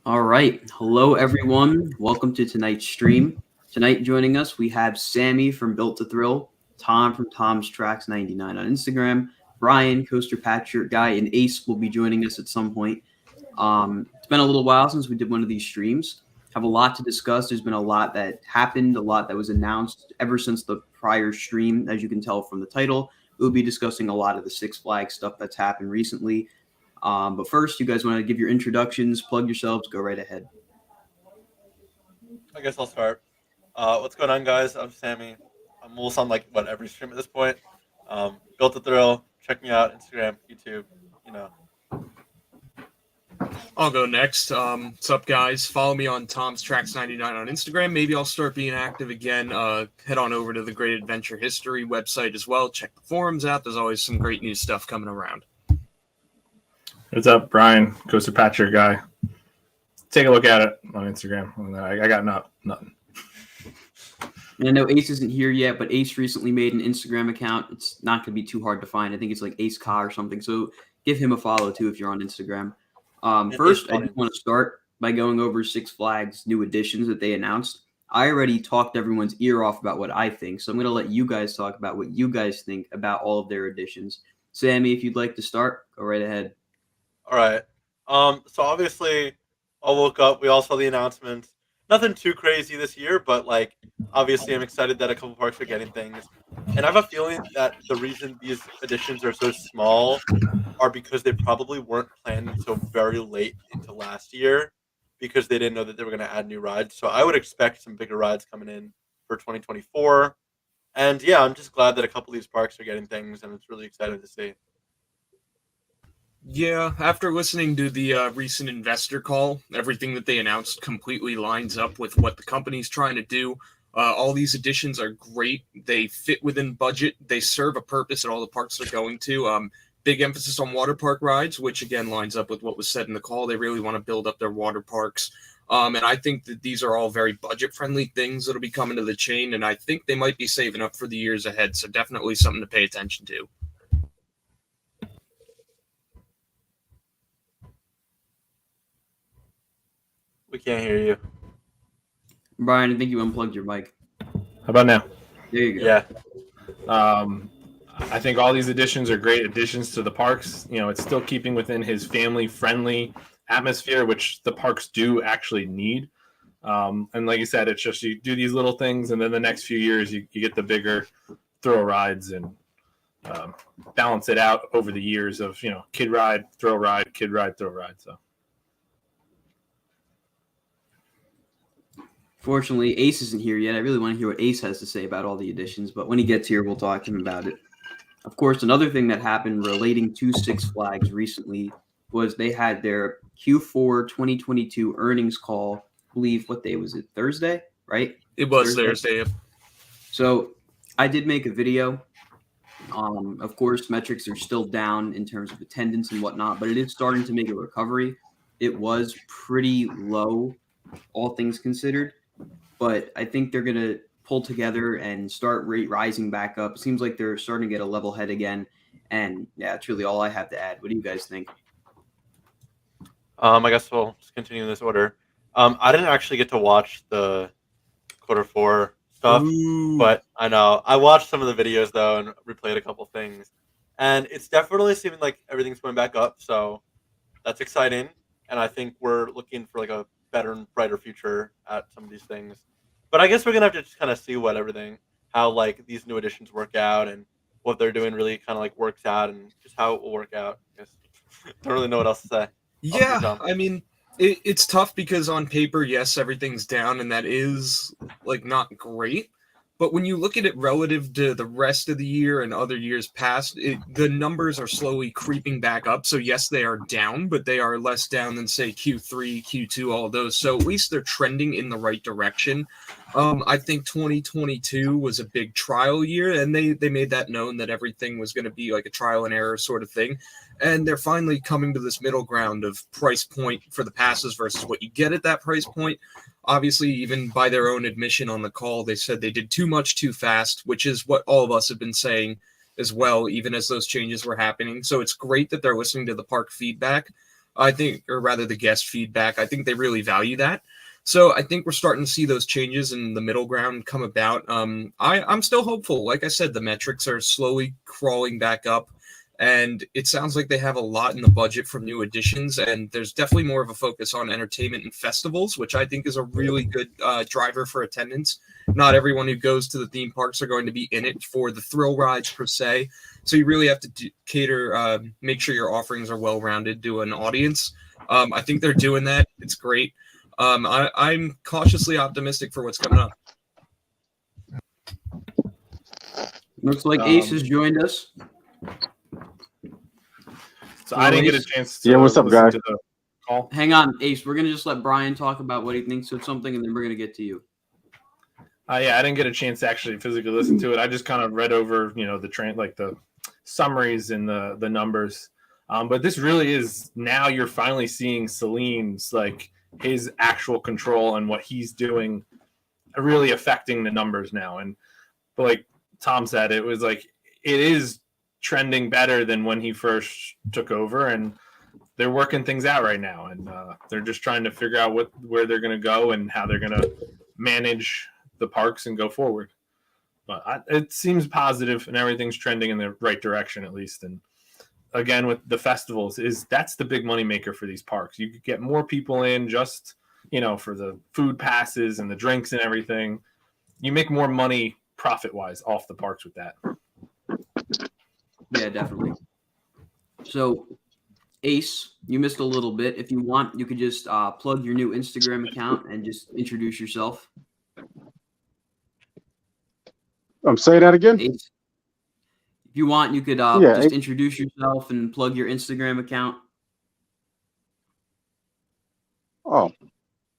All right. Hello, everyone. Welcome to tonight's stream. Tonight, joining us, we have Sammy from Built to Thrill, Tom from Tom's Tracks 99 on Instagram, Brian, Coaster Patcher Guy, and Ace will be joining us at some point. It's been a little while since we did one of these streams. Have a lot to discuss. There's been a lot that happened, a lot that was announced ever since the prior stream. As you can tell from the title, we'll be discussing a lot of the Six Flags stuff that's happened recently. But first, you guys want to give your introductions, plug yourselves, go right ahead. I guess I'll start. What's going on, guys? I'm Sammy. I'm almost on every stream at this point. Built the thrill. Check me out. Instagram, YouTube. You know. I'll go next. What's up, guys? Follow me on Tom's Tracks 99 on Instagram. Maybe I'll start being active again. Head on over to the Great Adventure History website as well. Check the forums out. There's always some great new stuff coming around. What's up, Brian? Coaster Patcher Guy. Take a look at it on Instagram. I got nothing. And I know Ace isn't here yet, but Ace recently made an Instagram account. It's not going to be too hard to find. I think it's like Ace Ka or something. So give him a follow too if you're on Instagram. First, I just want to start by going over Six Flags new additions that they announced. I already talked everyone's ear off about what I think, so I'm going to let you guys talk about what you guys think about all of their additions. Sammy, if you'd like to start, go right ahead. All right. So obviously, I woke up. We all saw the announcements. Nothing too crazy this year, but obviously, I'm excited that a couple parks are getting things. And I have a feeling that the reason these additions are so small are because they probably weren't planned until very late into last year because they didn't know that they were going to add new rides. So I would expect some bigger rides coming in for 2024. And yeah, I'm just glad that a couple of these parks are getting things, and it's really exciting to see. Yeah, after listening to the recent investor call, everything that they announced completely lines up with what the company's trying to do. All these additions are great. They fit within budget. They serve a purpose at all the parks they're going to. Big emphasis on water park rides, which again lines up with what was said in the call. They really want to build up their water parks. And I think that these are all very budget-friendly things that'll be coming to the chain, and I think they might be saving up for the years ahead. So definitely something to pay attention to. We can't hear you. Brian, I think you unplugged your mic. How about now? There you go. Yeah. I think all these additions are great additions to the parks. You know, it's still keeping within his family-friendly atmosphere, which the parks do actually need. And like you said, it's just you do these little things, and then the next few years you get the bigger thrill rides and balance it out over the years of, kid ride, thrill ride, kid ride, thrill ride. So. Fortunately, Ace isn't here yet. I really want to hear what Ace has to say about all the additions, but when he gets here, we'll talk to him about it. Of course, another thing that happened relating to Six Flags recently was they had their Q4 2022 earnings call. I believe, what day was it? Thursday, right? It was Thursday. So I did make a video. Of course, metrics are still down in terms of attendance and whatnot, but it is starting to make a recovery. It was pretty low, all things considered. But I think they're going to pull together and start rising back up. It seems like they're starting to get a level head again. And yeah, that's really all I have to add. What do you guys think? I guess we'll just continue in this order. I didn't actually get to watch the Q4 stuff, but I know I watched some of the videos though and replayed a couple things. And it's definitely seeming like everything's going back up. So that's exciting. And I think we're looking for a better and brighter future at some of these things. But I guess we're gonna have to just kind of see how these new additions work out and what they're doing really kind of works out and just how it will work out. I guess don't really know what else to say. Yeah, I mean, it's tough because on paper, yes, everything's down, and that is not great. But when you look at it relative to the rest of the year and other years past, the numbers are slowly creeping back up. So yes, they are down, but they are less down than say Q3, Q2, all of those. So at least they're trending in the right direction. I think 2022 was a big trial year, and they made that known that everything was going to be like a trial and error sort of thing. And they're finally coming to this middle ground of price point for the passes versus what you get at that price point. Obviously, even by their own admission on the call, they said they did too much too fast, which is what all of us have been saying. as well, even as those changes were happening. So it's great that they're listening to the park feedback. I think, or rather the guest feedback. I think they really value that. So I think we're starting to see those changes in the middle ground come about. I'm still hopeful. Like I said, the metrics are slowly crawling back up, and it sounds like they have a lot in the budget from new additions. And there's definitely more of a focus on entertainment and festivals, which I think is a really good driver for attendance. Not everyone who goes to the theme parks are going to be in it for the thrill rides per se. So you really have to cater, make sure your offerings are well-rounded to an audience. I think they're doing that. It's great. I'm cautiously optimistic for what's coming up. Looks like Ace has joined us. So I didn't get a chance to what's up, guys? to the call. Hang on, Ace. We're going to just let Brian talk about what he thinks of something, and then we're going to get to you. Yeah, I didn't get a chance to actually physically listen to it. I just kind of read over, the summaries and the numbers. But this really is, now you're finally seeing Salim's, his actual control and what he's doing really affecting the numbers now. But like Tom said, it was it is trending better than when he first took over, and they're working things out right now, and they're just trying to figure out where they're going to go and how they're going to manage the parks and go forward. But it seems positive, and everything's trending in the right direction, at least. And again, with the festivals, that's the big money maker for these parks. You could get more people in just, for the food passes and the drinks and everything. You make more money profit-wise off the parks with that. Yeah, definitely. So, Ace, you missed a little bit. If you want, you could just plug your new Instagram account and just introduce yourself. Say that again. Ace. If you want, you could just introduce yourself and plug your Instagram account. Oh,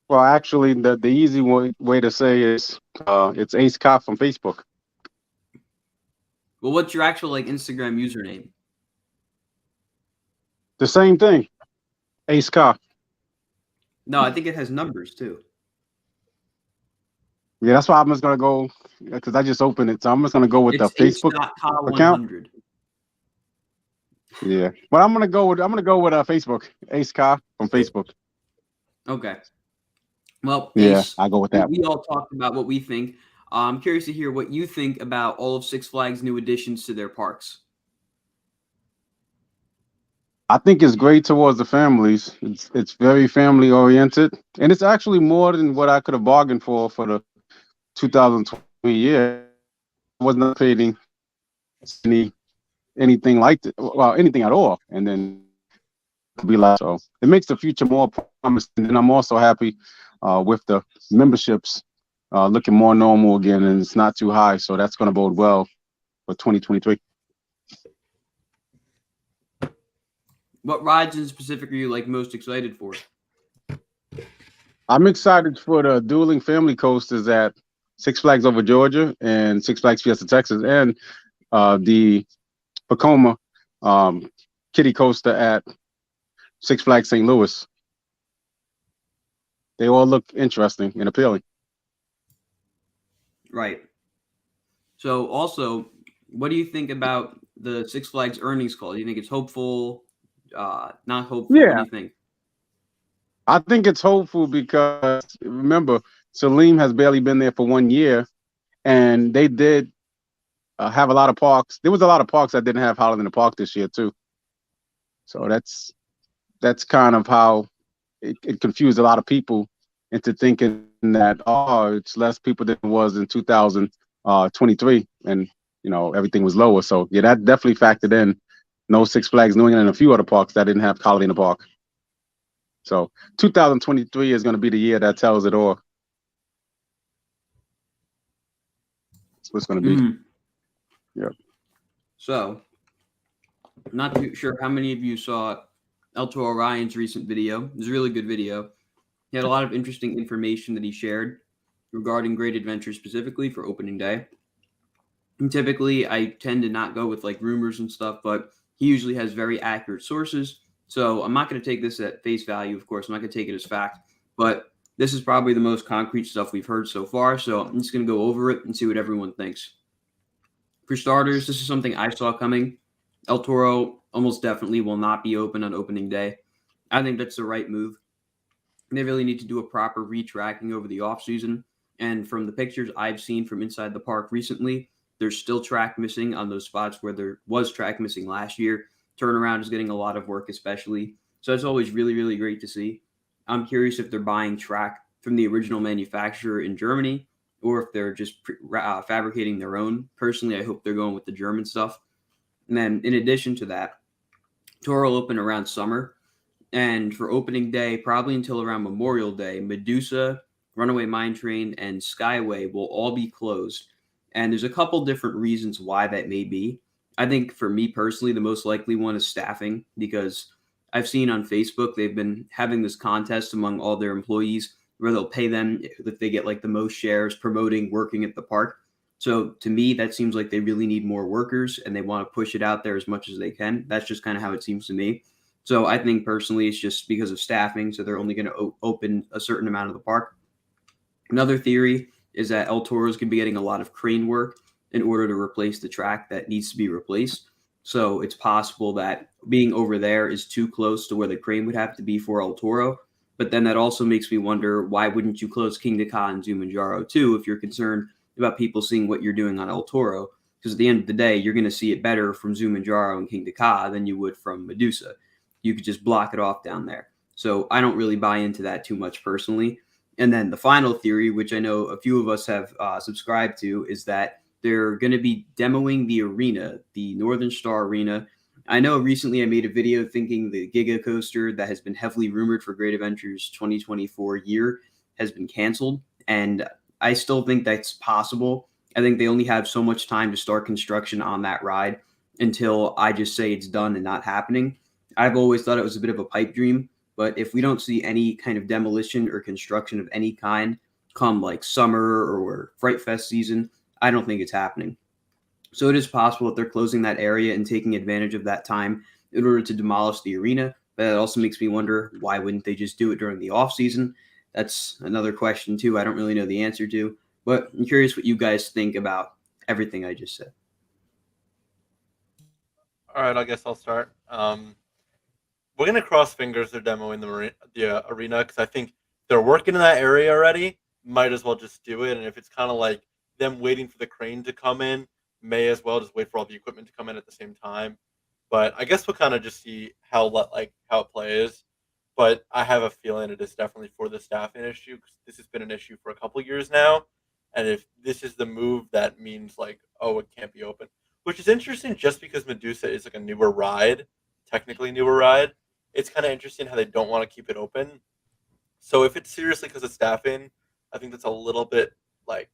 well, actually, the easy way to say is it's Ace Cop from Facebook. Well, what's your actual Instagram username? The same thing, Ace Cop. No, I think it has numbers too. Yeah, that's why I'm just gonna go, because I just opened it, so I'm just gonna go with the Facebook account. Yeah, but I'm gonna go with Facebook, Ace Car from Facebook. Okay. Well, yeah, Ace, I go with that. We all talked about what we think. I'm curious to hear what you think about all of Six Flags' new additions to their parks. I think it's great towards the families. It's very family oriented, and it's actually more than what I could have bargained for the 2020 year. I wasn't anticipating anything like that, well, anything at all, and then be like, so it makes the future more promising. And I'm also happy with the memberships looking more normal again, and it's not too high, so that's going to bode well for 2023. What rides in specific are you most excited for? I'm excited for the dueling family coasters at Six Flags Over Georgia and Six Flags Fiesta Texas, and the Tacoma kiddie coaster at Six Flags St. Louis. They all look interesting and appealing. Right. So also, what do you think about the Six Flags earnings call? Do you think it's hopeful? Not hopeful? Yeah. What do you think? I think it's hopeful because, remember, Salim has barely been there for 1 year, and they did have a lot of parks. There was a lot of parks that didn't have Holiday in the Park this year too. So that's kind of how it confused a lot of people into thinking that, it's less people than it was in 2023, and everything was lower. So yeah, that definitely factored in. No Six Flags New England and a few other parks that didn't have Holiday in the Park. So 2023 is going to be the year that tells it all. That's what it's going to be. Mm-hmm. Yeah. So, not too sure how many of you saw El Toro Ryan's recent video. It was a really good video. He had a lot of interesting information that he shared regarding Great Adventure specifically for opening day. And typically, I tend to not go with rumors and stuff, but he usually has very accurate sources. So I'm not going to take this at face value, of course. I'm not going to take it as fact. But this is probably the most concrete stuff we've heard so far. So I'm just going to go over it and see what everyone thinks. For starters, this is something I saw coming. El Toro almost definitely will not be open on opening day. I think that's the right move. They really need to do a proper retracking over the off season. And from the pictures I've seen from inside the park recently, there's still track missing on those spots where there was track missing last year. Turnaround is getting a lot of work, especially. So it's always really, really great to see. I'm curious if they're buying track from the original manufacturer in Germany or if they're just fabricating their own. Personally, I hope they're going with the German stuff. And then in addition to that, Toro will open around summer. And for opening day, probably until around Memorial Day, Medusa, Runaway Mine Train, and Skyway will all be closed. And there's a couple different reasons why that may be. I think for me personally, the most likely one is staffing, because I've seen on Facebook they've been having this contest among all their employees where they'll pay them if they get like the most shares promoting working at the park. So to me, that seems like they really need more workers and they want to push it out there as much as they can. That's just kind of how it seems to me. So I think personally it's just because of staffing. So they're only going to open a certain amount of the park. Another theory is that El Toro's going to be getting a lot of crane work in order to replace the track that needs to be replaced. So it's possible that being over there is too close to where the crane would have to be for El Toro. But then that also makes me wonder, why wouldn't you close King Ka and Zumanjaro too if you're concerned about people seeing what you're doing on El Toro? Because at the end of the day, you're going to see it better from Zumanjaro and King Ka than you would from Medusa. You could just block it off down there. So I don't really buy into that too much personally. And then the final theory, which I know a few of us have subscribed to, is that they're going to be demoing the arena, the Northern Star Arena. I know recently I made a video thinking the Giga Coaster that has been heavily rumored for Great Adventures 2024 year has been canceled. And I still think that's possible. I think they only have so much time to start construction on that ride until I just say it's done and not happening. I've always thought it was a bit of a pipe dream, but if we don't see any kind of demolition or construction of any kind come like summer or Fright Fest season, I don't think it's happening. So it is possible that they're closing that area and taking advantage of that time in order to demolish the arena. But it also makes me wonder, why wouldn't they just do it during the off season? That's another question too. I don't really know the answer to, but I'm curious what you guys think about everything I just said. All right, I guess I'll start. We're gonna cross fingers they're demoing the arena, because I think they're working in that area already. Might as well just do it. And if it's kind of like them waiting for the crane to come in, may as well just wait for all the equipment to come in at the same time. But I guess we'll kind of just see how it plays. But I have a feeling it is definitely for the staffing issue, because this has been an issue for a couple years now. And if this is the move, that means like, oh, it can't be open, which is interesting just because Medusa is like a newer ride, technically newer ride. It's kind of interesting how they don't want to keep it open. So if it's seriously because of staffing, I think that's a little bit like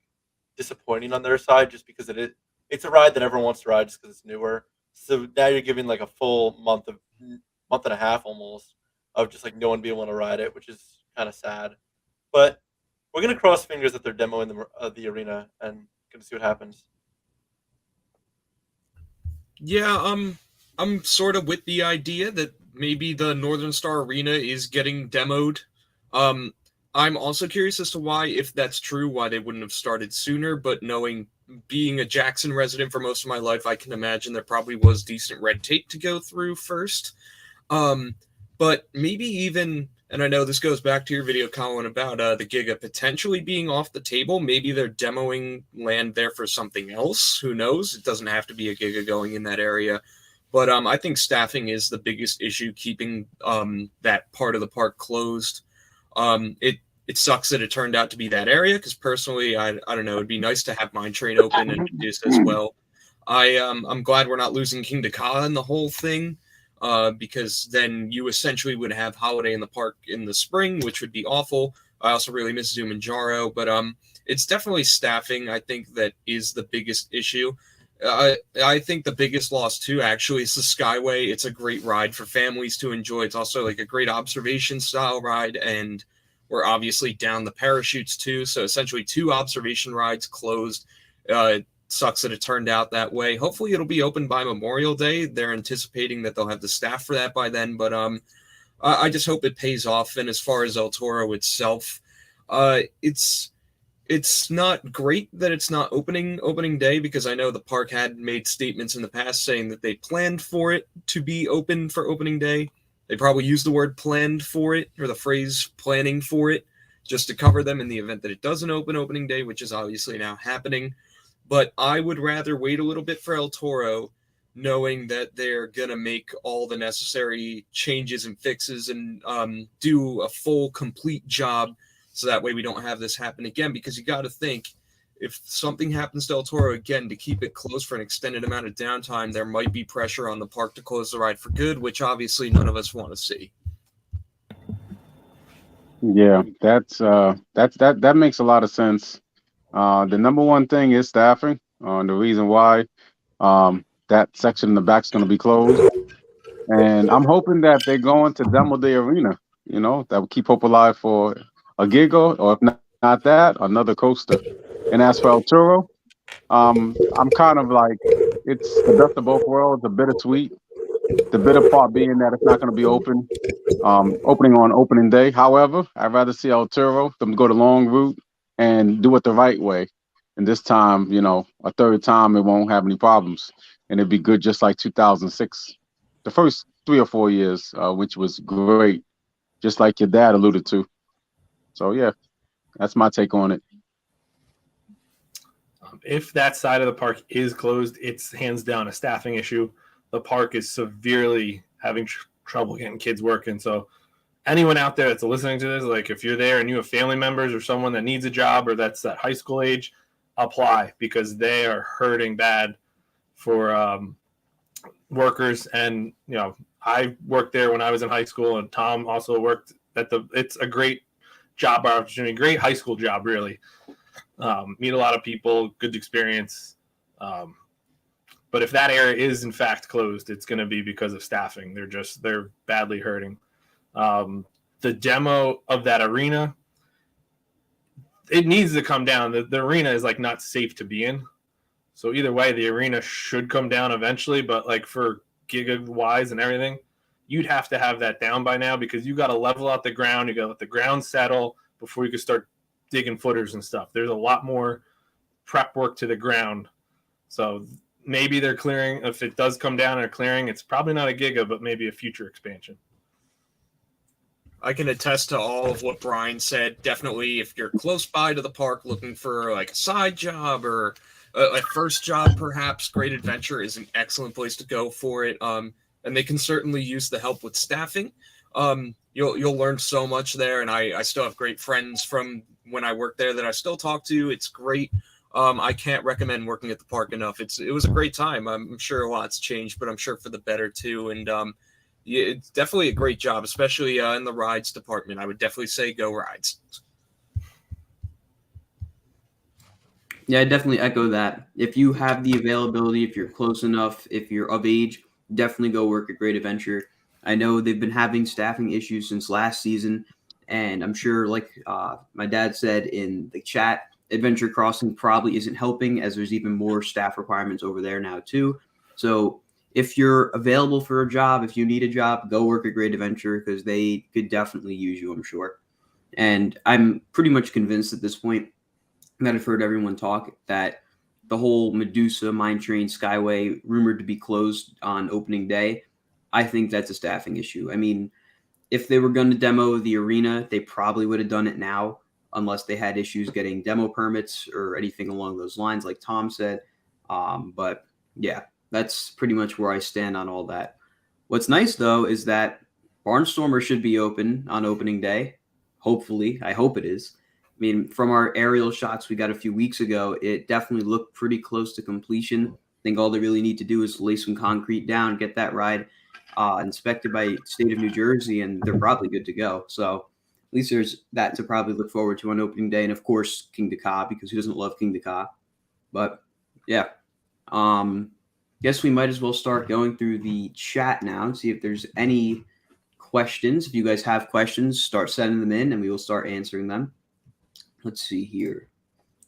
disappointing on their side, just because it's a ride that everyone wants to ride just because it's newer. So now you're giving like a full month and a half almost of just like no one being able to ride it, which is kind of sad. But we're gonna cross fingers that they're demoing the arena and gonna see what happens. Yeah, I'm sort of with the idea that maybe the Northern Star Arena is getting demoed. I'm also curious as to why, if that's true, why they wouldn't have started sooner. But being a Jackson resident for most of my life, I can imagine there probably was decent red tape to go through first. But maybe even, and I know this goes back to your video, Colin, about the Giga potentially being off the table. Maybe they're demoing land there for something else. Who knows? It doesn't have to be a Giga going in that area. But I think staffing is the biggest issue keeping that part of the park closed. It sucks that it turned out to be that area, because personally, I don't know, it'd be nice to have Mine Train open and Medusa as well. I'm glad we're not losing King Ka in the whole thing, because then you essentially would have Holiday in the Park in the spring, which would be awful. I also really miss Zumanjaro, but it's definitely staffing, I think, that is the biggest issue. I think the biggest loss too actually is the Skyway. It's a great ride for families to enjoy. It's also like a great observation style ride, and we're obviously down the parachutes too. So essentially 2 observation rides closed. It sucks that it turned out that way. Hopefully it'll be open by Memorial Day. They're anticipating that they'll have the staff for that by then, but I just hope it pays off. And as far as El Toro itself, it's not great that it's not opening day, because I know the park had made statements in the past saying that they planned for it to be open for opening day. They probably use the word planned for it, or the phrase planning for it, just to cover them in the event that it doesn't open opening day, which is obviously now happening. But I would rather wait a little bit for El Toro, knowing that they're going to make all the necessary changes and fixes and do a full, complete job, so that way we don't have this happen again. Because you got to think, if something happens to El Toro again, to keep it closed for an extended amount of downtime, there might be pressure on the park to close the ride for good, which obviously none of us want to see. Yeah, that makes a lot of sense. The number one thing is staffing. The reason why that section in the back is going to be closed, and I'm hoping that they're going to demo the arena. You know, that will keep hope alive for a Giga, or if not that, another coaster. And as for El Toro, I'm kind of like, it's the best of both worlds, a bittersweet. The bitter part being that it's not going to be opening on opening day. However, I'd rather see El Toro, them go the long route and do it the right way. And this time, you know, a third time, it won't have any problems. And it'd be good just like 2006, the first 3 or 4 years, which was great, just like your dad alluded to. So, yeah, that's my take on it. If that side of the park is closed, it's hands down a staffing issue. The park is severely having trouble getting kids working. So anyone out there that's listening to this, like if you're there and you have family members or someone that needs a job or that's at high school age, apply, because they are hurting bad for workers. And, you know, I worked there when I was in high school, and Tom also worked at it's a great job opportunity, great high school job, really. Meet a lot of people, good experience. But if that area is in fact closed, it's going to be because of staffing. They're badly hurting. The demo of that arena, it needs to come down. The arena is like not safe to be in. So either way, the arena should come down eventually. But like for giga wise and everything, you'd have to have that down by now, because you got to level out the ground. You got to let the ground settle before you can start digging footers and stuff. There's a lot more prep work to the ground. So maybe they're clearing. If it does come down and clearing, it's probably not a giga, but maybe a future expansion. I can attest to all of what Brian said. Definitely, if you're close by to the park looking for like a side job or a first job, perhaps, Great Adventure is an excellent place to go for it. And they can certainly use the help with staffing. You'll learn so much there, and I still have great friends from when I worked there that I still talk to. It's great. I can't recommend working at the park enough. It was a great time. I'm sure a lot's changed, but I'm sure for the better too. And yeah, it's definitely a great job, especially in the rides department. I would definitely say go rides. Yeah, I definitely echo that. If you have the availability, if you're close enough, if you're of age, definitely go work at Great Adventure. I know they've been having staffing issues since last season, and I'm sure, like my dad said in the chat, Adventure Crossing probably isn't helping, as there's even more staff requirements over there now too. So if you're available for a job, if you need a job, go work at Great Adventure, because they could definitely use you, I'm sure. And I'm pretty much convinced at this point that I've heard everyone talk that the whole Medusa, Mine Train, Skyway rumored to be closed on opening day, I think that's a staffing issue. I mean, if they were going to demo the arena, they probably would have done it now, unless they had issues getting demo permits or anything along those lines, like Tom said. But yeah, that's pretty much where I stand on all that. What's nice, though, is that Barnstormer should be open on opening day. Hopefully. I hope it is. I mean, from our aerial shots we got a few weeks ago, it definitely looked pretty close to completion. I think all they really need to do is lay some concrete down, get that ride inspected by state of New Jersey, and they're probably good to go. So at least there's that to probably look forward to on opening day. And of course, King Ka, because who doesn't love King Ka? But yeah, guess we might as well start going through the chat now and see if there's any questions. If you guys have questions, start sending them in and we will start answering them. Let's see here.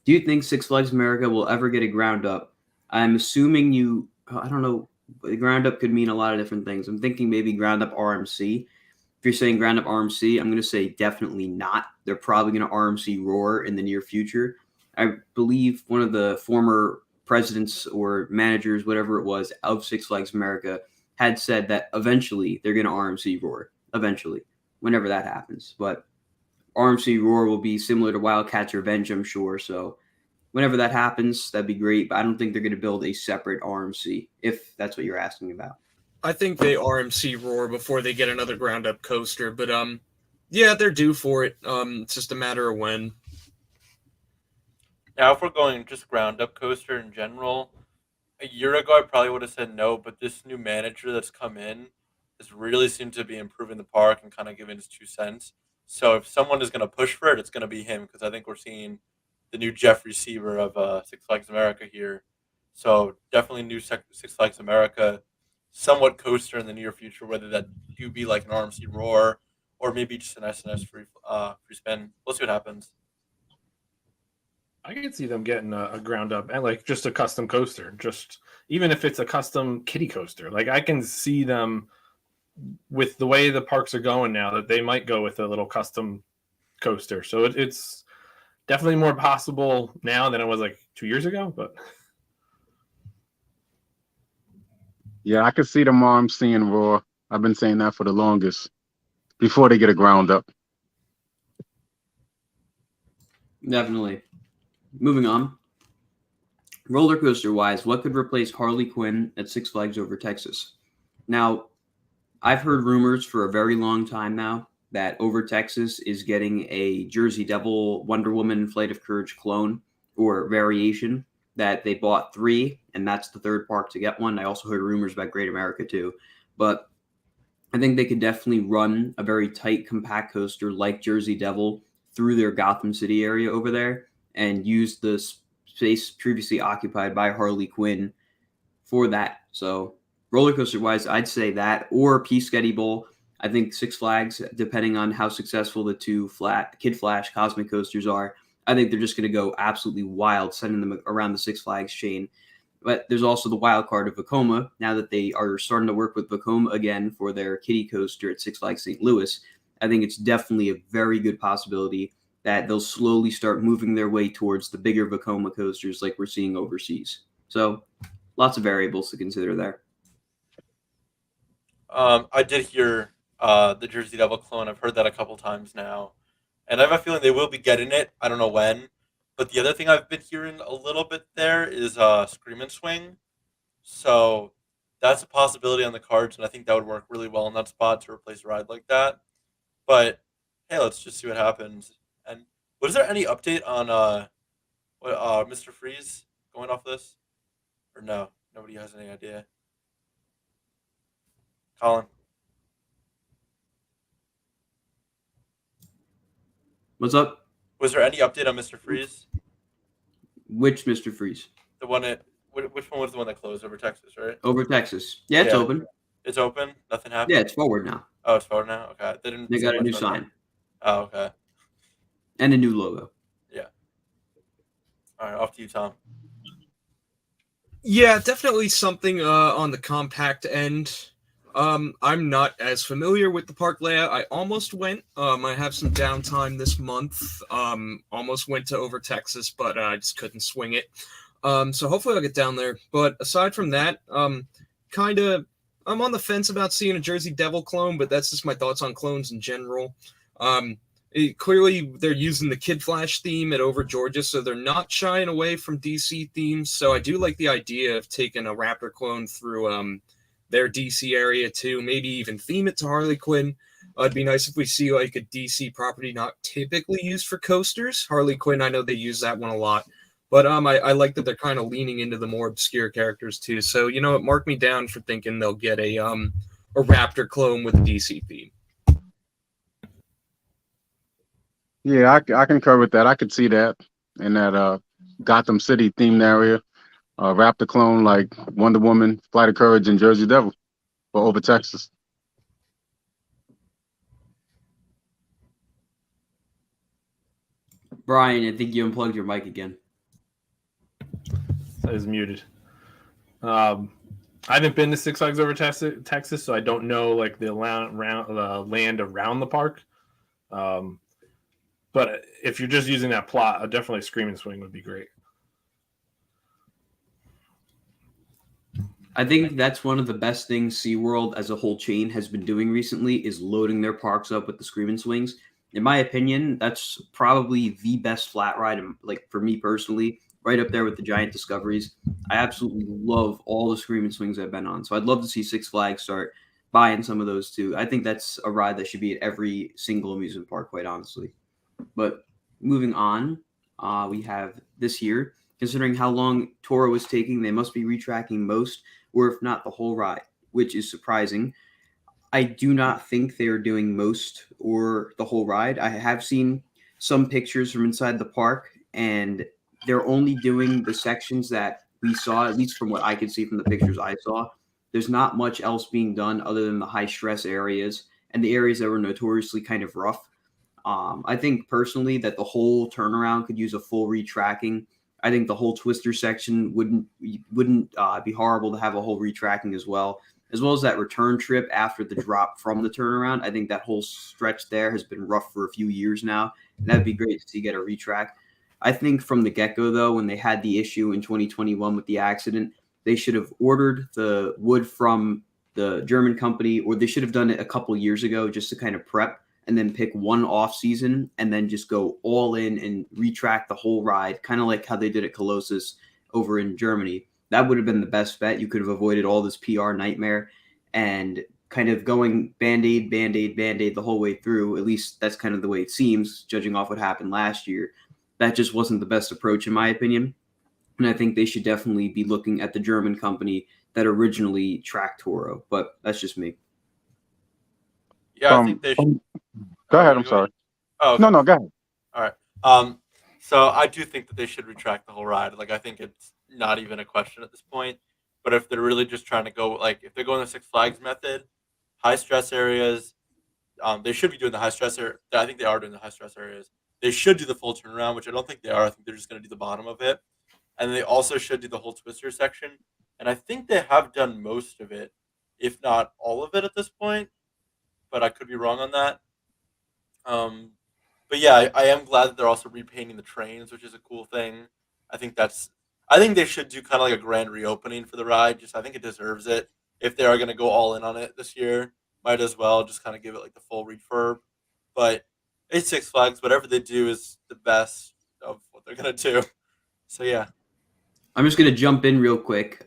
Do you think Six Flags America will ever get a ground up? I'm assuming I don't know. Ground up could mean a lot of different things. I'm thinking maybe ground up RMC. If you're saying ground up RMC, I'm going to say definitely not. They're probably going to RMC Roar in the near future. I believe one of the former presidents or managers, whatever it was, of Six Flags America had said that eventually they're going to RMC Roar. Eventually, whenever that happens. But RMC Roar will be similar to Wildcats Revenge, I'm sure. So whenever that happens, that'd be great. But I don't think they're going to build a separate RMC, if that's what you're asking about. I think they RMC Roar before they get another ground up coaster, but yeah, they're due for it. It's just a matter of when. Now, if we're going just ground up coaster in general, a year ago I probably would have said no, but this new manager that's come in has really seemed to be improving the park and kind of giving his 2 cents. So if someone is going to push for it, it's going to be him, because I think we're seeing the new Jeffrey Seaver of Six Flags America here. So definitely new Six Flags America, somewhat coaster in the near future, whether that do be like an RMC Roar or maybe just an SNS free spin. We'll see what happens. I can see them getting a ground up and like just a custom coaster, just even if it's a custom kiddie coaster. Like I can see them with the way the parks are going now that they might go with a little custom coaster. So it's definitely more possible now than it was like 2 years ago. But Yeah, I could see them RMCing Roar. I've been saying that for the longest before they get a ground up. Definitely. Moving on. Roller coaster wise, what could replace Harley Quinn at Six Flags Over Texas? Now, I've heard rumors for a very long time now that Over Texas is getting a Jersey Devil Wonder Woman Flight of Courage clone or variation, that they bought 3, and that's the third park to get one. I also heard rumors about Great America too. But I think they could definitely run a very tight, compact coaster like Jersey Devil through their Gotham City area over there and use the space previously occupied by Harley Quinn for that. So roller coaster wise, I'd say that or Peace Bowl. I think Six Flags, depending on how successful the 2 Kid Flash Cosmic coasters are, I think they're just going to go absolutely wild, sending them around the Six Flags chain. But there's also the wild card of Vekoma. Now that they are starting to work with Vekoma again for their kiddie coaster at Six Flags St. Louis, I think it's definitely a very good possibility that they'll slowly start moving their way towards the bigger Vekoma coasters like we're seeing overseas. So lots of variables to consider there. I did hear the Jersey Devil clone. I've heard that a couple times now. And I have a feeling they will be getting it. I don't know when. But the other thing I've been hearing a little bit there is Scream and Swing. So that's a possibility on the cards, and I think that would work really well in that spot to replace a ride like that. But hey, let's just see what happens. And was there any update on Mr. Freeze going off this? Or no? Nobody has any idea. Colin. What's up? Was there any update on Mr. Freeze? Which Mr. Freeze? The one that which one was the one that closed over Texas, right? Over Texas. Yeah, it's Yeah. open. It's open. Nothing happened. Yeah, it's forward now. Oh, it's forward now. Okay, They got a new sign Oh, okay. and a new logo. Yeah. All right, off to you, Tom. Yeah, definitely something on the compact end. I'm not as familiar with the park layout. I almost went. I have some downtime this month. Almost went to Over Texas, but I just couldn't swing it. So hopefully I'll get down there. But aside from that, kind of, I'm on the fence about seeing a Jersey Devil clone, but that's just my thoughts on clones in general. Clearly, they're using the Kid Flash theme at Over Georgia, so they're not shying away from DC themes. So I do like the idea of taking a Raptor clone through their DC area too, maybe even theme it to Harley Quinn. It'd be nice if we see like a DC property not typically used for coasters. Harley Quinn, I know they use that one a lot. But I like that they're kind of leaning into the more obscure characters too. So, you know, mark me down for thinking they'll get a Raptor clone with a DC theme. Yeah, I concur with that. I could see that in that Gotham City themed area. Raptor clone like Wonder Woman, Flight of Courage, and Jersey Devil for Over Texas. Brian, I think you unplugged your mic again. It was muted. I haven't been to Six Flags Over Texas, so I don't know like the land around the park. But if you're just using that plot, definitely Scream and Swing would be great. I think that's one of the best things SeaWorld as a whole chain has been doing recently is loading their parks up with the Screaming Swings. In my opinion, that's probably the best flat ride, like for me personally, right up there with the Giant Discoveries. I absolutely love all the Screaming Swings I've been on. So I'd love to see Six Flags start buying some of those too. I think that's a ride that should be at every single amusement park, quite honestly. But moving on, we have this year. Considering how long Toro is taking, they must be retracking most, or if not the whole ride, which is surprising. I do not think they are doing most or the whole ride. I have seen some pictures from inside the park, and they're only doing the sections that we saw, at least from what I could see from the pictures I saw. There's not much else being done other than the high stress areas and the areas that were notoriously kind of rough. I think personally that the whole turnaround could use a full retracking. I think the whole twister section wouldn't be horrible to have a whole retracking as well as that return trip after the drop from the turnaround. I think that whole stretch there has been rough for a few years now, and that'd be great to see get a retrack. I think from the get-go, though, when they had the issue in 2021 with the accident, they should have ordered the wood from the German company, or they should have done it a couple years ago just to kind of prep and then pick one off season and then just go all in and retract the whole ride, kind of like how they did at Colossus over in Germany. That would have been the best bet. You could have avoided all this PR nightmare and kind of going band-aid, band-aid, band-aid the whole way through. At least that's kind of the way it seems, judging off what happened last year. That just wasn't the best approach, in my opinion. And I think they should definitely be looking at the German company that originally tracked Toro. But that's just me. Yeah, I think they should. Go ahead. I'm sorry. Oh, okay. No, go ahead. All right. So I do think that they should retract the whole ride. Like, I think it's not even a question at this point. But if they're really just trying to go, like, if they're going the Six Flags method, high stress areas, they should be doing the high stress area. I think they are doing the high stress areas. They should do the full turnaround, which I don't think they are. I think they're just going to do the bottom of it. And they also should do the whole twister section. And I think they have done most of it, if not all of it at this point. But I could be wrong on that. But yeah, I am glad that they're also repainting the trains, which is a cool thing. I think they should do kind of like a grand reopening for the ride. Just I think it deserves it. If they are going to go all in on it this year, might as well just kind of give it like the full refurb. But it's Six Flags. Whatever they do is the best of what they're going to do. So yeah. I'm just going to jump in real quick.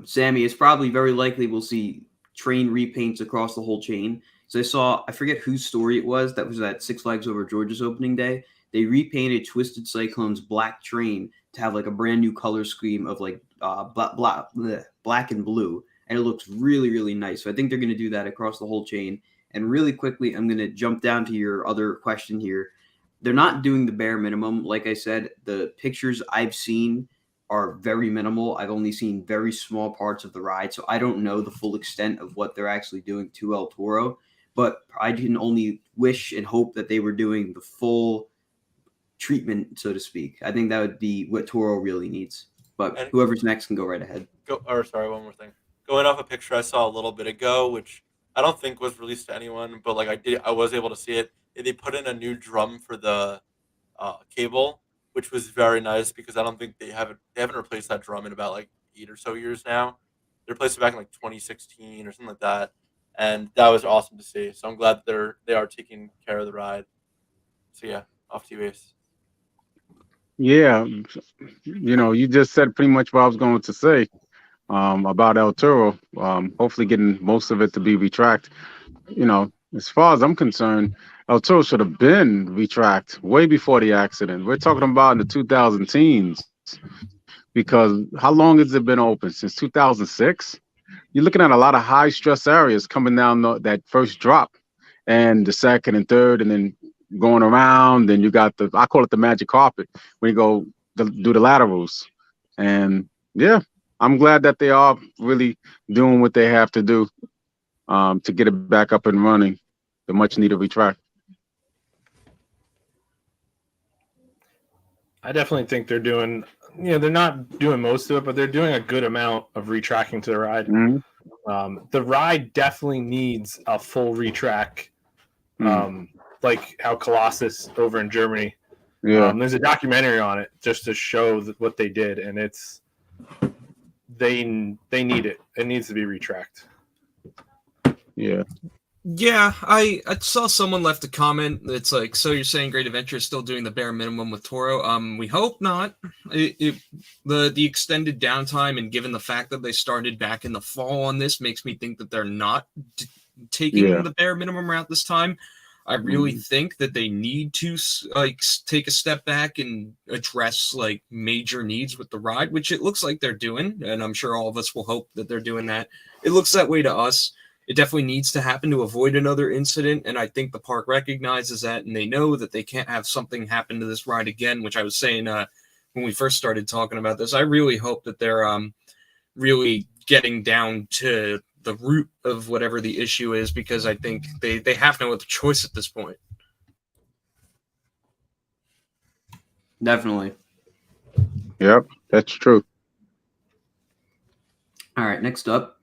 Sammy, it's probably very likely we'll see train repaints across the whole chain. So I forget whose story it was that was at Six Flags Over Georgia's opening day. They repainted Twisted Cyclone's black train to have like a brand new color scheme of like black and blue. And it looks really, really nice. So I think they're going to do that across the whole chain. And really quickly, I'm going to jump down to your other question here. They're not doing the bare minimum. Like I said, the pictures I've seen are very minimal. I've only seen very small parts of the ride. So I don't know the full extent of what they're actually doing to El Toro. But I can only wish and hope that they were doing the full treatment, so to speak. I think that would be what Toro really needs. But whoever's next can go right ahead. One more thing. Going off a picture I saw a little bit ago, which I don't think was released to anyone, but like I was able to see it. They put in a new drum for the cable, which was very nice because I don't think they haven't replaced that drum in about like 8 or so years now. They replaced it back in like 2016 or something like that. And that was awesome to see. So I'm glad that they are taking care of the ride. So yeah, off to you, Ace. Yeah, you just said pretty much what I was going to say about El Toro. Hopefully getting most of it to be retracted. As far as I'm concerned, El Toro should have been retracted way before the accident. We're talking about in the 2010s, because how long has it been open? Since 2006? You're looking at a lot of high stress areas coming down that first drop and the second and third, and then going around. Then you got I call it the magic carpet when you go do the laterals. And yeah, I'm glad that they are really doing what they have to do to get it back up and running, the much needed retract. I definitely think they're doing, they're not doing most of it, but they're doing a good amount of retracking to the ride. Mm-hmm. The ride definitely needs a full retrack, like how Colossus over in Germany. Yeah. There's a documentary on it just to show what they did, and they need it. It needs to be retracked. Yeah. Yeah, I saw someone left a comment that's like, so you're saying Great Adventure is still doing the bare minimum with Toro? We hope not. The extended downtime, and given the fact that they started back in the fall on this, makes me think that they're not taking the bare minimum route this time. I really think that they need to take a step back and address like major needs with the ride, which it looks like they're doing, and I'm sure all of us will hope that they're doing that. It looks that way to us. It definitely needs to happen to avoid another incident, and I think the park recognizes that, and they know that they can't have something happen to this ride again, which I was saying when we first started talking about this. I really hope that they're really getting down to the root of whatever the issue is, because I think they have no other choice at this point. Definitely. Yep, that's true. All right, next up.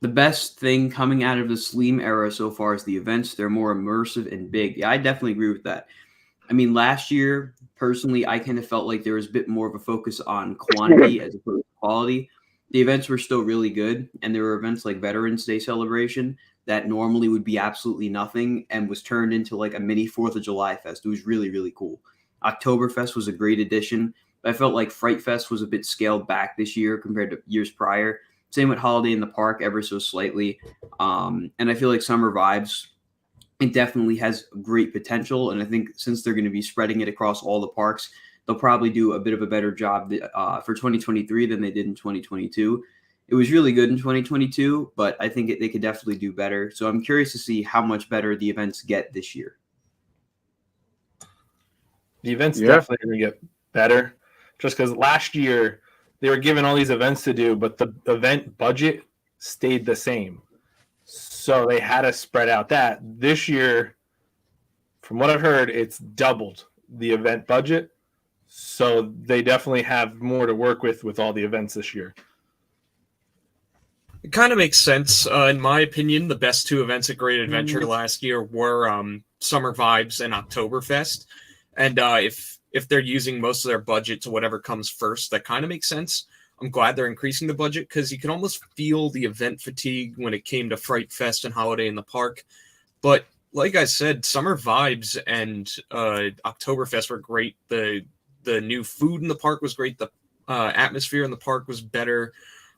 The best thing coming out of the Slim era so far is the events. They're more immersive and big. Yeah, I definitely agree with that. I mean, last year, personally, I kind of felt like there was a bit more of a focus on quantity as opposed to quality. The events were still really good, and there were events like Veterans Day celebration that normally would be absolutely nothing and was turned into like a mini 4th of July fest. It was really, really cool. Oktoberfest was a great addition. I felt like Fright Fest was a bit scaled back this year compared to years prior. Same with Holiday in the Park, ever so slightly. And I feel like Summer Vibes, it definitely has great potential. And I think since they're going to be spreading it across all the parks, they'll probably do a bit of a better job for 2023 than they did in 2022. It was really good in 2022, but I think they could definitely do better. So I'm curious to see how much better the events get this year. The events definitely going to get better, just because last year they were given all these events to do, but the event budget stayed the same. So they had to spread out that. This year, from what I've heard, it's doubled the event budget. So they definitely have more to work with all the events this year. It kind of makes sense. In my opinion, the best two events at Great Adventure last year were Summer Vibes and Oktoberfest. And if they're using most of their budget to whatever comes first, that kind of makes sense. I'm glad they're increasing the budget, because you can almost feel the event fatigue when it came to Fright Fest and Holiday in the Park. But like I said, Summer Vibes and Oktoberfest were great. The new food in the park was great. The atmosphere in the park was better.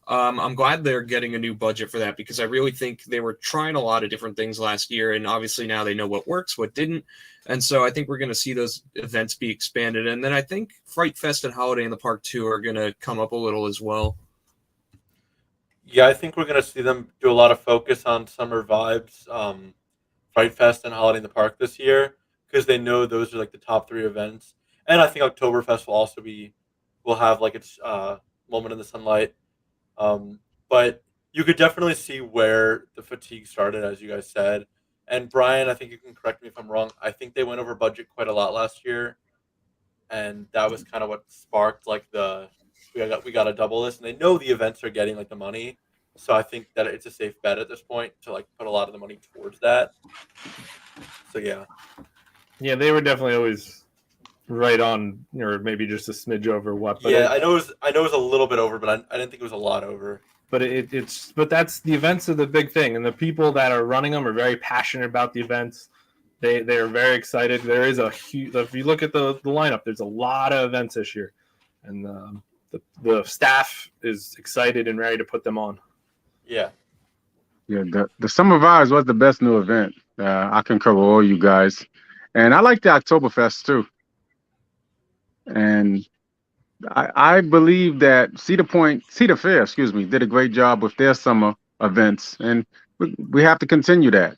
I'm glad they're getting a new budget for that, because I really think they were trying a lot of different things last year, and obviously now they know what works, what didn't. And so I think we're going to see those events be expanded. And then I think Fright Fest and Holiday in the Park 2 are going to come up a little as well. Yeah, I think we're going to see them do a lot of focus on Summer Vibes, Fright Fest, and Holiday in the Park this year, because they know those are like the top 3 events. And I think Oktoberfest will also will have like its moment in the sunlight. But you could definitely see where the fatigue started, as you guys said. And Brian, I think you can correct me if I'm wrong. I think they went over budget quite a lot last year, and that was kind of what sparked like we got to double this. And they know the events are getting like the money, so I think that it's a safe bet at this point to like put a lot of the money towards that. So yeah, they were definitely always right on, or maybe just a smidge over what. But I know it was a little bit over, but I didn't think it was a lot over. But but that's the events are the big thing, and the people that are running them are very passionate about the events. They are very excited. There is a huge. If you look at the lineup, there's a lot of events this year, and the staff is excited and ready to put them on. Yeah. The Summer Vibes was the best new event. I concur with all you guys, and I like the Oktoberfest too. And I believe that Cedar Fair, did a great job with their summer events, and we have to continue that,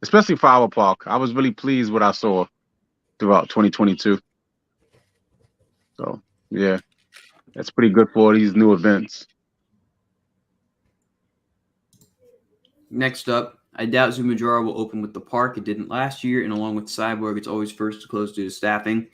especially for our park. I was really pleased with what I saw throughout 2022. So yeah, that's pretty good for these new events. Next up, I doubt Zumajara will open with the park. It didn't last year, and along with Cyborg, it's always first to close due to staffing.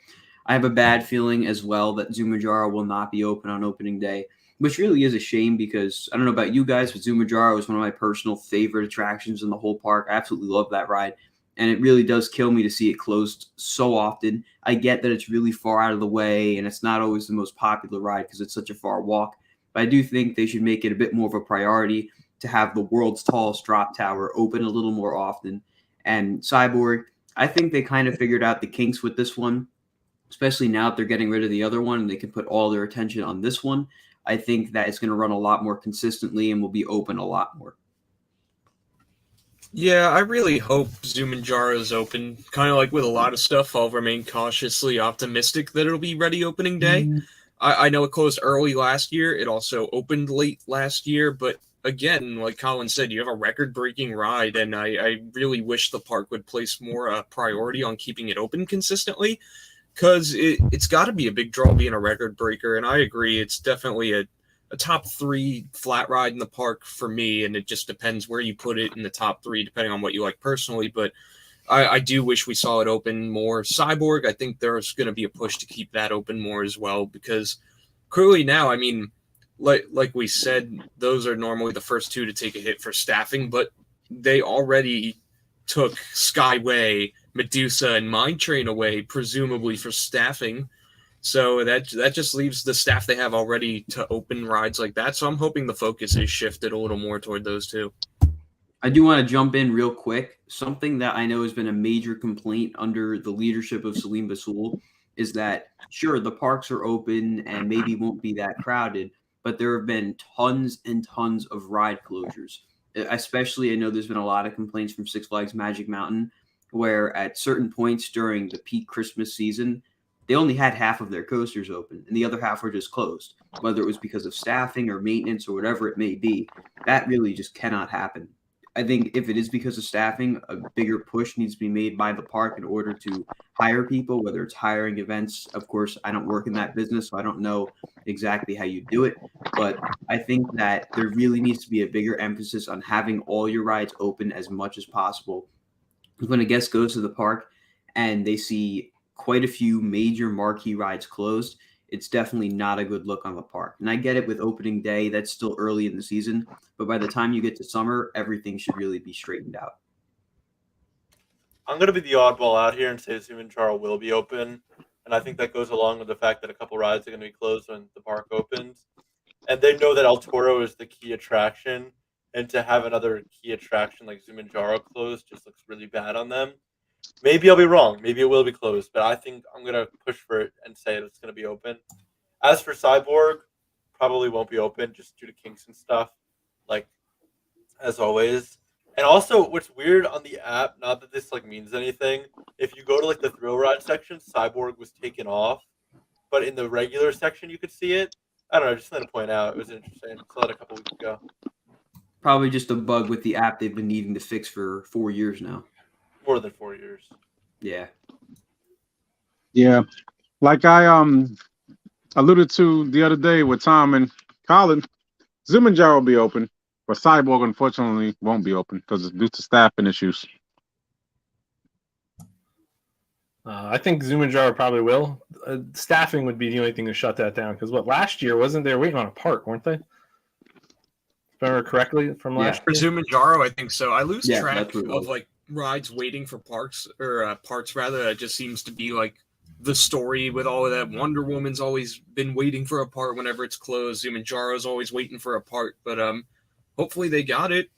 I have a bad feeling as well that Zumajara will not be open on opening day, which really is a shame, because I don't know about you guys, but Zumajara was one of my personal favorite attractions in the whole park. I absolutely love that ride, and it really does kill me to see it closed so often. I get that it's really far out of the way, and it's not always the most popular ride because it's such a far walk, But I do think they should make it a bit more of a priority to have the world's tallest drop tower open a little more often. And Cyborg, I think they kind of figured out the kinks with this one, especially now that they're getting rid of the other one and they can put all their attention on this one. I think that it's going to run a lot more consistently and will be open a lot more. Yeah, I really hope Zumanjaro is open. Kind of like with a lot of stuff, I'll remain cautiously optimistic that it'll be ready opening day. I know it closed early last year. It also opened late last year. But again, like Colin said, you have a record-breaking ride, and I really wish the park would place more priority on keeping it open consistently, because it's got to be a big draw being a record breaker. And I agree, it's definitely a top 3 flat ride in the park for me, and it just depends where you put it in the top 3, depending on what you like personally. But I do wish we saw it open more. Cyborg, I think there's going to be a push to keep that open more as well, because clearly now, I mean, like we said, those are normally the first 2 to take a hit for staffing, but they already took Skyway, Medusa, and Mine Train away, presumably for staffing. So that just leaves the staff they have already to open rides like that. So I'm hoping the focus is shifted a little more toward those 2. I do want to jump in real quick. Something that I know has been a major complaint under the leadership of Salim Basul is that, sure, the parks are open and maybe won't be that crowded, but there have been tons and tons of ride closures. Especially, I know there's been a lot of complaints from Six Flags Magic Mountain, where at certain points during the peak Christmas season, they only had half of their coasters open and the other half were just closed, whether it was because of staffing or maintenance or whatever it may be. That really just cannot happen. I think if it is because of staffing, a bigger push needs to be made by the park in order to hire people, whether it's hiring events. Of course, I don't work in that business, so I don't know exactly how you do it. But I think that there really needs to be a bigger emphasis on having all your rides open as much as possible. When a guest goes to the park and they see quite a few major marquee rides closed, it's definitely not a good look on the park. And I get it with opening day, that's still early in the season, but by the time you get to summer, everything should really be straightened out. I'm going to be the oddball out here and say Zumanjaro will be open. And I think that goes along with the fact that a couple rides are going to be closed when the park opens. And they know that El Toro is the key attraction. And to have another key attraction like Zumanjaro closed just looks really bad on them. Maybe I'll be wrong. Maybe it will be closed, but I think I'm going to push for it and say it's going to be open. As for Cyborg, probably won't be open just due to kinks and stuff, like as always. And also, what's weird on the app, not that this like means anything, if you go to like the thrill ride section, Cyborg was taken off, but in the regular section you could see it. I don't know, just wanted to point out it was interesting. I saw it a couple weeks ago. Probably just a bug with the app they've been needing to fix for 4 years now. More than 4 years. Yeah. Yeah. Like I alluded to the other day with Tom and Colin, Zumanjaro will be open, but Cyborg unfortunately won't be open because it's due to staffing issues. I think Zumanjaro probably will. Staffing would be the only thing to shut that down, because last year wasn't they waiting on a park, weren't they? If I remember correctly from last For year. Zumanjaro, I think so. I lose track that's what it was. of like rides waiting for parks or parts rather. That just seems to be like the story with all of that. Wonder Woman's always been waiting for a part whenever it's closed. Zumanjaro's always waiting for a part, but hopefully they got it.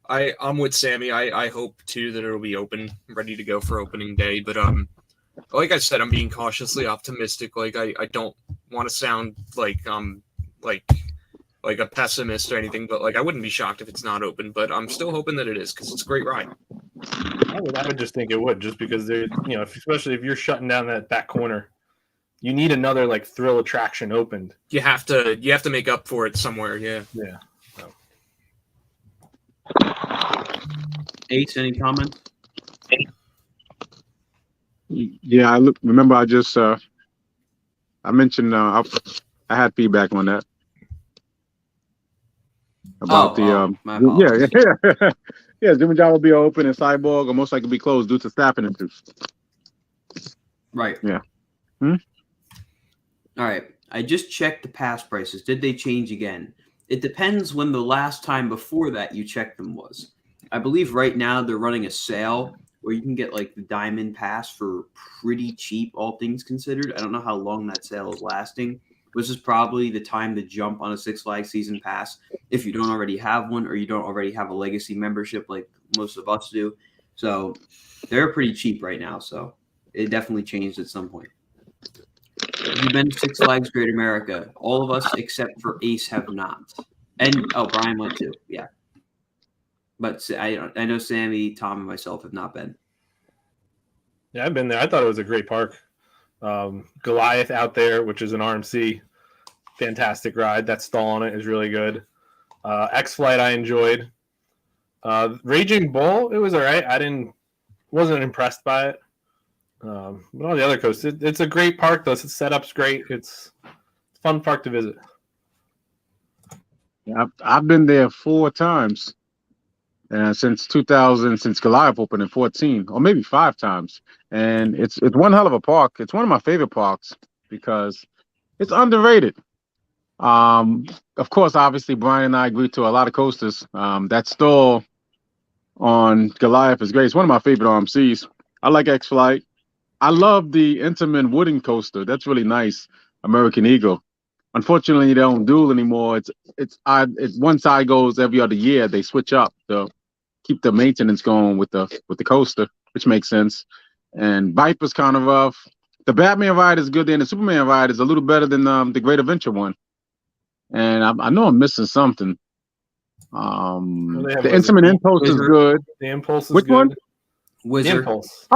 I'm with Sammy. I hope too that it'll be open, ready to go for opening day. But like I said, I'm being cautiously optimistic. Like I don't want to sound like a pessimist or anything, but like I wouldn't be shocked if it's not open. But I'm still hoping that it is because it's a great ride. I would just think it would, just because they're, especially if you're shutting down that back corner, you need another like thrill attraction opened. You have to make up for it somewhere. Yeah. Yeah. Ace, any comments? Yeah, remember I just I mentioned I had feedback on that about my apologies. yeah, Zumanjaro will be open and Cyborg will most likely be closed due to staffing issues. Right. Yeah. All right. I just checked the pass prices. Did they change again? It depends when the last time before that you checked them was. I believe right now they're running a sale where you can get like the Diamond Pass for pretty cheap, all things considered. I don't know how long that sale is lasting, This is probably the time to jump on a Six Flags season pass if you don't already have one or you don't already have a legacy membership like most of us do. So they're pretty cheap right now. So it definitely changed at some point. Have you been to Six Flags Great America? All of us except for Ace have not. And Brian went too. Yeah. But I know Sammy, Tom, and myself have not been. Yeah, I've been there. I thought it was a great park. Goliath out there, which is an RMC, fantastic ride. That stall on it is really good. X-Flight I enjoyed. Raging Bull, it was all right. Wasn't impressed by it. But all the other coasters, it's a great park though. The setup's great. It's a fun park to visit. Yeah, I've been there 4 times. Since Goliath opened in 14, or maybe 5 times. And it's one hell of a park. It's one of my favorite parks because it's underrated. Of course, obviously, Brian and I agree to a lot of coasters. That stall on Goliath is great. It's one of my favorite RMCs. I like X-Flight. I love the Intamin wooden coaster. That's really nice. American Eagle. Unfortunately, they don't do it anymore. It's one side goes every other year. They switch up to keep the maintenance going with the coaster, which makes sense. And Viper's kind of rough. The Batman ride is good, and the Superman ride is a little better than the Great Adventure one. And I know I'm missing something. The Instrument Impulse is good. The Impulse is Which good. one? Wizard. Impulse.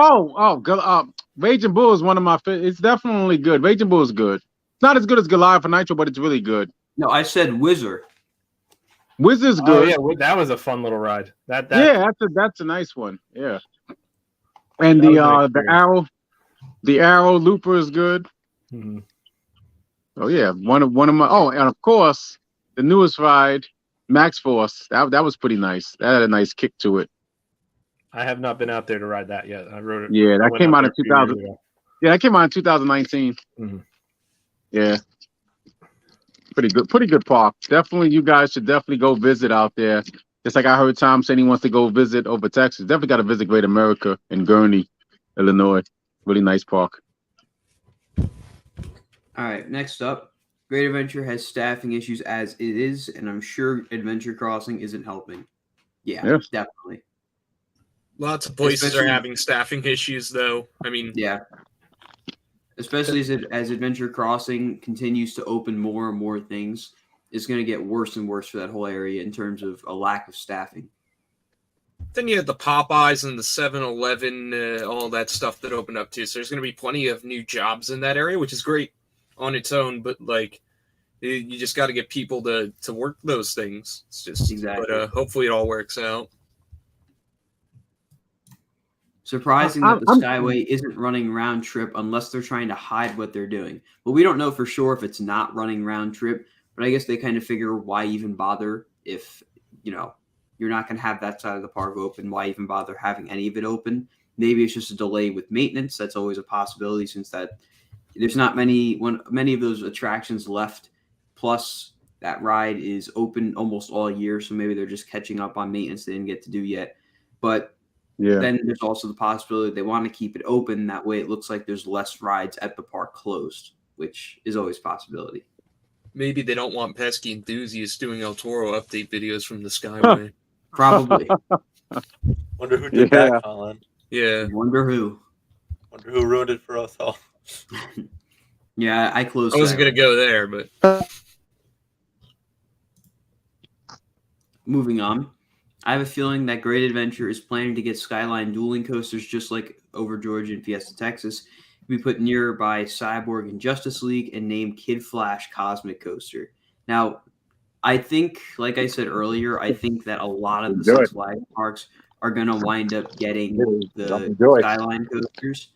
Raging Bull is one of my favorites. It's definitely good. Raging Bull is good. It's not as good as Goliath for Nitro, but it's really good. No, I said Wizard. Wizard's good. Oh yeah, that was a fun little ride. Yeah, that's a nice one. Yeah. And the arrow looper is good. Mm-hmm. Oh yeah, one of my. Oh, and of course the newest ride, Max Force. That was pretty nice. That had a nice kick to it. I have not been out there to ride that yet. I rode it. Yeah, that came out in 2000. Ago. Yeah, that came out in 2019. Mm-hmm. Yeah. Pretty good park. Definitely, you guys should definitely go visit out there. Just like I heard Tom saying he wants to go visit over Texas. Definitely got to visit Great America in Gurney, Illinois. Really nice park. All right, next up, Great Adventure has staffing issues as it is, and I'm sure Adventure Crossing isn't helping. Yeah. Definitely. Lots of places are having staffing issues, though. I mean, yeah. Especially as Adventure Crossing continues to open more and more things, it's going to get worse and worse for that whole area in terms of a lack of staffing. Then you had the Popeyes and the 7-Eleven, all that stuff that opened up too. So there's going to be plenty of new jobs in that area, which is great on its own. But like, you just got to get people to work those things. It's just exactly. But hopefully it all works out. Surprising that the Skyway isn't running round trip unless they're trying to hide what they're doing. But we don't know for sure if it's not running round trip. But I guess they kind of figure why even bother if, you're not going to have that side of the park open. Why even bother having any of it open? Maybe it's just a delay with maintenance. That's always a possibility since there's not many of those attractions left. Plus, that ride is open almost all year. So maybe they're just catching up on maintenance they didn't get to do yet. But then there's also the possibility they want to keep it open. That way it looks like there's less rides at the park closed, which is always a possibility. Maybe they don't want pesky enthusiasts doing El Toro update videos from the Skyway. Probably. Wonder who did that, Colin. Yeah. Wonder who ruined it for us all. Yeah, I closed. I wasn't going to go there, but... Moving on. I have a feeling that Great Adventure is planning to get Skyline dueling coasters just like Over Georgia and Fiesta Texas. We put nearby Cyborg and Justice League and named Kid Flash Cosmic Coaster. Now, I think, like I said earlier, I think that a lot of the Six Flags parks are going to wind up getting the Skyline coasters.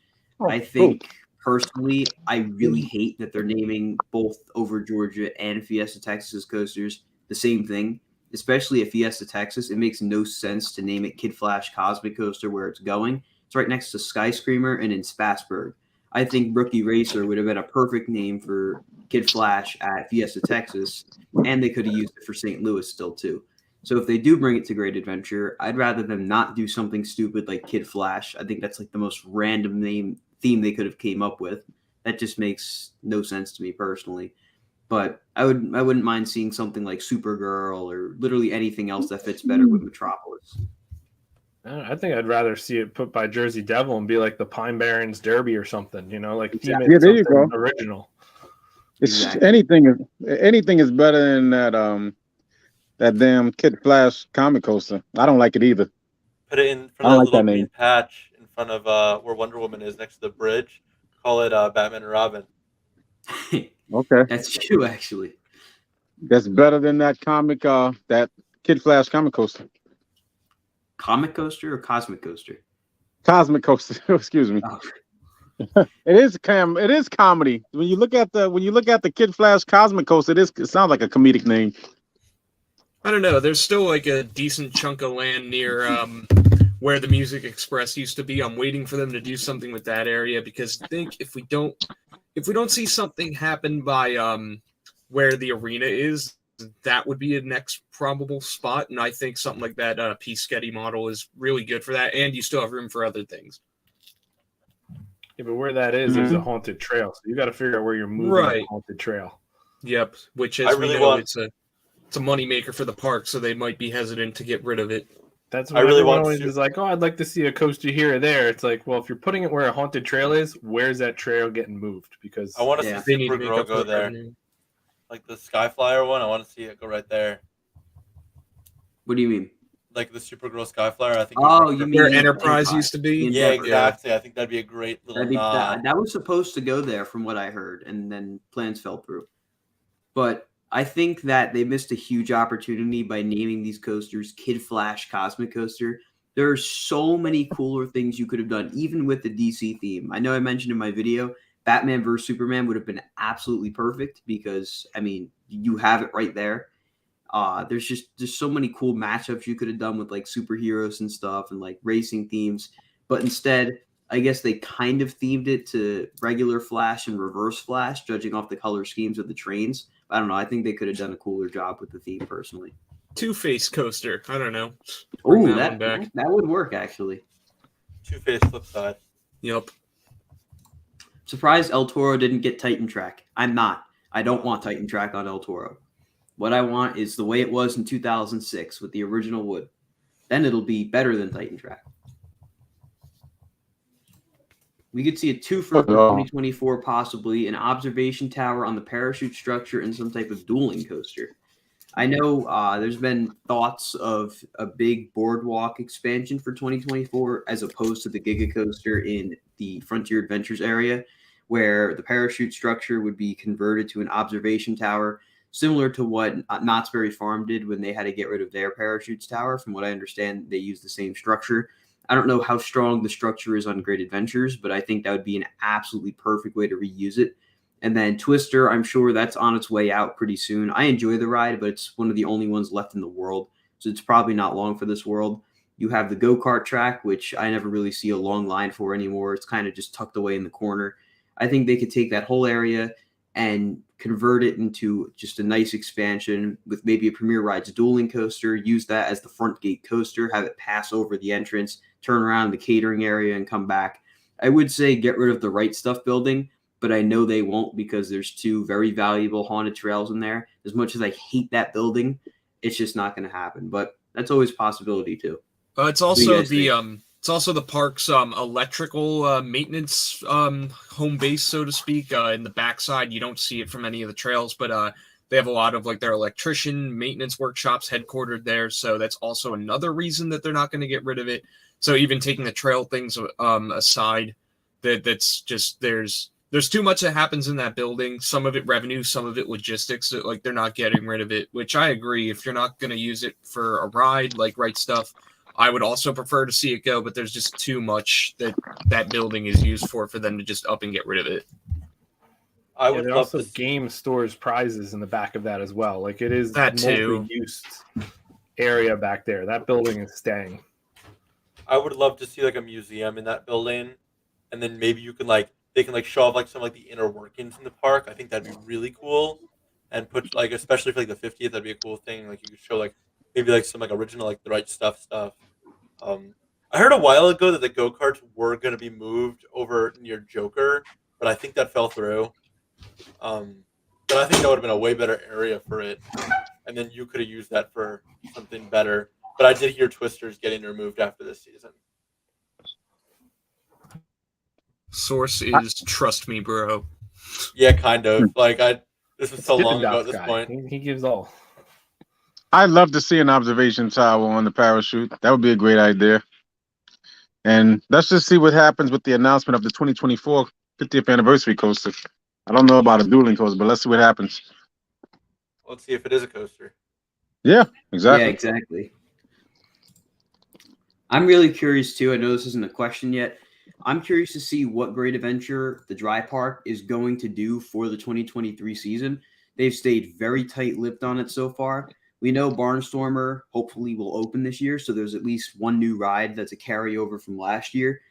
I think, personally, I really hate that they're naming both Over Georgia and Fiesta Texas coasters the same thing. Especially at Fiesta Texas, it makes no sense to name it Kid Flash Cosmic Coaster where it's going. It's right next to Sky Screamer and in Spassburg. I think Rookie Racer would have been a perfect name for Kid Flash at Fiesta Texas, and they could have used it for St. Louis still too. So if they do bring it to Great Adventure, I'd rather them not do something stupid like Kid Flash. I think that's like the most random theme they could have came up with. That just makes no sense to me personally. But I wouldn't mind seeing something like Supergirl or literally anything else that fits better with Metropolis. I think I'd rather see it put by Jersey Devil and be like the Pine Barrens Derby or something, you know, like theme it Yeah, there you something go. original. It's Exactly. anything is better than that damn Kid Flash comic coaster. I don't like it either. Put it in I front don't of that like little that green name. patch in front of where Wonder Woman is next to the bridge. Call it Batman and Robin. Okay, That's true, actually. that's better than that that Kid Flash comic coaster. Comic coaster or cosmic coaster? Cosmic coaster. Excuse me. Oh, It is comedy. When you look at the Kid Flash Cosmic Coaster, it sounds like a comedic name. I don't know. There's still like a decent chunk of land near where the Music Express used to be. I'm waiting for them to do something with that area because I think if we don't see something happen by where the arena is, that would be a next probable spot. And I think something like that P-Sketty model is really good for that. And you still have room for other things. Yeah, but where that is a haunted trail. So you got to figure out where you're moving the haunted trail. Yep. Which, I as we really know, want- it's a moneymaker for the park, so they might be hesitant to get rid of it. That's I what really everyone want always to- is like, oh, I'd like to see a coaster here or there. It's like, well, if you're putting it where a haunted trail is, where's that trail getting moved? Because I want to Yeah. see They need to make Supergirl up go for there. revenue. Like the Skyflyer one, I want to see it go right there. what do you mean? Like the Supergirl Skyflyer, I think. Oh, you mean Where the Enterprise used to be? Yeah, Enterprise. exactly. I think that'd be a great little nod. That was supposed to go there from what I heard, and then plans fell through. But I think that they missed a huge opportunity by naming these coasters Kid Flash Cosmic Coaster. There are so many cooler things you could have done, even with the DC theme. I know I mentioned in my video, Batman vs. Superman would have been absolutely perfect because, I mean, you have it right there. There's so many cool matchups you could have done with like superheroes and stuff and like racing themes. But instead, I guess they kind of themed it to regular Flash and Reverse Flash, judging off the color schemes of the trains. I don't know. I think they could have done a cooler job with the theme personally. Two-Face coaster. I don't know. Oh, Bring that one back. that would work actually. Two-Face flip side. Yep. Surprised El Toro didn't get Titan Track. I'm not. I don't want Titan Track on El Toro. What I want is the way it was in 2006 with the original wood. Then it'll be better than Titan Track. We could see a twofer for 2024, possibly an observation tower on the parachute structure and some type of dueling coaster. I know there's been thoughts of a big boardwalk expansion for 2024 as opposed to the Giga Coaster in the Frontier Adventures area, where the parachute structure would be converted to an observation tower, similar to what Knott's Berry Farm did when they had to get rid of their parachutes tower. From what I understand, they use the same structure. I don't know how strong the structure is on Great Adventures, but I think that would be an absolutely perfect way to reuse it. And then Twister, I'm sure that's on its way out pretty soon. I enjoy the ride, but it's one of the only ones left in the world, so it's probably not long for this world. You have the go-kart track, which I never really see a long line for anymore. It's kind of just tucked away in the corner. I think they could take that whole area and convert it into just a nice expansion with maybe a Premier Rides dueling coaster, use that as the front gate coaster, have it pass over the entrance, turn around the catering area and come back. I would say get rid of the Right Stuff building, but I know they won't because there's two very valuable haunted trails in there. As much as I hate that building, it's just not going to happen. But that's always a possibility too. It's also the park's electrical maintenance home base, so to speak. In the backside, you don't see it from any of the trails, but they have a lot of like their electrician maintenance workshops headquartered there. So that's also another reason that they're not going to get rid of it. So even taking the trail things aside, that's just there's too much that happens in that building. Some of it revenue, some of it logistics. So, like they're not getting rid of it, which I agree. If you're not going to use it for a ride, like Right Stuff, I would also prefer to see it go. But there's just too much that building is used for them to just up and get rid of it. I would love also to game stores prizes in the back of that as well. Like it is That too. multi-used area back there. That building is staying. I would love to see like a museum in that building, and then maybe they can show off like some like the inner workings in the park. I think that'd be really cool, and put like especially for like the 50th, that'd be a cool thing. Like you could show like maybe like some like original like the Right Stuff. I heard a while ago that the go-karts were going to be moved over near Joker, but I think that fell through. But But I think that would have been a way better area for it, and then you could have used that for something better. But I did hear Twister's getting removed after this season. Source is trust me, bro. Yeah, kind of. Like this was so long Dippin' ago Dots at this guy. point. He gives all. I'd love to see an observation tower on the parachute. That would be a great idea. And let's just see what happens with the announcement of the 2024 50th anniversary coaster. I don't know about a dueling coaster, but let's see what happens. Let's see if it is a coaster. Yeah, exactly. Yeah, exactly. I'm really curious too. I know this isn't a question yet. I'm curious to see what Great Adventure, the dry park, is going to do for the 2023 season. They've stayed very tight-lipped on it so far. We know Barnstormer hopefully will open this year, so there's at least one new ride that's a carryover from last year.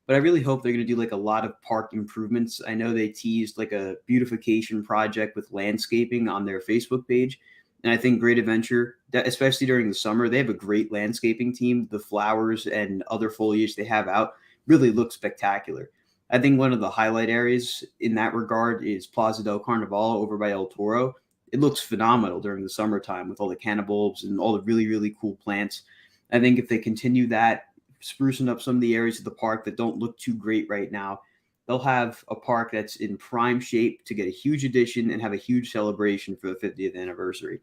But I really hope they're going to do like a lot of park improvements. I know they teased like a beautification project with landscaping on their Facebook page. And I think Great Adventure, especially during the summer, they have a great landscaping team. The flowers and other foliage they have out really look spectacular. I think one of the highlight areas in that regard is Plaza del Carnaval over by El Toro. It looks phenomenal during the summertime with all the cannabulbs and all the really, really cool plants. I think if they continue that, sprucing up some of the areas of the park that don't look too great right now, they'll have a park that's in prime shape to get a huge addition and have a huge celebration for the 50th anniversary.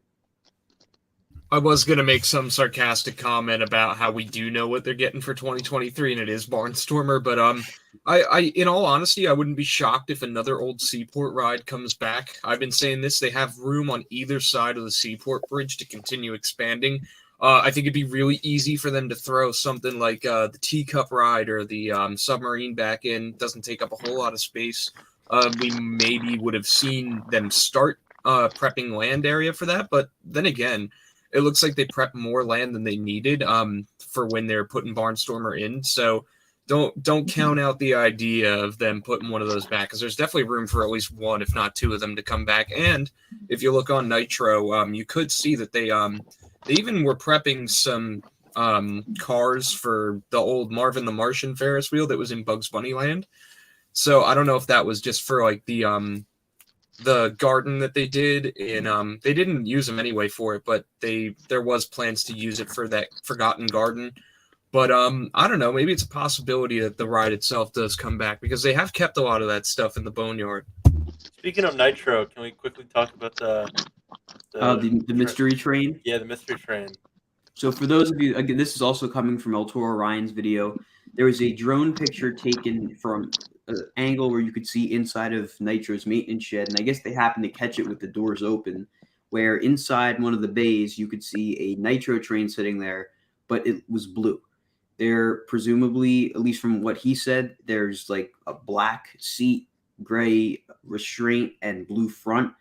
I was going to make some sarcastic comment about how we do know what they're getting for 2023, and it is Barnstormer, but I in all honesty, I wouldn't be shocked if another old Seaport ride comes back. I've been saying this, they have room on either side of the Seaport Bridge to continue expanding. I think it'd be really easy for them to throw something like the Teacup ride or the submarine back in. Doesn't take up a whole lot of space. We maybe would have seen them start prepping land area for that, but then again, it looks like they prepped more land than they needed for when they're putting Barnstormer in. So don't count out the idea of them putting one of those back, because there's definitely room for at least one, if not two of them to come back. And if you look on Nitro, you could see that they even were prepping some cars for the old Marvin the Martian Ferris wheel that was in Bugs Bunny Land. So I don't know if that was just for like the garden that they did, and they didn't use them anyway for it, but there was plans to use it for that Forgotten Garden. But I don't know, maybe it's a possibility that the ride itself does come back, because they have kept a lot of that stuff in the Boneyard. Speaking of Nitro, can we quickly talk about The mystery train? Yeah, the mystery train. So for those of you, again, this is also coming from El Toro Ryan's video. There was a drone picture taken from an angle where you could see inside of Nitro's maintenance shed, and I guess they happened to catch it with the doors open, where inside one of the bays you could see a Nitro train sitting there, but it was blue. There presumably, at least from what he said, there's like a black seat, gray restraint, and blue front.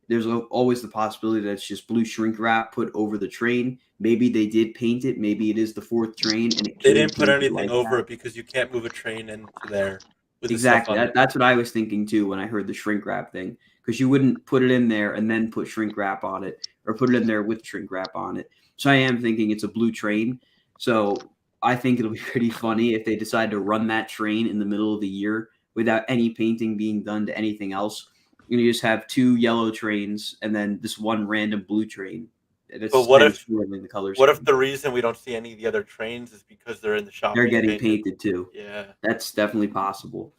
There's always the possibility that it's just blue shrink wrap put over the train. Maybe they did paint it. Maybe it is the fourth train, and They didn't put anything over it because you can't move a train into there. Exactly. That's what I was thinking too when I heard the shrink wrap thing, because you wouldn't put it in there and then put shrink wrap on it, or put it in there with shrink wrap on it. So I am thinking it's a blue train. So I think it'll be pretty funny if they decide to run that train in the middle of the year without any painting being done to anything else. You just have two yellow trains and then this one random blue train. But what if the colors? What if the reason we don't see any of the other trains is because they're in the shop? They're getting painted too. Yeah, that's definitely possible.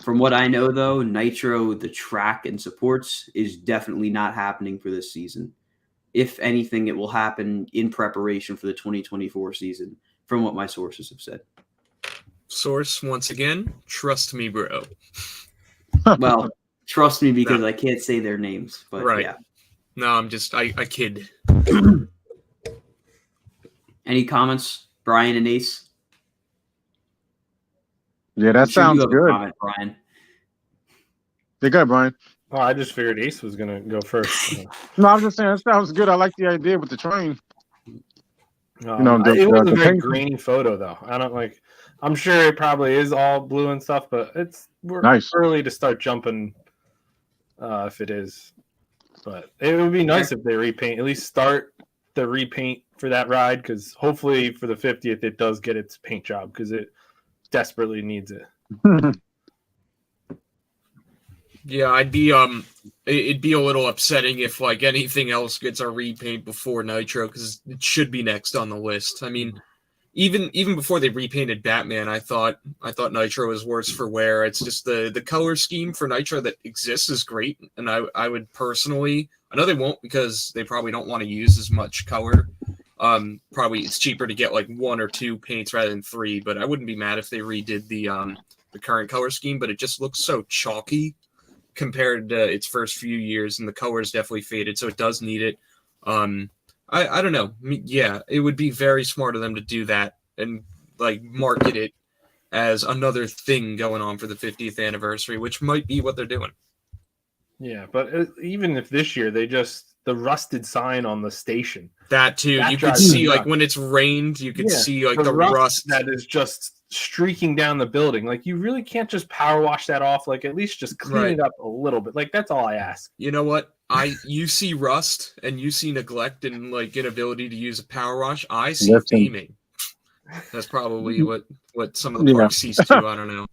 From what I know, though, Nitro, the track and supports, is definitely not happening for this season. If anything, it will happen in preparation for the 2024 season, from what my sources have said. Source, once again, trust me, bro. Well, trust me because I can't say their names, but right. Yeah. No, I'm just, I kid. Any comments, Brian and Ace? Yeah, that sounds good. Comment, Brian. You're good, Brian. Oh, I just figured Ace was gonna go first. No, I was just saying that sounds good. I like the idea with the train. It was a very grainy photo, though. I don't like. I'm sure it probably is all blue and stuff, but we're nice. Early to start jumping. If it is, but it would be nice if they repaint. At least start the repaint for that ride, because hopefully for the 50th it does get its paint job, because it desperately needs it. Yeah, I'd be it'd be a little upsetting if like anything else gets a repaint before Nitro, because it should be next on the list. I mean, even before they repainted Batman, I thought Nitro was worse for wear. It's just the color scheme for Nitro that exists is great, and I would personally, I know they won't because they probably don't want to use as much color. Probably it's cheaper to get like 1 or 2 paints rather than 3, but I wouldn't be mad if they redid the current color scheme, but it just looks so chalky compared to its first few years, and the color's definitely faded, so it does need it. I don't know. Yeah, it would be very smart of them to do that and like market it as another thing going on for the 50th anniversary, which might be what they're doing. Yeah, but even if this year the rusted sign on the station. That too, you could see like when it's rained, you could see like the rust that is just streaking down the building. Like you really can't just power wash that off. Like at least just clean it up a little bit. Like that's all I ask. You know what? You see rust and you see neglect and like inability to use a power wash. I see theming. That's probably what some of the parks sees too. I don't know.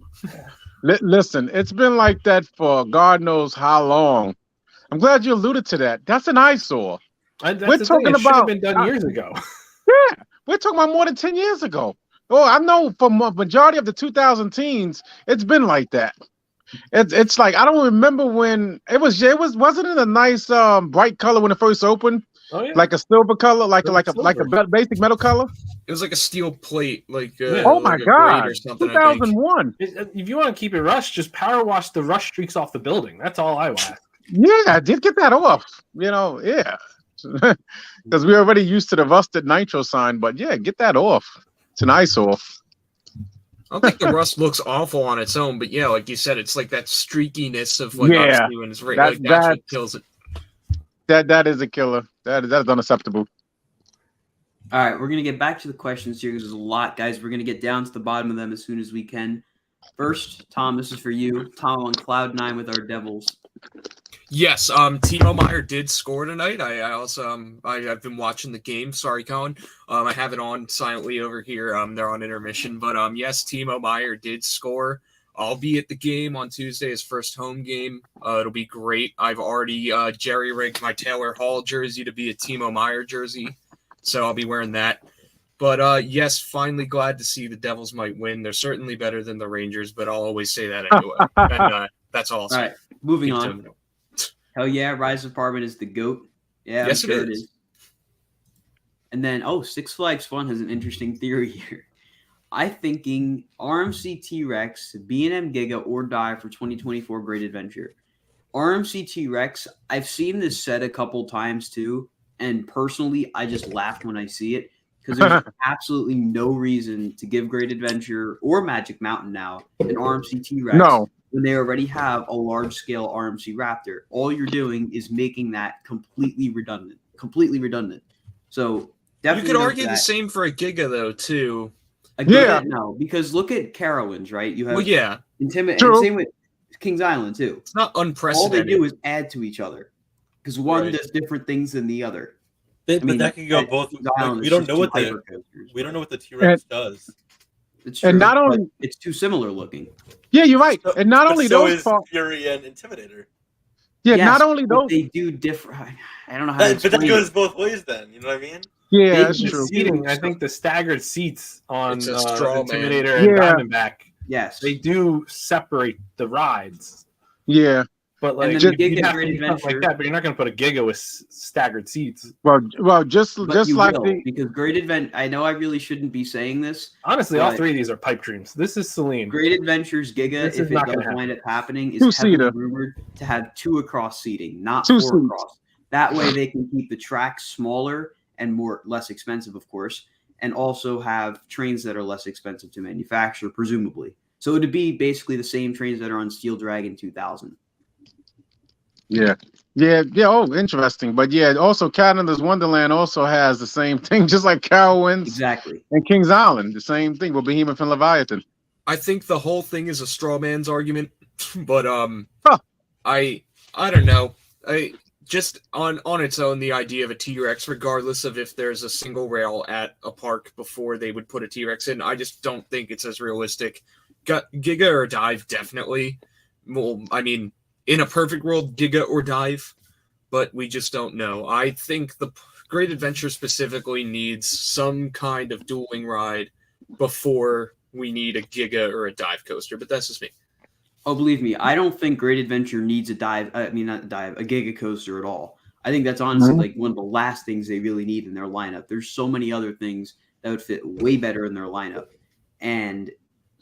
Listen, it's been like that for God knows how long. I'm glad you alluded to that. That's an eyesore. We're talking about been done years ago. Yeah, we're talking about more than 10 years ago. Oh, I know for majority of the 2000 teens, it's been like that. It's like I don't remember when wasn't it a nice bright color when it first opened? Oh, yeah. Like a silver color, like a basic metal color. It was like a steel plate, oh my god, or something. 2001. If you want to keep it rust, just power wash the rust streaks off the building. That's all I want. Yeah, I did get that off. Yeah, because we're already used to the rusted Nitro sign, but yeah, get that off. It's an eyesore. I don't think the rust looks awful on its own, but yeah, like you said, it's like that streakiness of like obviously when it's that's what kills it. That is a killer. That is unacceptable. All right, we're gonna get back to the questions here because there's a lot, guys. We're gonna get down to the bottom of them as soon as we can. First, Tom, this is for you. Tom on cloud 9 with our Devils. Yes, Timo Meyer did score tonight. I also I've been watching the game. Sorry, Colin. I have it on silently over here. They're on intermission, but yes, Timo Meyer did score. I'll be at the game on Tuesday, his first home game. It'll be great. I've already jerry-rigged my Taylor Hall jersey to be a Timo Meyer jersey, so I'll be wearing that. But yes, finally glad to see the Devils might win. They're certainly better than the Rangers, but I'll always say that anyway. And that's all. All right, moving on. Hell yeah, Rise of Carbon is the GOAT. Yeah, yes, it is. And then, Six Flags Fun has an interesting theory here. I'm thinking RMC T-Rex, B&M Giga, or Die for 2024 Great Adventure. RMC T-Rex, I've seen this set a couple times too, and personally, I just laughed when I see it because there's absolutely no reason to give Great Adventure or Magic Mountain now an RMC T-Rex. No. When they already have a large-scale RMC Raptor. All you're doing is making that completely redundant. So definitely you could argue the same for a Giga, though, too. A Giga, no, because look at Carowinds, right? You have and same with Kings Island, too. It's not unprecedented. All they do is add to each other because one does different things than the other. But that can go both. We don't know what the T-Rex does. It's true, and not only it's too similar looking. Yeah, you're right. And not only those Fury and Intimidator. Yeah, yes, not only those they do different. I don't know how. But that goes both ways. Then you know what I mean? Yeah, that's true. Seating, I think the staggered seats on Intimidator and Diamondback. Yes, they do separate the rides. Yeah. But like Giga Great Adventure like that, but you're not going to put a Giga with staggered seats. Well, just like because Great Adventure. I know I really shouldn't be saying this. Honestly, all three of these are pipe dreams. This is Celine. Great Adventures Giga, if it does wind up happening, is heavily rumored to have 2 across seating, not 4 across. That way, they can keep the tracks smaller and less expensive, of course, and also have trains that are less expensive to manufacture, presumably. So it'd be basically the same trains that are on Steel Dragon 2000. Yeah. Oh, interesting. But yeah, also Canada's Wonderland also has the same thing, just like Carowinds. Exactly. And Kings Island, the same thing with Behemoth and Leviathan. I think the whole thing is a straw man's argument, but I don't know. I just on its own, the idea of a T-Rex, regardless of if there's a single rail at a park before they would put a T-Rex in, I just don't think it's as realistic. Giga or Dive, definitely. Well, I mean, in a perfect world, Giga or Dive, but we just don't know. I think the Great Adventure specifically needs some kind of dueling ride before we need a Giga or a Dive coaster, but that's just me. Oh, believe me, I don't think Great Adventure needs a dive. I mean, not a dive, a Giga coaster at all. I think that's honestly like one of the last things they really need in their lineup. There's so many other things that would fit way better in their lineup. And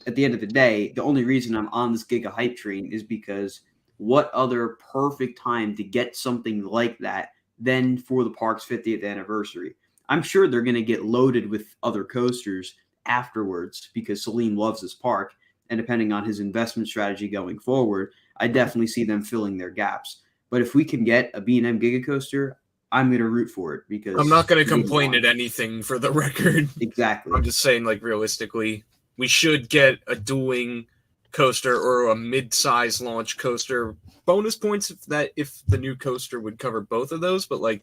at the end of the day, the only reason I'm on this Giga hype train is because what other perfect time to get something like that than for the park's 50th anniversary? I'm sure they're going to get loaded with other coasters afterwards because Salim loves this park. And depending on his investment strategy going forward, I definitely see them filling their gaps. But if we can get a B&M Giga Coaster, I'm going to root for it because I'm not going to complain at anything for the record. Exactly. I'm just saying, like, realistically, we should get a dueling coaster or a mid-size launch coaster. Bonus points if the new coaster would cover both of those, but like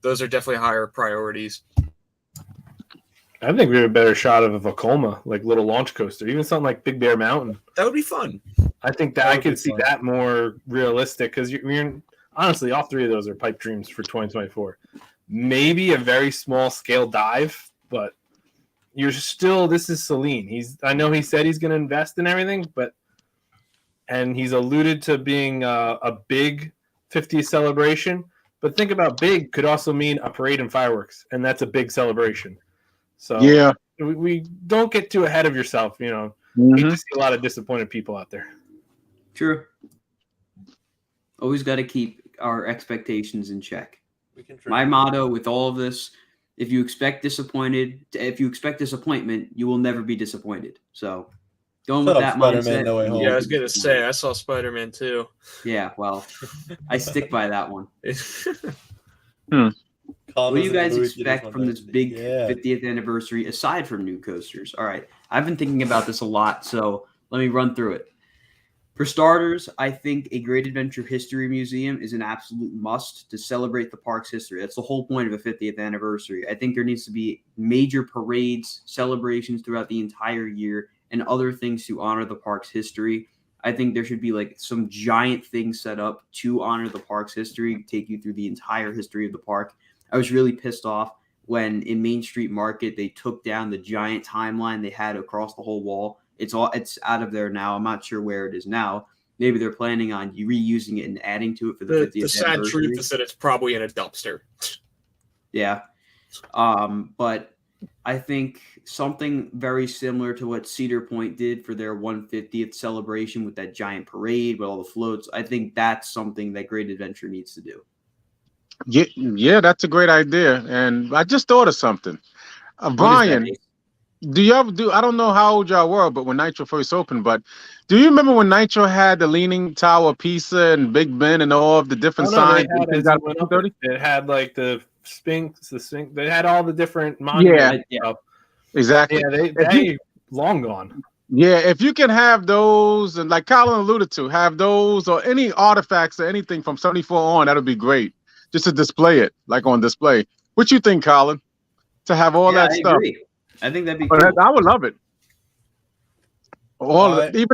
those are definitely higher priorities. I think we have a better shot of a Vekoma, like little launch coaster, even something like Big Bear Mountain. That would be fun. I think that I could see that more realistic because you're honestly, all three of those are pipe dreams for 2024. Maybe a very small scale dive, but you're still. This is Celine. I know he said he's going to invest in everything, and he's alluded to being a big 50th celebration. But think about big could also mean a parade and fireworks, and that's a big celebration. So yeah, we don't get too ahead of yourself. You know, hate to see a lot of disappointed people out there. True. Always got to keep our expectations in check. My motto with all of this: if you expect disappointment, you will never be disappointed. So, going with that mindset. No Way Home. Yeah, I was gonna say I saw Spider-Man too. Yeah, well, I stick by that one. What do you guys expect from this big 50th anniversary aside from new coasters? All right. I've been thinking about this a lot, so let me run through it. For starters, I think a Great Adventure History Museum is an absolute must to celebrate the park's history. That's the whole point of a 50th anniversary. I think there needs to be major parades, celebrations throughout the entire year, and other things to honor the park's history. I think there should be like some giant things set up to honor the park's history, take you through the entire history of the park. I was really pissed off when in Main Street Market they took down the giant timeline they had across the whole wall. It's out of there now. I'm not sure where it is now. Maybe they're planning on reusing it and adding to it for the 50th anniversary. The sad truth is that it's probably in a dumpster. Yeah. But I think something very similar to what Cedar Point did for their 150th celebration with that giant parade with all the floats. I think that's something that Great Adventure needs to do. Yeah, that's a great idea. And I just thought of something. Brian, do you ever do? I don't know how old y'all were, but when Nitro first opened, but do you remember when Nitro had the Leaning Tower of Pisa and Big Ben and all of the different signs? It had like the Sphinx, They had all the different monuments. Yeah, exactly. Yeah, they long gone. Yeah, if you can have those, and like Colin alluded to, have those or any artifacts or anything from 74 on, that would be great. Just to display it, like on display. What you think, Colin? To have all that stuff. Agree. I think that'd be cool. I would love it. It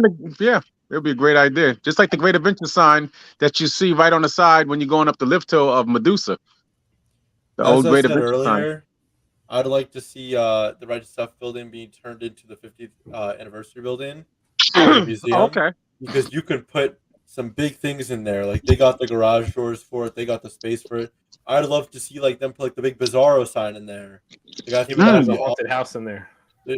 would be a great idea. Just like the Great Adventure sign that you see right on the side when you're going up the lift hill of Medusa. The old Great Adventure sign. I'd like to see the Right Stuff building being turned into the 50th anniversary building museum. Okay. Because you can put some big things in there. Like they got the garage doors for it. They got the space for it. I'd love to see like them put like the big Bizarro sign in there. They got the haunted house in there. They're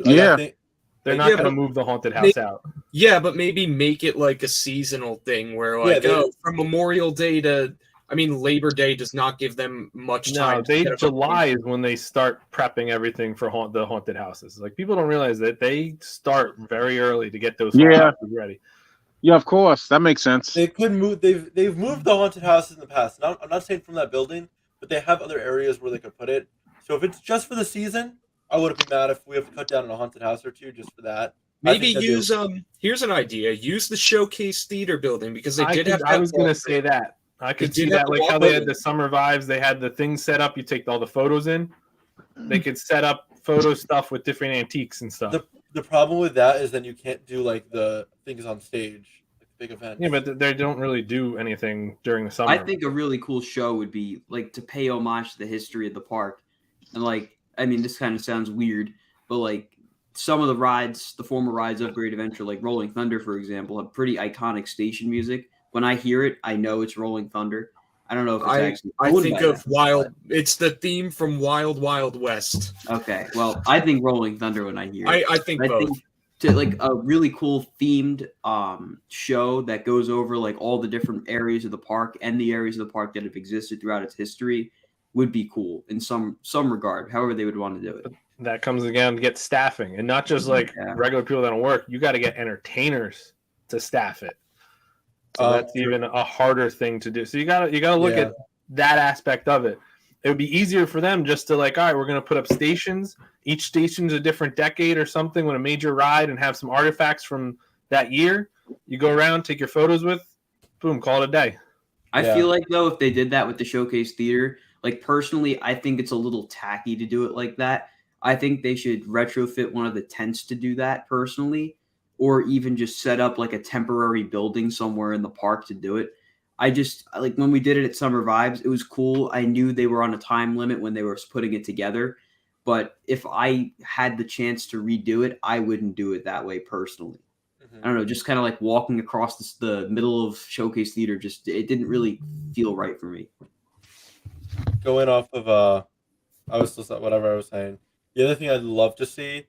not going to move the haunted house out. Yeah, but maybe make it like a seasonal thing where like from Memorial Day to Labor Day does not give them much time. No, July is when they start prepping everything for the haunted houses. Like people don't realize that they start very early to get those houses ready. Yeah, of course. That makes sense. They could move. They've moved the haunted houses in the past. Now, I'm not saying from that building, but they have other areas where they could put it. So if it's just for the season, I wouldn't be mad if we have to cut down on a haunted house or two just for that. Maybe use here's an idea. Use the Showcase Theater building because they did have. I was going to say that. I could see that, like how they had the summer vibes. They had the things set up. You take all the photos in. They could set up photo stuff with different antiques and stuff. The problem with that is then you can't do like the things on stage. big events. Yeah, but they don't really do anything during the summer. I think a really cool show would be like to pay homage to the history of the park. And like, I mean, this kind of sounds weird, but like some of the rides, the former rides of Great Adventure, like Rolling Thunder, for example, have pretty iconic station music. When I hear it, I know it's Rolling Thunder. I don't know if it's actually. I owned think by of them, Wild. but- It's the theme from Wild Wild West. Okay, well, I think Rolling Thunder when I hear it. I think I both. think to like a really cool themed show that goes over like all the different areas of the park and the areas of the park that have existed throughout its history would be cool in some regard, however they would want to do it. That comes again to get staffing, and not just like regular people that don't work. You got to get entertainers to staff it. So that's even a harder thing to do. So you gotta look at that aspect of it. It would be easier for them just to like, all right, we're gonna put up stations. Each station's a different decade or something with a major ride, and have some artifacts from that year. You go around, take your photos with, boom, call it a day. I feel like though, if they did that with the Showcase Theater, like personally, I think it's a little tacky to do it like that. I think they should retrofit one of the tents to do that personally, or even just set up like a temporary building somewhere in the park to do it. I just like when we did it at Summer Vibes, it was cool. I knew they were on a time limit when they were putting it together, but if I had the chance to redo it, I wouldn't do it that way personally. I don't know, just kind of like walking across the middle of Showcase Theater, just it didn't really feel right for me. Going off of I was still whatever I was saying. The other thing I'd love to see,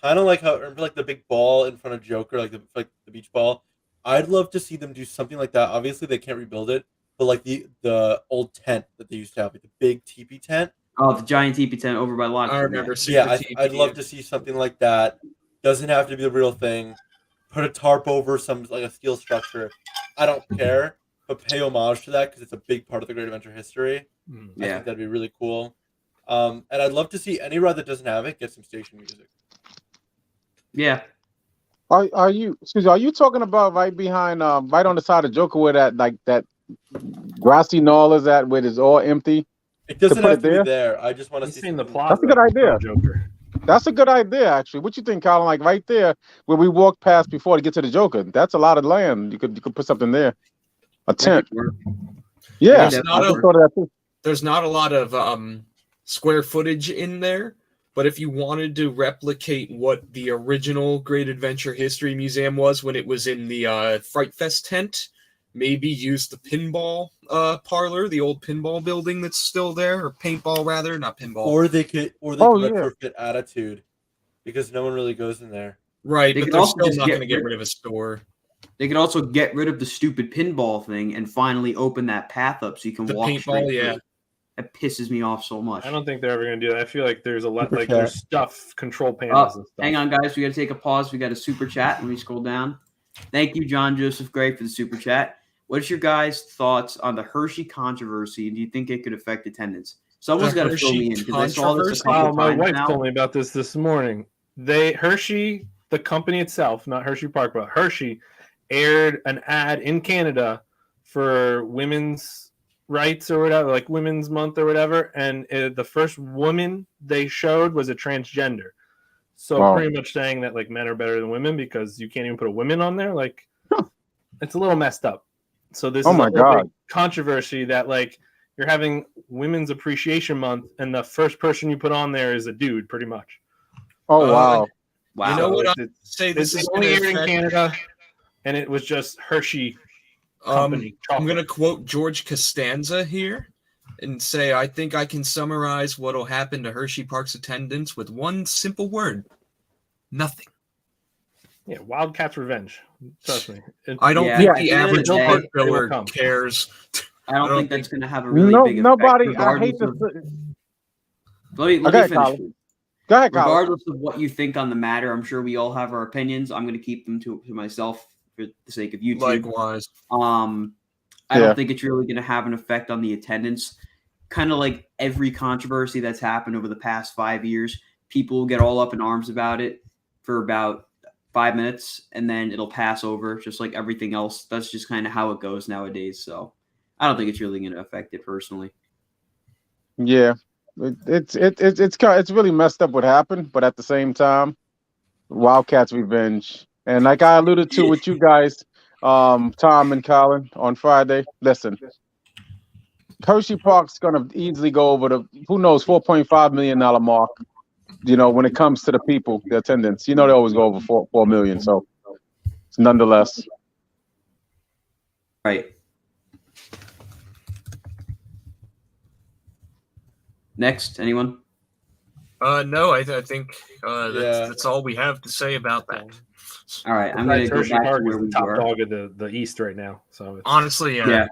kind of like how remember like the big ball in front of Joker, like the beach ball. I'd love to see them do something like that. Obviously, they can't rebuild it, but like the old tent that they used to have, like the big teepee tent. Oh, the giant teepee tent over by Lock. I remember seeing I'd love to see something like that. Doesn't have to be the real thing. Put a tarp over some like a steel structure. I don't care, but pay homage to that because it's a big part of the Great Adventure history. I think that'd be really cool. And I'd love to see any ride that doesn't have it get some station music. Yeah. Are you talking about right behind right on the side of Joker where that grassy knoll is at, where it's all empty? It doesn't have to be there. I just want to see the plaza. That's a good idea. Joker. That's a good idea, actually. What you think, Colin? Like right there where we walked past before to get to the Joker. That's a lot of land. You could put something there. A tent. Yeah. There's not a lot of square footage in there, but if you wanted to replicate what the original Great Adventure History Museum was when it was in the Fright Fest tent, maybe use the pinball parlor, the old pinball building that's still there, or paintball rather, not pinball. Or they could retrofit Attitude, because no one really goes in there. Right, They but could they're also still just not get going to get rid- rid of a store. They could also get rid of the stupid pinball thing and finally open that path up so you can The walk paintball, straight yeah. through. That pisses me off so much. I don't think they're ever going to do that. I feel like there's a lot, like there's stuff, control panels and stuff. Hang on, guys. We got to take a pause. We got a super chat. Let me scroll down. Thank you, John Joseph Gray, for the super chat. What's your guys' thoughts on the Hershey controversy, and do you think it could affect attendance? Someone's got to fill me in because I saw this a couple my times wife now. told me about this morning. Hershey, the company itself, not Hershey Park, but Hershey, aired an ad in Canada for women's rights or whatever, like Women's Month or whatever, and the first woman they showed was a transgender. So pretty much saying that like men are better than women because you can't even put a woman on there. Like it's a little messed up. So this is a big controversy that like you're having Women's Appreciation Month and the first person you put on there is a dude, pretty much. Oh wow! You know what? I say this is only aired in Canada, and it was just Hershey company. I'm going to quote George Costanza here and say I think I can summarize what will happen to Hershey Park's attendance with one simple word: nothing. Yeah, Wildcats revenge. Trust me. I don't think the average park goer cares. I don't think that's going to have a really big effect. I hate this. Let me finish. Go ahead, Colin. Regardless of what you think on the matter, I'm sure we all have our opinions. I'm going to keep them to myself for the sake of YouTube. Likewise. I don't think it's really going to have an effect on the attendance. Kind of like every controversy that's happened over the past 5 years, people will get all up in arms about it for about 5 minutes, and then it'll pass over, just like everything else. That's just kind of how it goes nowadays. So I don't think it's really going to affect it personally. Yeah, it's really messed up what happened, but at the same time, Wildcats revenge. And like I alluded to with you guys Tom and Colin on Friday. Listen, Hershey Park's gonna easily go over the who knows $4.5 million mark. You know, when it comes to the people, the attendance, you know, they always go over 4 million. So, nonetheless, Right. Next, anyone? No, I think that's all we have to say about that. All right, I'm gonna go Hershey back to Park where is we the top were. dog of the East right now. So Honestly, Yeah.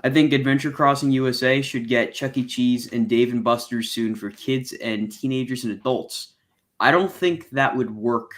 I think Adventure Crossing USA should get Chuck E. Cheese and Dave & Buster's soon for kids and teenagers and adults. I don't think that would work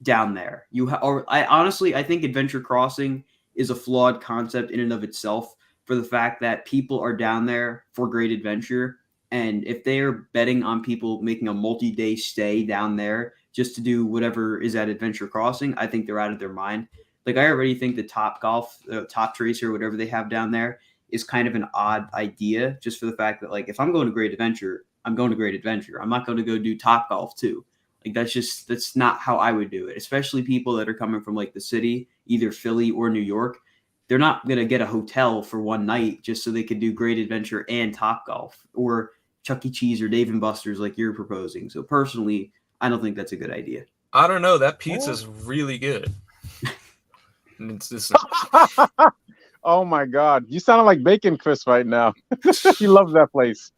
down there. I think Adventure Crossing is a flawed concept in and of itself for the fact that people are down there for great adventure, and if they are betting on people making a multi-day stay down there just to do whatever is at Adventure Crossing, I think they're out of their mind. Like, I already think the Top Golf, Top Tracer, whatever they have down there is kind of an odd idea, just for the fact that, like, if I'm going to Great Adventure, I'm going to Great Adventure. I'm not going to go do Top Golf too. Like, that's not how I would do it, especially people that are coming from, like, the city, either Philly or New York. They're not going to get a hotel for one night just so they could do Great Adventure and Top Golf or Chuck E. Cheese or Dave & Buster's like you're proposing. So personally, I don't think that's a good idea. I don't know. That pizza's really good. And it's just oh my God, you sound like Bacon Chris right now. He loves that place.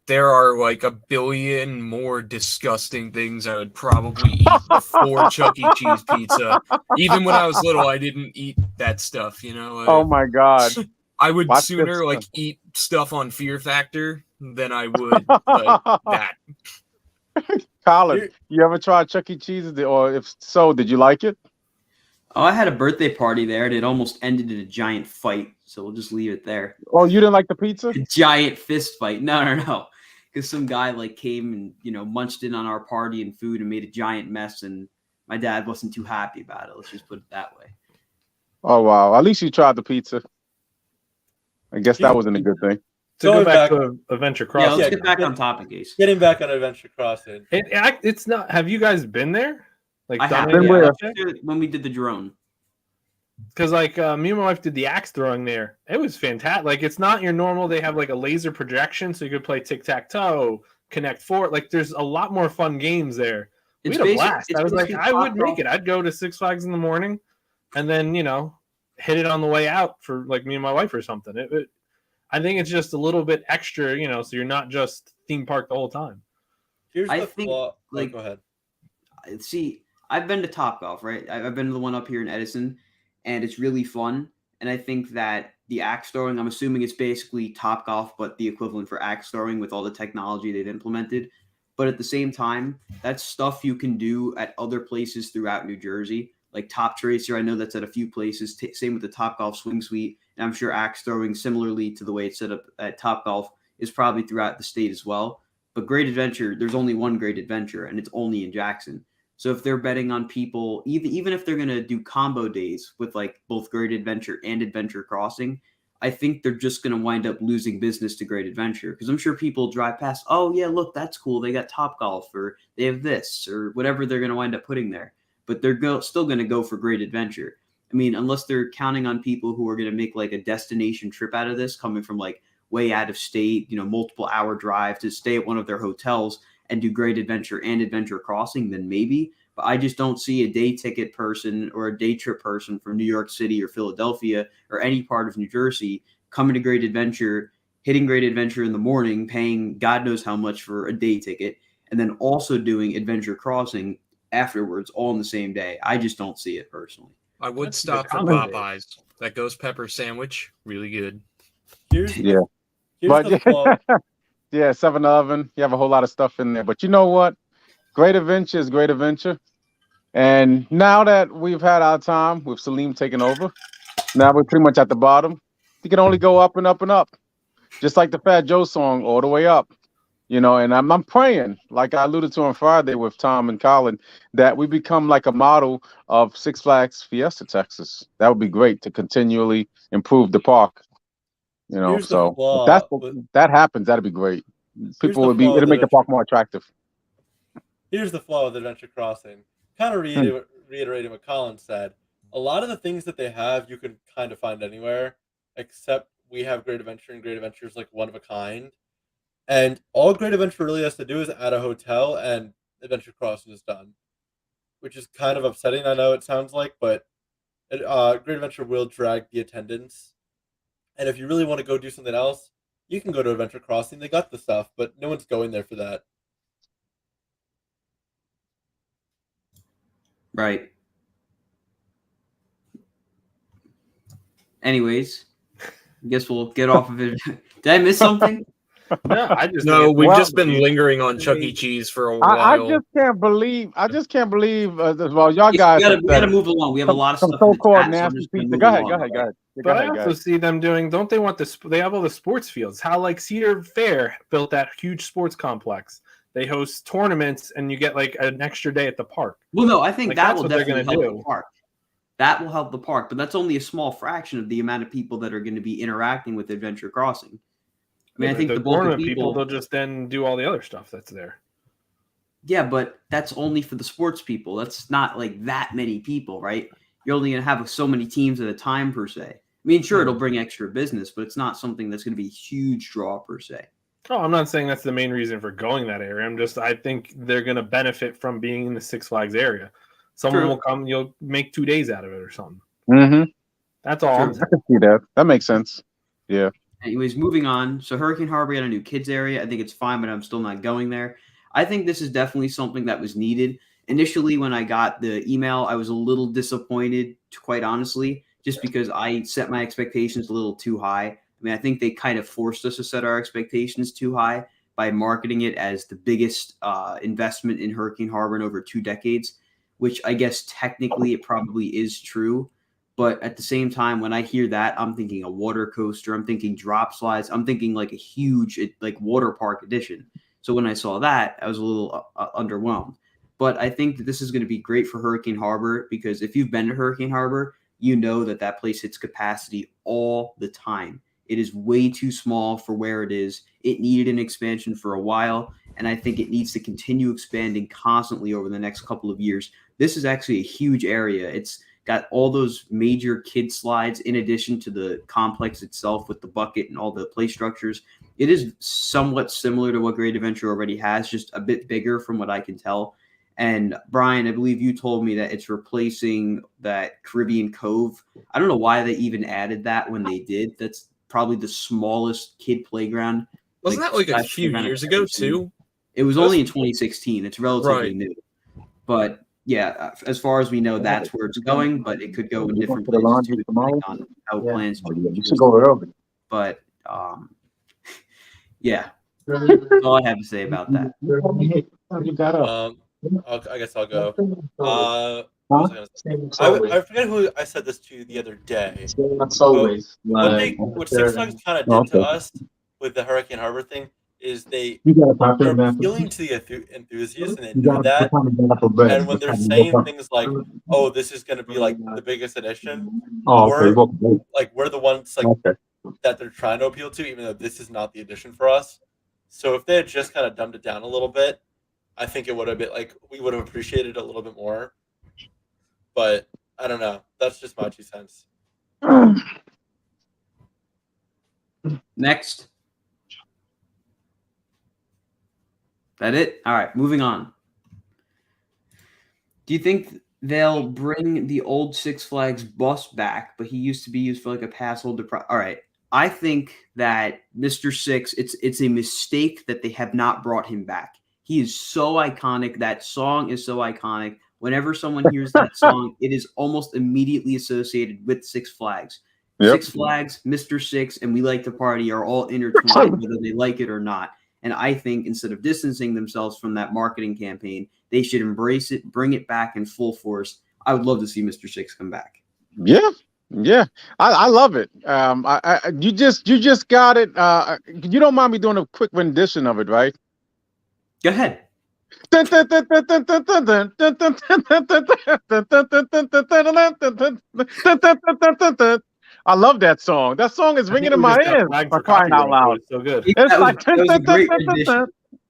there are like a billion more disgusting things I would probably eat before Chuck E. Cheese pizza. Even when I was little, I didn't eat that stuff, you know. Oh my God. I would Watch sooner this like stuff. eat stuff on Fear Factor than I would like that. Colin, you ever tried Chuck E. Cheese? Or if so, did you like it? Oh, I had a birthday party there, and it almost ended in a giant fight. So we'll just leave it there. Oh, you didn't like the pizza? A giant fist fight. No. Because some guy like came and, you know, munched in on our party and food and made a giant mess, and my dad wasn't too happy about it. Let's just put it that way. Oh wow! At least you tried the pizza. I guess that wasn't a good thing. to go Going back back- to Adventure Yeah, Crossing. let's get back on topic, Ace. Getting back on Adventure Crossing. It's not. Have you guys been there? Like I have done Been any where? project? when we did the drone. Because like me and my wife did the axe throwing there. It was fantastic. Like it's not your normal. They have like a laser projection, so you could play tic tac toe, Connect Four. Like there's a lot more fun games there. We It's had a basic- blast. it's I was like, basically I would Top make Golf. it. I'd go to Six Flags in the morning, and then hit it on the way out for like me and my wife or something. I think it's just a little bit extra, so you're not just theme park the whole time. Here's I the think, flaw. like- Go ahead. See, I've been to Topgolf, right? I've been to the one up here in Edison, and it's really fun. And I think that the axe throwing, I'm assuming it's basically Topgolf, but the equivalent for axe throwing with all the technology they've implemented. But at the same time, that's stuff you can do at other places throughout New Jersey. Like Top Tracer, I know that's at a few places. Same with the Topgolf Swing Suite. And I'm sure axe throwing, similarly to the way it's set up at Topgolf, is probably throughout the state as well. But Great Adventure, there's only one Great Adventure, and it's only in Jackson. So if they're betting on people, even if they're going to do combo days with like both Great Adventure and Adventure Crossing, I think they're just going to wind up losing business to Great Adventure, because I'm sure people drive past, oh yeah, look, that's cool. They got Topgolf, or they have this, or whatever they're going to wind up putting there. But they're still going to go for Great Adventure. I mean, unless they're counting on people who are going to make like a destination trip out of this, coming from like way out of state, multiple hour drive to stay at one of their hotels and do Great Adventure and Adventure Crossing, then maybe. But I just don't see a day ticket person or a day trip person from New York City or Philadelphia or any part of New Jersey coming to Great Adventure, hitting Great Adventure in the morning, paying God knows how much for a day ticket, and then also doing Adventure Crossing afterwards all in the same day. I just don't see it personally. I would That's a stop good for comment. Popeyes. That ghost pepper sandwich, really good. Here's Yeah. here's the flaw. Yeah, 7-Eleven. You have a whole lot of stuff in there. But you know what? Great Adventure is Great Adventure. And now that we've had our time with Salim taking over, now we're pretty much at the bottom. You can only go up and up and up. Just like the Fat Joe song, all the way up. And I'm praying, like I alluded to on Friday with Tom and Colin, that we become like a model of Six Flags Fiesta, Texas. That would be great to continually improve the park. Here's the So flaw if that happens, that'd be great. People the would be, flaw it'll with make the park more attractive. Here's the flaw with Adventure Crossing. Kind of reiterating what Colin said, a lot of the things that they have you can kind of find anywhere, except we have Great Adventure, and Great Adventure is like one of a kind. And all Great Adventure really has to do is add a hotel, and Adventure Crossing is done, which is kind of upsetting. I know it sounds like, but Great Adventure will drag the attendance. And if you really want to go do something else, you can go to Adventure Crossing. They got the stuff, but no one's going there for that. Right. Anyways, I guess we'll get off of it. Did I miss something? No, I just No, think we've well, just been lingering on Chuck E. Cheese for a while. I just can't believe. Well, y'all guys. We gotta move along. We have a lot of some stuff. in the so-called chat, so I'm nasty just gonna pizza. move Go ahead. along, Go ahead. Go right? ahead. Go But I ahead, also guys. see them doing. Don't they want this? They have all the sports fields. How like Cedar Fair built that huge sports complex. They host tournaments, and you get like an extra day at the park. Well, no, I think Like, that that's will what they're definitely gonna help do. the park. That will help the park, but that's only a small fraction of the amount of people that are going to be interacting with Adventure Crossing. I mean, I think the bulk of tournament people, they'll just then do all the other stuff that's there. yeah, but that's only for the sports people. That's not like that many people, right? You're only going to have so many teams at a time per se. I mean, sure, it'll bring extra business, but it's not something that's going to be a huge draw per se. Oh, I'm not saying that's the main reason for going that area. I think they're going to benefit from being in the Six Flags area. Someone True. will come, you'll make 2 days out of it or something. Mm-hmm. That's all. I'm True. I can see that. That makes sense. Yeah. Anyways, moving on. So Hurricane Harbor got a new kids area. I think it's fine, but I'm still not going there. I think this is definitely something that was needed. Initially, when I got the email, I was a little disappointed, quite honestly, just because I set my expectations a little too high. I mean, I think they kind of forced us to set our expectations too high by marketing it as the biggest investment in Hurricane Harbor in over 2 decades, which I guess technically it probably is true. But at the same time, when I hear that, I'm thinking a water coaster. I'm thinking drop slides. I'm thinking like a huge like water park edition. So when I saw that, I was a little underwhelmed. But I think that this is going to be great for Hurricane Harbor because if you've been to Hurricane Harbor, you know that that place hits capacity all the time. It is way too small for where it is. It needed an expansion for a while, and I think it needs to continue expanding constantly over the next couple of years. This is actually a huge area. It's got all those major kid slides in addition to the complex itself with the bucket and all the play structures. It is somewhat similar to what Great Adventure already has, just a bit bigger from what I can tell. And Brian, I believe you told me that it's replacing that Caribbean Cove. I don't know why they even added that when they did. That's probably the smallest kid playground. Wasn't that like a splash few playground years I've ago ever seen. too? It was only in 2016. It's relatively Right. new. But yeah, as far as we know, that's where it's going, but it could go in different for the places laundry too, tomorrow? depending on how it Yeah. plans to. You should go early. But yeah, that's all I have to say about that. You got up. I guess I'll go. What was I gonna say? I forget who I said this to the other day. What Six Flags kind of did to us with the Hurricane Harbor thing is they're appealing to the enthusiasts, and they know that. And when they're saying things like, "Oh, this is going to be like the biggest edition," we're the ones like that they're trying to appeal to, even though this is not the edition for us. So if they had just kind of dumbed it down a little bit, I think it would have been like we would have appreciated it a little bit more. But I don't know. That's just my 2 cents. Next. That it? All right, moving on. Do you think they'll bring the old Six Flags bus back, but he used to be used for like a pass holder? All right. I think that Mr. Six, it's a mistake that they have not brought him back. He is so iconic. That song is so iconic. Whenever someone hears that song, it is almost immediately associated with Six Flags. Yep. Six Flags, Mr. Six, and We Like to Party are all intertwined, whether they like it or not. And I think instead of distancing themselves from that marketing campaign, they should embrace it, bring it back in full force. I would love to see Mr. Six come back. Yeah. I love it. You just got it. You don't mind me doing a quick rendition of it, right? Go ahead. I love that song. That song is ringing in my ears. For crying out loud. So good. It's like that was a great rendition.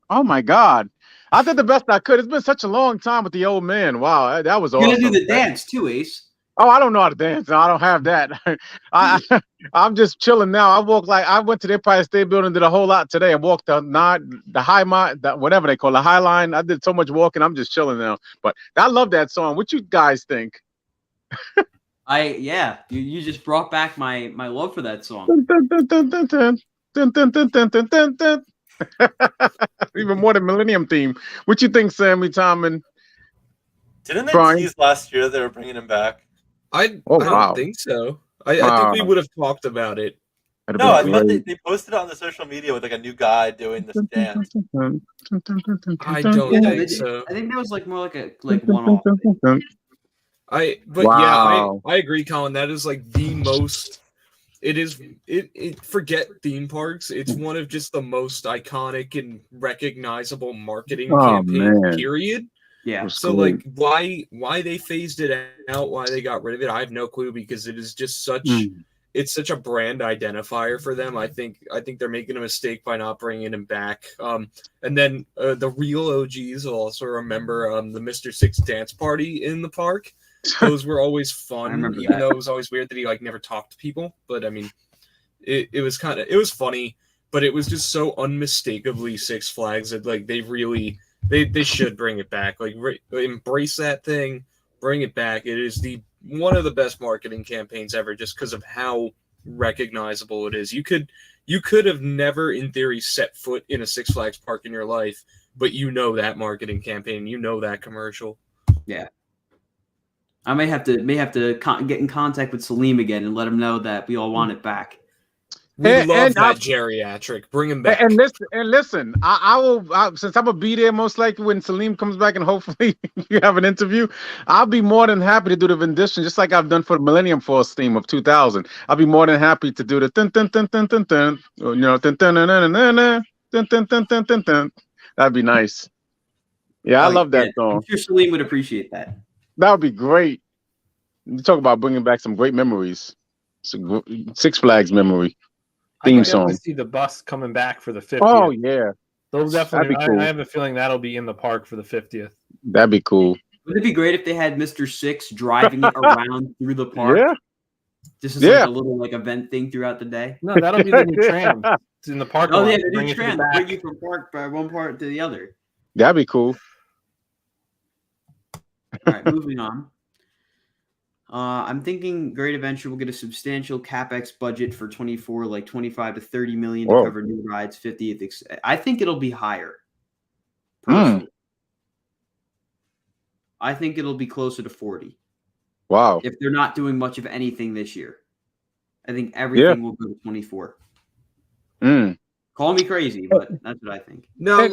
oh my God. I did the best I could. It's been such a long time with the old man. Wow, that was You're awesome. gonna do the dance too, Ace. Oh, I don't know how to dance. No, I don't have that. I'm just chilling now. I went to the Empire State Building, did a whole lot today. I walked the whatever they call the High Line. I did so much walking. I'm just chilling now. But I love that song. What you guys think? You just brought back my love for that song. Even more than Millennium Theme. What you think, Sammy, Tom, and Didn't they Brian? tease last year they were bringing him back? I wow. don't think so. I think we would have talked about it. That'd No, I be thought great. they posted it on the social media with like a new guy doing this dance. I don't Yeah, think so. I think that was like more like a one-off. Wow. I agree, Colin. That is like the most. It forget theme parks. It's one of just the most iconic and recognizable marketing campaign. Man. Period. Yeah. So like why they phased it out, why they got rid of it, I have no clue because it is just such it's such a brand identifier for them. I think they're making a mistake by not bringing him back. And then the real OGs will also remember the Mr. Six dance party in the park. Those were always fun, even though it was always weird that he like never talked to people. But I mean, it was funny, but it was just so unmistakably Six Flags that like they really. They should bring it back. Like embrace that thing, bring it back. It is one of the best marketing campaigns ever, just because of how recognizable it is. You could have never, in theory, set foot in a Six Flags park in your life, but you know that marketing campaign, you know that commercial. Yeah. I may have to get in contact with Salim again and let him know that we all want it back. We love that geriatric. Bring him back. And listen, I will since I'm gonna be there most likely when Salim comes back, and hopefully you have an interview. I'll be more than happy to do the rendition, just like I've done for the Millennium Force theme of 2000. I'll be more than happy to do the dun dun dun dun dun dun, you know, dun dun dun dun dun dun dun dun dun dun dun. That'd be nice. Yeah, I love that song. I'm sure Salim would appreciate that. That would be great. You talk about bringing back some great memories. Six Flags memory. Theme song. To see the bus coming back for the 50th. Oh yeah, they'll definitely. That'd be cool. I have a feeling that'll be in the park for the 50th. That'd be cool. Would it be great if they had Mr. Six driving it around through the park? Yeah. Just as like a little like event thing throughout the day. No, that'll be the new tram. It's in the park. Oh yeah, the new tram. Bring you from one part to the other. That'd be cool. All right, moving on. I'm thinking Great Adventure will get a substantial capex budget for 24, like 25 to 30 million to cover new rides, 50th. I think it'll be higher. Personally. I think it'll be closer to 40. Wow. If they're not doing much of anything this year, I think everything will go to 24. Call me crazy, but that's what I think. No,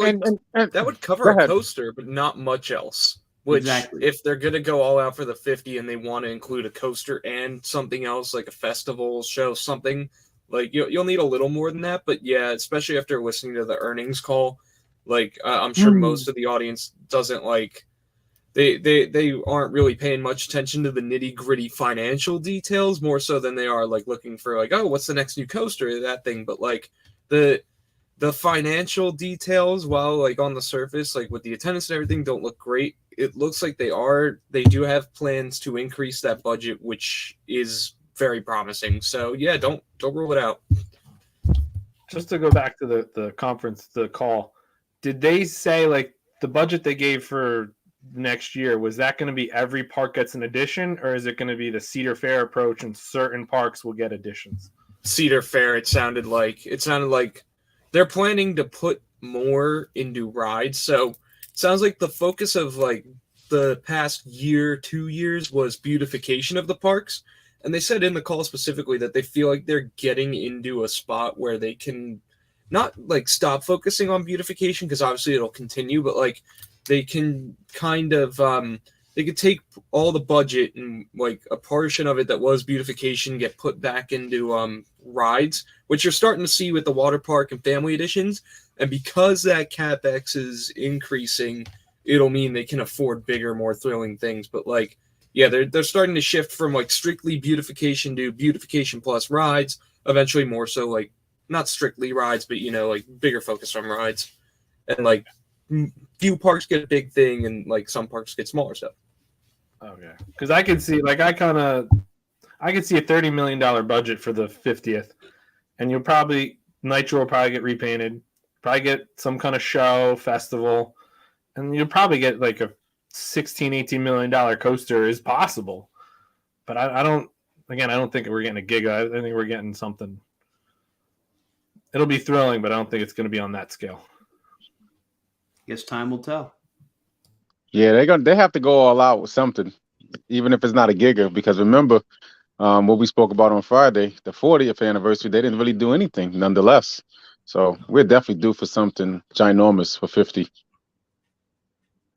that would cover a coaster, but not much else. Which, if they're going to go all out for the 50 and they want to include a coaster and something else, like a festival show, something, like you'll need a little more than that. But yeah, especially after listening to the earnings call, like I'm sure most of the audience doesn't like, they aren't really paying much attention to the nitty gritty financial details more so than they are like looking for like, oh, what's the next new coaster, that thing. But like the financial details, while like on the surface, like with the attendance and everything, don't look great. It looks like they do have plans to increase that budget, which is very promising. So yeah, don't rule it out. Just to go back to the conference, the call, did they say like the budget they gave for next year, was that going to be every park gets an addition, or is it going to be the Cedar Fair approach and certain parks will get additions? Cedar Fair, it sounded like they're planning to put more into rides. So it sounds like the focus of like the past year, 2 years was beautification of the parks. And they said in the call specifically that they feel like they're getting into a spot where they can not like stop focusing on beautification, because obviously it'll continue, but like they can kind of they could take all the budget and like a portion of it that was beautification get put back into rides, which you're starting to see with the water park and family editions. And because that CapEx is increasing, it'll mean they can afford bigger, more thrilling things. But like, yeah, they're starting to shift from like strictly beautification to beautification plus rides, eventually more so like not strictly rides, but you know, like bigger focus on rides. And like few parks get a big thing and like some parks get smaller stuff. Okay, because I could see I could see a $30 million budget for the 50th, and Nitro will probably get repainted, probably get some kind of show festival, and you'll probably get like a $16-18 million coaster is possible. But I don't think we're getting a giga. I think we're getting something. It'll be thrilling, but I don't think it's going to be on that scale. Guess time will tell. Yeah, they have to go all out with something, even if it's not a giga. Because remember, what we spoke about on Friday, the 40th anniversary, they didn't really do anything, nonetheless. So we're definitely due for something ginormous for 50.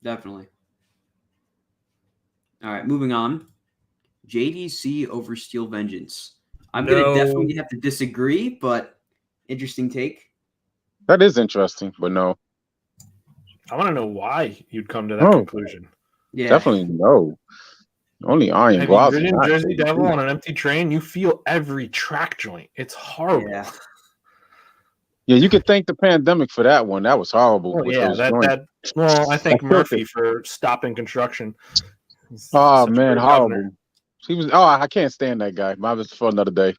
Definitely. All right, moving on. JDC over Steel Vengeance. I'm gonna definitely have to disagree, but interesting take. That is interesting, but no. I want to know why you'd come to that conclusion. Yeah, definitely no. Only Iron Have Gloss. you ridden Jersey Devil on an empty train? You feel every track joint. It's horrible. Yeah. Yeah, you could thank the pandemic for that one. That was horrible. Oh, yeah, well, I thank Murphy for stopping construction. Oh man, horrible. I can't stand that guy. Mine was for another day.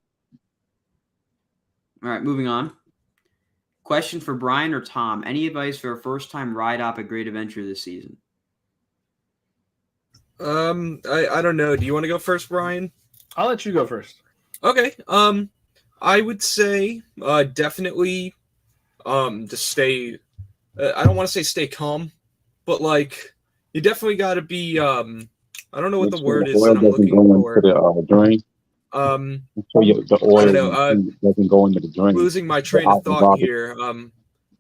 All right, moving on. Question for Brian or Tom. Any advice for a first-time ride-op at Great Adventure this season? I don't know. Do you want to go first, Brian? I'll let you go first. Okay. I would say definitely to stay. I don't want to say stay calm, but like you definitely got to be. I don't know what the word is that I'm looking for. The drain. So the oil I don't know, doesn't go into the drain. Losing my train of thought here.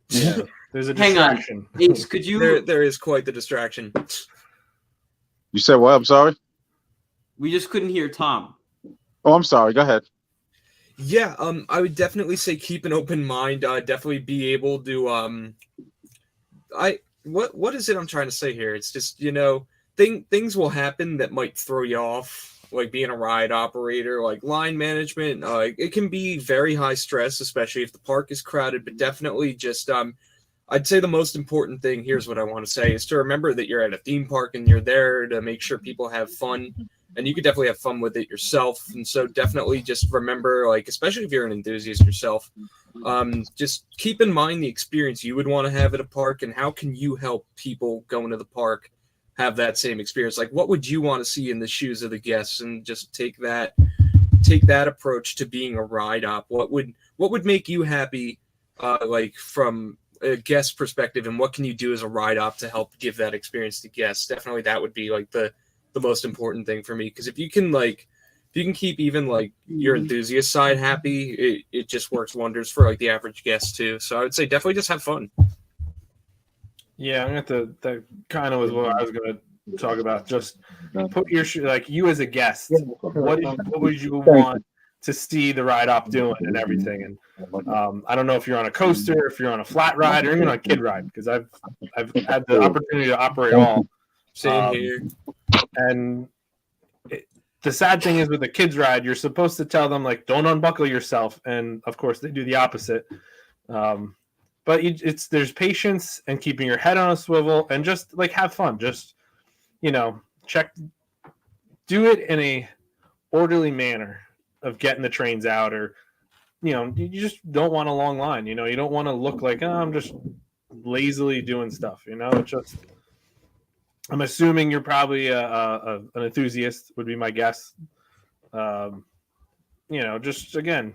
Yeah, there's a distraction. Hang on, Ace, could you? There is quite the distraction. You said what? I'm sorry. We just couldn't hear Tom. Oh, I'm sorry. Go ahead. Yeah, I would definitely say keep an open mind. Definitely be able to. What is it I'm trying to say here? It's just things will happen that might throw you off. Like being a ride operator, like line management, it can be very high stress, especially if the park is crowded. But definitely just, I'd say the most important thing, here's what I want to say, is to remember that you're at a theme park and you're there to make sure people have fun. And you could definitely have fun with it yourself. And so definitely just remember, like, especially if you're an enthusiast yourself, just keep in mind the experience you would want to have at a park and how can you help people going to the park have that same experience. Like, what would you want to see in the shoes of the guests, and just take that approach to being a ride op. What would make you happy, like from a guest perspective, and what can you do as a ride op to help give that experience to guests? Definitely that would be like the most important thing for me, because if you can keep even like your enthusiast side happy, it just works wonders for like the average guest too. So I would say definitely just have fun. Yeah, I'm gonna that kind of was what I was gonna talk about. Just put your like you as a guest. What would you want to see the ride op doing and everything? And I don't know if you're on a coaster, if you're on a flat ride, or even on a kid ride, because I've had the opportunity to operate all. Same here. And the sad thing is with the kids ride, you're supposed to tell them like don't unbuckle yourself, and of course they do the opposite. But there's patience and keeping your head on a swivel and just like have fun. Just, do it in a orderly manner of getting the trains out, or, you just don't want a long line. You don't want to look like, I'm just lazily doing stuff. It's just, I'm assuming you're probably an enthusiast would be my guess. Just again,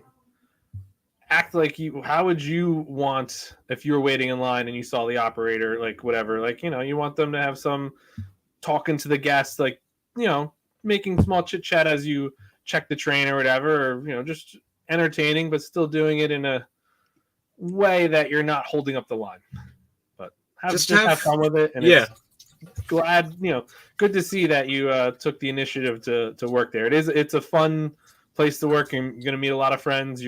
act like how would you want if you were waiting in line and you saw the operator, like whatever, like, you want them to have some talking to the guests, like, making small chit chat as you check the train or whatever, or, just entertaining, but still doing it in a way that you're not holding up the line, but have fun with it. And yeah, glad, good to see that you took the initiative to work there. It's a fun place to work, and you're going to meet a lot of friends.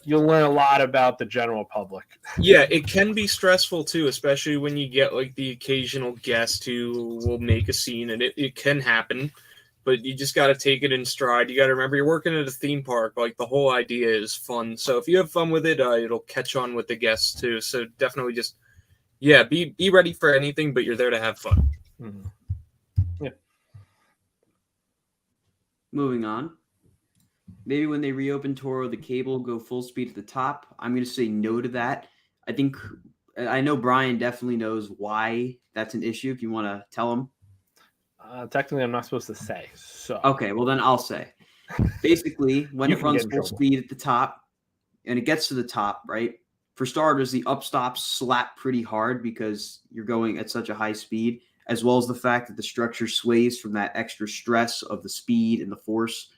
You'll learn a lot about the general public. Yeah, it can be stressful too, especially when you get like the occasional guest who will make a scene, and it can happen, but you just got to take it in stride. You got to remember you're working at a theme park. Like the whole idea is fun. So if you have fun with it, it'll catch on with the guests too. So definitely just Yeah, be ready for anything, but you're there to have fun. Mhm. Moving on. Maybe when they reopen Toro, the cable go full speed at the top. I'm going to say no to that. I know Brian definitely knows why that's an issue. If you want to tell him. Technically, I'm not supposed to say. So Okay, well then I'll say. Basically, when You it can get runs in full trouble. speed at the top and it gets to the top, right? For starters, the upstops slap pretty hard because you're going at such a high speed, as well as the fact that the structure sways from that extra stress of the speed and the force.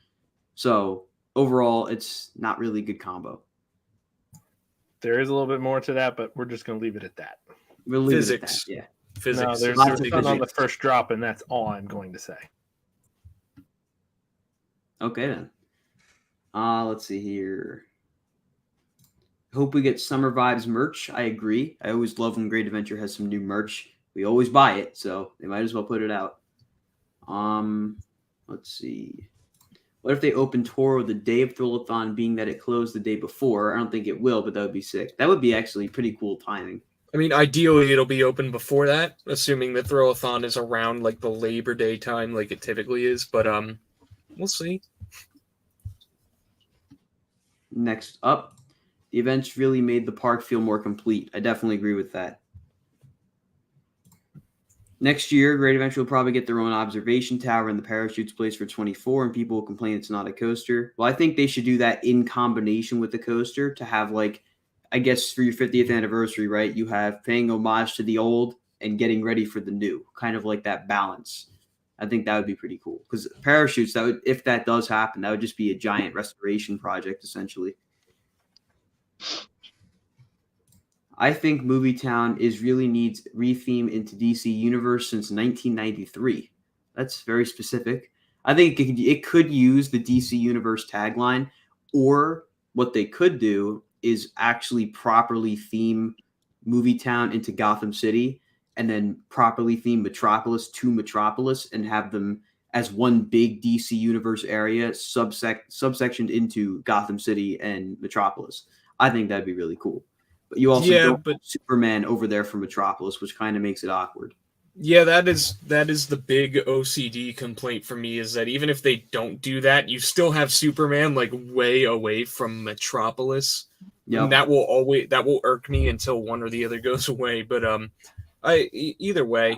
So overall, it's not really a good combo. there is a little bit more to that, but we're just going to leave it at that. We'll leave it at Physics. that. Yeah. Physics. No, there's Lots of something on the physics. first drop, and that's all I'm going to say. Okay then. Let's see here. Hope we get Summer Vibes merch. I agree. I always love when Great Adventure has some new merch. We always buy it, so they might as well put it out. Let's see. What if they open Toro the day of Thrillathon, being that it closed the day before? I don't think it will, but that would be sick. That would be actually pretty cool timing. I mean, ideally, it'll be open before that, assuming the Thrillathon is around like the Labor Day time, like it typically is. But we'll see. Next up, the events really made the park feel more complete. I definitely agree with that. Next year, Great Adventure will probably get their own observation tower and the parachutes placed for 24, and people will complain it's not a coaster. Well, I think they should do that in combination with the coaster to have, like, I guess for your 50th anniversary, right? You have paying homage to the old and getting ready for the new, kind of like that balance. I think that would be pretty cool because parachutes, that would, if that does happen, that would just be a giant restoration project, essentially. I think Movie Town really needs retheme into DC Universe since 1993. That's very specific. I think it could use the DC Universe tagline, or what they could do is actually properly theme Movie Town into Gotham City and then properly theme Metropolis to Metropolis and have them as one big DC Universe area subsectioned into Gotham City and Metropolis. I think that'd be really cool. But you also don't have Superman over there for Metropolis, which kind of makes it awkward. Yeah, that is the big OCD complaint for me, is that even if they don't do that, you still have Superman like way away from Metropolis. Yep. And that will irk me until one or the other goes away. But either way,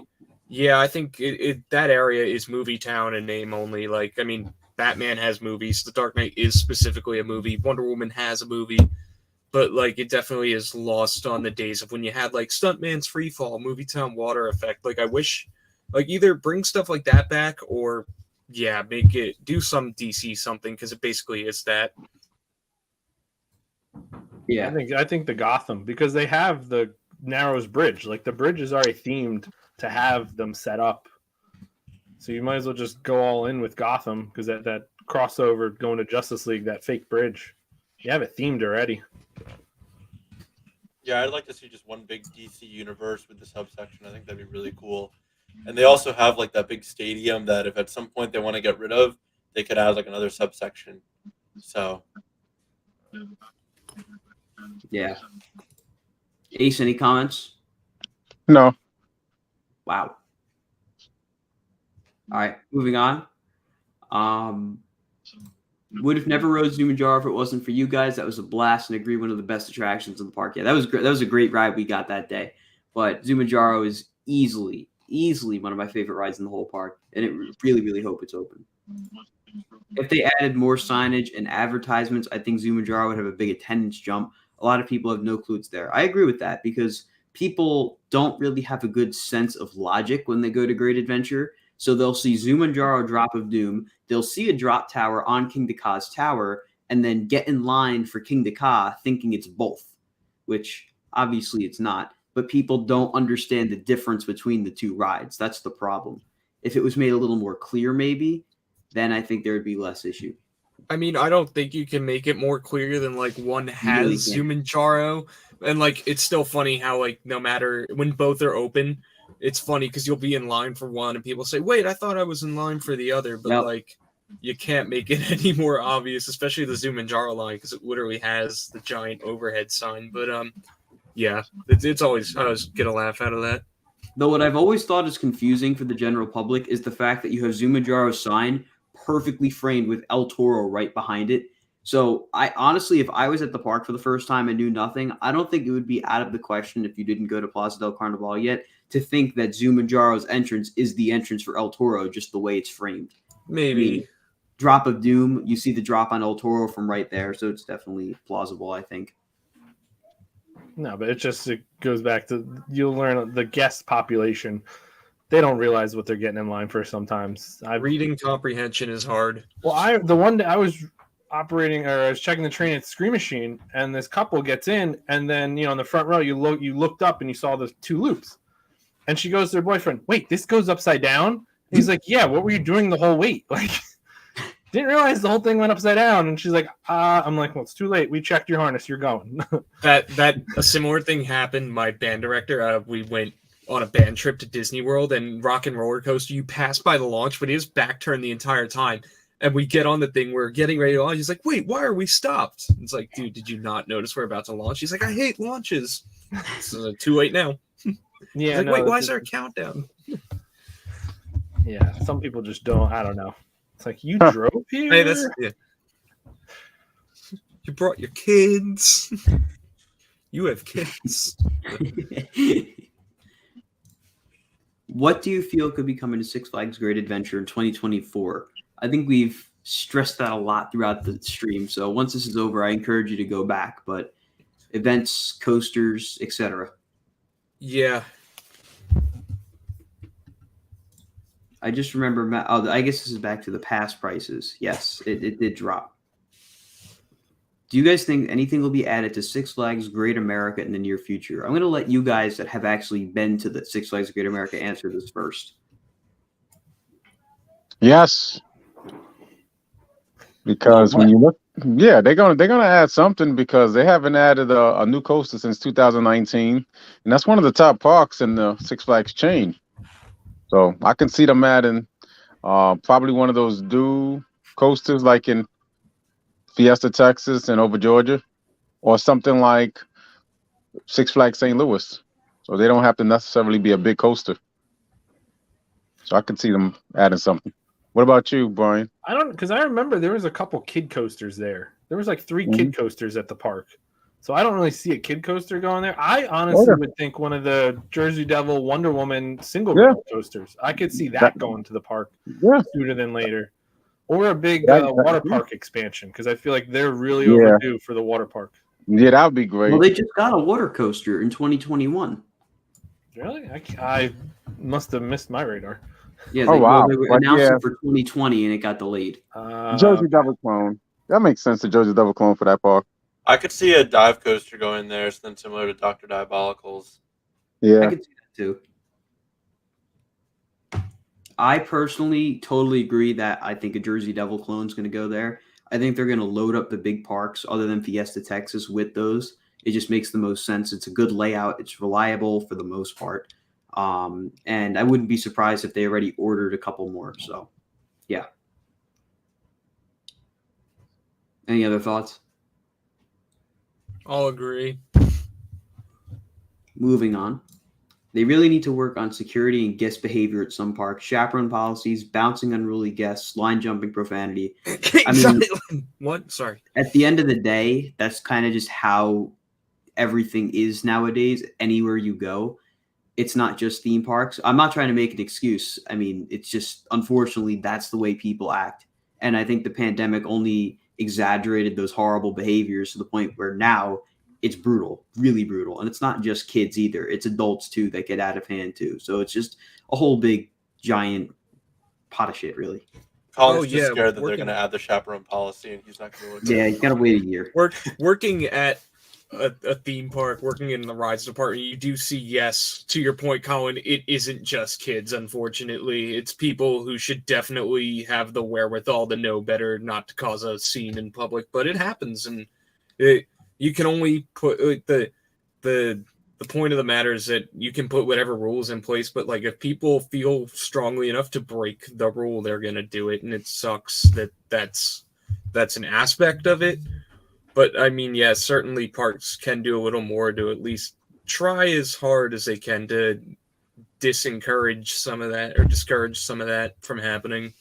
yeah, I think that area is Movie Town in name only. Like, I mean, Batman has movies. The Dark Knight is specifically a movie. Wonder Woman has a movie. But, like, it definitely is lost on the days of when you had, like, Stuntman's Freefall, Movie Town Water Effect. Like, I wish, like, either bring stuff like that back or, yeah, do some DC something, because it basically is that. Yeah. I think the Gotham, because they have the Narrows Bridge. Like, the bridge is already themed to have them set up. So you might as well just go all in with Gotham, because that crossover going to Justice League, that fake bridge, you have it themed already. Yeah, I'd like to see just one big DC universe with the subsection. I think that'd be really cool. And they also have like that big stadium that if at some point they want to get rid of, they could add like another subsection. So yeah. Ace, any comments? No. Wow. All right, moving on. Would have never rode Zumanjaro if it wasn't for you guys. That was a blast, and agree, one of the best attractions in the park. Yeah, that was great. That was a great ride we got that day. But Zumanjaro is easily one of my favorite rides in the whole park, and it really, really hope it's open. If they added more signage and advertisements, I think Zumanjaro would have a big attendance jump. A lot of people have no clue it's there. I agree with that because people don't really have a good sense of logic when they go to Great Adventure. So they'll see Zumanjaro Drop of Doom, they'll see a drop tower on King Daka's tower, and then get in line for King Daka thinking it's both, which obviously it's not. But people don't understand the difference between the two rides. That's the problem. If it was made a little more clear, maybe, then I think there would be less issue. I mean, I don't think you can make it more clear than like one has Zumanjaro, and like it's still funny how like no matter when both are open, it's funny because you'll be in line for one and people say, "Wait, I thought I was in line for the other," but like you can't make it any more obvious, especially the Zumanjaro line because it literally has the giant overhead sign. But yeah, it's always I always get a laugh out of that. Though what I've always thought is confusing for the general public is the fact that you have Zumajaro's sign perfectly framed with El Toro right behind it. So I honestly, if I was at the park for the first time and knew nothing, I don't think it would be out of the question if you didn't go to Plaza del Carnaval yet to think that Zumajaro's entrance is the entrance for El Toro, just the way it's framed. Maybe. I mean, drop of doom, you see the drop on El Toro from right there, so it's definitely plausible, I think. No, but it goes back to you'll learn the guest population. They don't realize what they're getting in line for sometimes. Reading comprehension is hard. Well, the one day I was operating or I was checking the train at Scream Machine, and this couple gets in, and then in the front row you looked up and you saw the two loops, and she goes to her boyfriend, "Wait, this goes upside down?" And he's like, "Yeah, what were you doing the whole wait?" Like, didn't realize the whole thing went upside down. And she's like, I'm like, well, it's too late. We checked your harness. You're going. that a similar thing happened. My band director, we went on a band trip to Disney World, and Rock and Roller Coaster, you pass by the launch, but it was back turned the entire time. And we get on the thing, we're getting ready to launch. He's like, wait, why are we stopped? It's like, dude, did you not notice we're about to launch? He's like, I hate launches. It's too late now. Yeah. Like, wait, why is there a countdown? Yeah, some people just don't. I don't know. It's like, you drove here? Hey, yeah. You brought your kids. You have kids. What do you feel could be coming to Six Flags Great Adventure in 2024? I think we've stressed that a lot throughout the stream. So once this is over, I encourage you to go back. But events, coasters, etc. Yeah. I just remember. I guess this is back to the past prices. Yes, it did drop. Do you guys think anything will be added to Six Flags Great America in the near future? I'm going to let you guys that have actually been to the Six Flags Great America answer this first. Yes. Because when you look, yeah, they're gonna add something because they haven't added a new coaster since 2019, and that's one of the top parks in the Six Flags chain. So I can see them adding probably one of those new coasters like in Fiesta, Texas, and over Georgia, or something like Six Flags St. Louis. So they don't have to necessarily be a big coaster. So I can see them adding something. What about you, Brian? I don't, because I remember there was a couple kid coasters there. There was like 3 kid coasters at the park. So I don't really see a kid coaster going there. I honestly would think one of the Jersey Devil Wonder Woman single rail coasters. I could see that going to the park sooner than later. Or a big water park expansion, because I feel like they're really overdue for the water park. Yeah, that would be great. Well, they just got a water coaster in 2021. Really? I must have missed my radar. Yeah, they announced it for 2020 and it got delayed. Jersey Devil Clone. That makes sense, the Jersey Devil Clone for that park. I could see a dive coaster going there, something similar to Dr. Diabolical's. Yeah. I could see that too. I personally totally agree that I think a Jersey Devil clone is going to go there. I think they're going to load up the big parks other than Fiesta, Texas with those. It just makes the most sense. It's a good layout. It's reliable for the most part. And I wouldn't be surprised if they already ordered a couple more. So, yeah. Any other thoughts? I'll agree. Moving on. They really need to work on security and guest behavior at some parks, chaperone policies, bouncing unruly guests, line jumping profanity. I mean, what? Sorry. At the end of the day, that's kind of just how everything is nowadays. Anywhere you go, it's not just theme parks. I'm not trying to make an excuse. I mean, it's just, unfortunately, that's the way people act. And I think the pandemic only exaggerated those horrible behaviors to the point where now it's brutal, really brutal. And it's not just kids either. It's adults too that get out of hand too. So it's just a whole big, giant pot of shit, really. Colin's just scared that they're going to add the chaperone policy and he's not going to look. Yeah, you got to wait a year. Working at a theme park, working in the rides department, you do see, yes, to your point, Colin, it isn't just kids, unfortunately. It's people who should definitely have the wherewithal to know better not to cause a scene in public, but it happens. And you can only put the point of the matter is that you can put whatever rules in place, but like if people feel strongly enough to break the rule, they're going to do it. And it sucks that that's an aspect of it. But I mean, yeah, certainly parks can do a little more to at least try as hard as they can to discourage some of that from happening.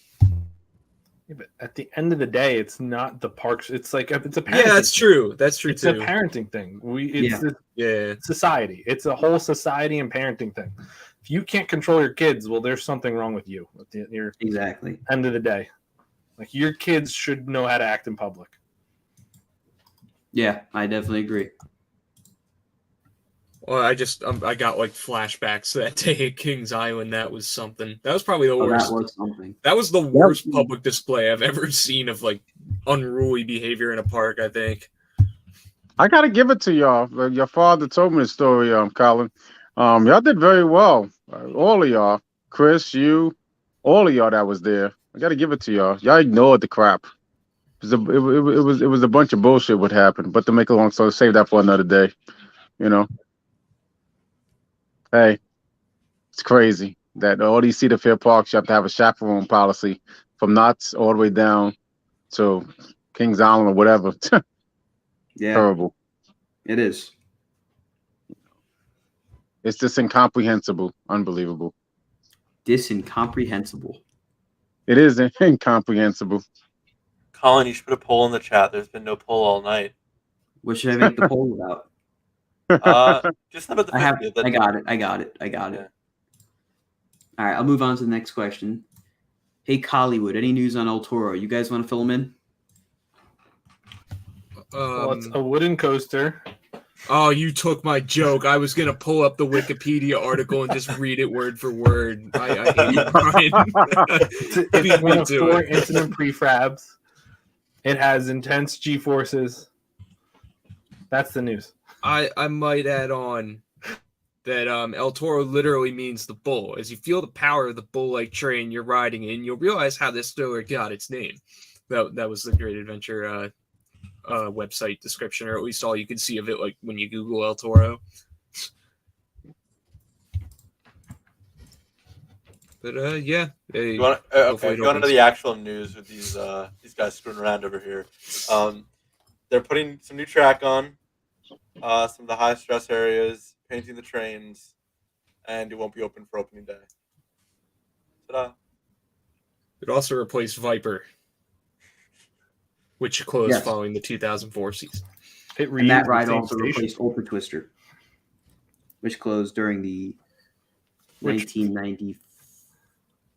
Yeah, but at the end of the day, it's not the parks. It's like it's a parenting Yeah, that's thing. true. That's true It's too. a parenting thing. Yeah. Society. It's a whole society and parenting thing. If you can't control your kids, well, there's something wrong with you. At the Exactly. end of the day, like your kids should know how to act in public. Yeah, I definitely agree. Well, I got like flashbacks to that day at Kings Island. That was something. That was probably the worst. That was something. That was the worst public display I've ever seen of like unruly behavior in a park, I think. I gotta give it to y'all. Your father told me the story, Colin. Y'all did very well. All of y'all, Chris, you, all of y'all that was there. I gotta give it to y'all. Y'all ignored the crap. It was a bunch of bullshit what happened. But to make a long story, save that for another day. You know. Hey, it's crazy that all these Cedar Fair parks you have to have a chaperone policy from Knott's all the way down to Kings Island or whatever. Yeah, Terrible. it is. It's just incomprehensible. Unbelievable. Incomprehensible. It is incomprehensible. Colin, you should put a poll in the chat. There's been no poll all night. What should I make the poll about? Just about the I 50th. got it. Yeah. All right, I'll move on to the next question. Hey, Collywood, any news on El Toro? You guys want to fill them in? Well, it's a wooden coaster. Oh, you took my joke. I was gonna pull up the Wikipedia article and just read it word for word. I hate you, Brian. It's one of 4 incident prefabs. It has intense G-forces. That's the news. I might add on that El Toro literally means the bull. As you feel the power of the bull-like train you're riding in, you'll realize how this story got its name. That was the Great Adventure website description, or at least all you can see of it, like when you Google El Toro. But yeah. Hey, you want into the actual news with these guys screwing around over here. They're putting some new track on some of the high stress areas, painting the trains, and it won't be open for opening day. Ta-da. It also replaced Viper, which closed following the 2004 season. And that ride also replaced Ultra Twister, which closed during the 1990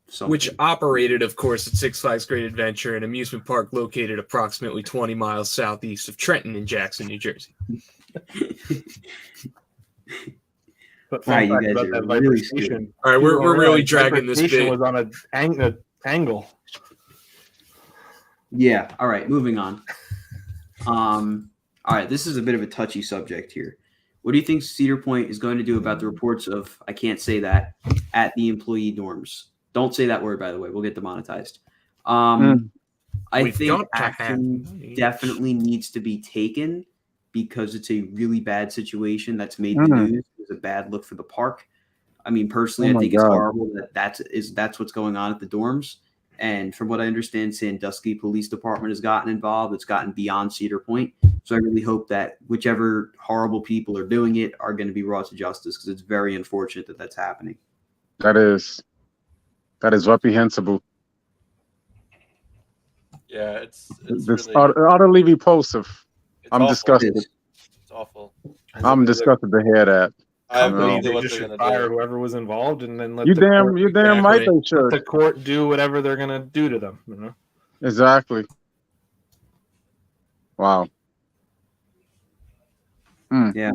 something. Which operated, of course, at Six Flags Great Adventure, an amusement park located approximately 20 miles southeast of Trenton in Jackson, New Jersey. But you guys about are that Viper really station. All right, we're really dragging this bit. Was on an angle. Yeah. All right. Moving on. All right. This is a bit of a touchy subject here. What do you think Cedar Point is going to do about the reports of, I can't say that, at the employee dorms? Don't say that word, by the way. We'll get demonetized. I think action definitely needs to be taken because it's a really bad situation that's made the news. It's a bad look for the park. I mean, personally, I think it's horrible that that's what's going on at the dorms. And from what I understand, Sandusky Police Department has gotten involved. It's gotten beyond Cedar Point. So I really hope that whichever horrible people are doing it are going to be brought to justice because it's very unfortunate that that's happening. That is reprehensible. Yeah, it's really, really, utterly repulsive. I'm disgusted. It's awful. I'm disgusted to hear that. I have no idea They what just they're should gonna fire do. whoever was involved, and then let You the damn right Exactly. they should. let the court do whatever they're gonna do to them. You know? Exactly. Wow. Yeah.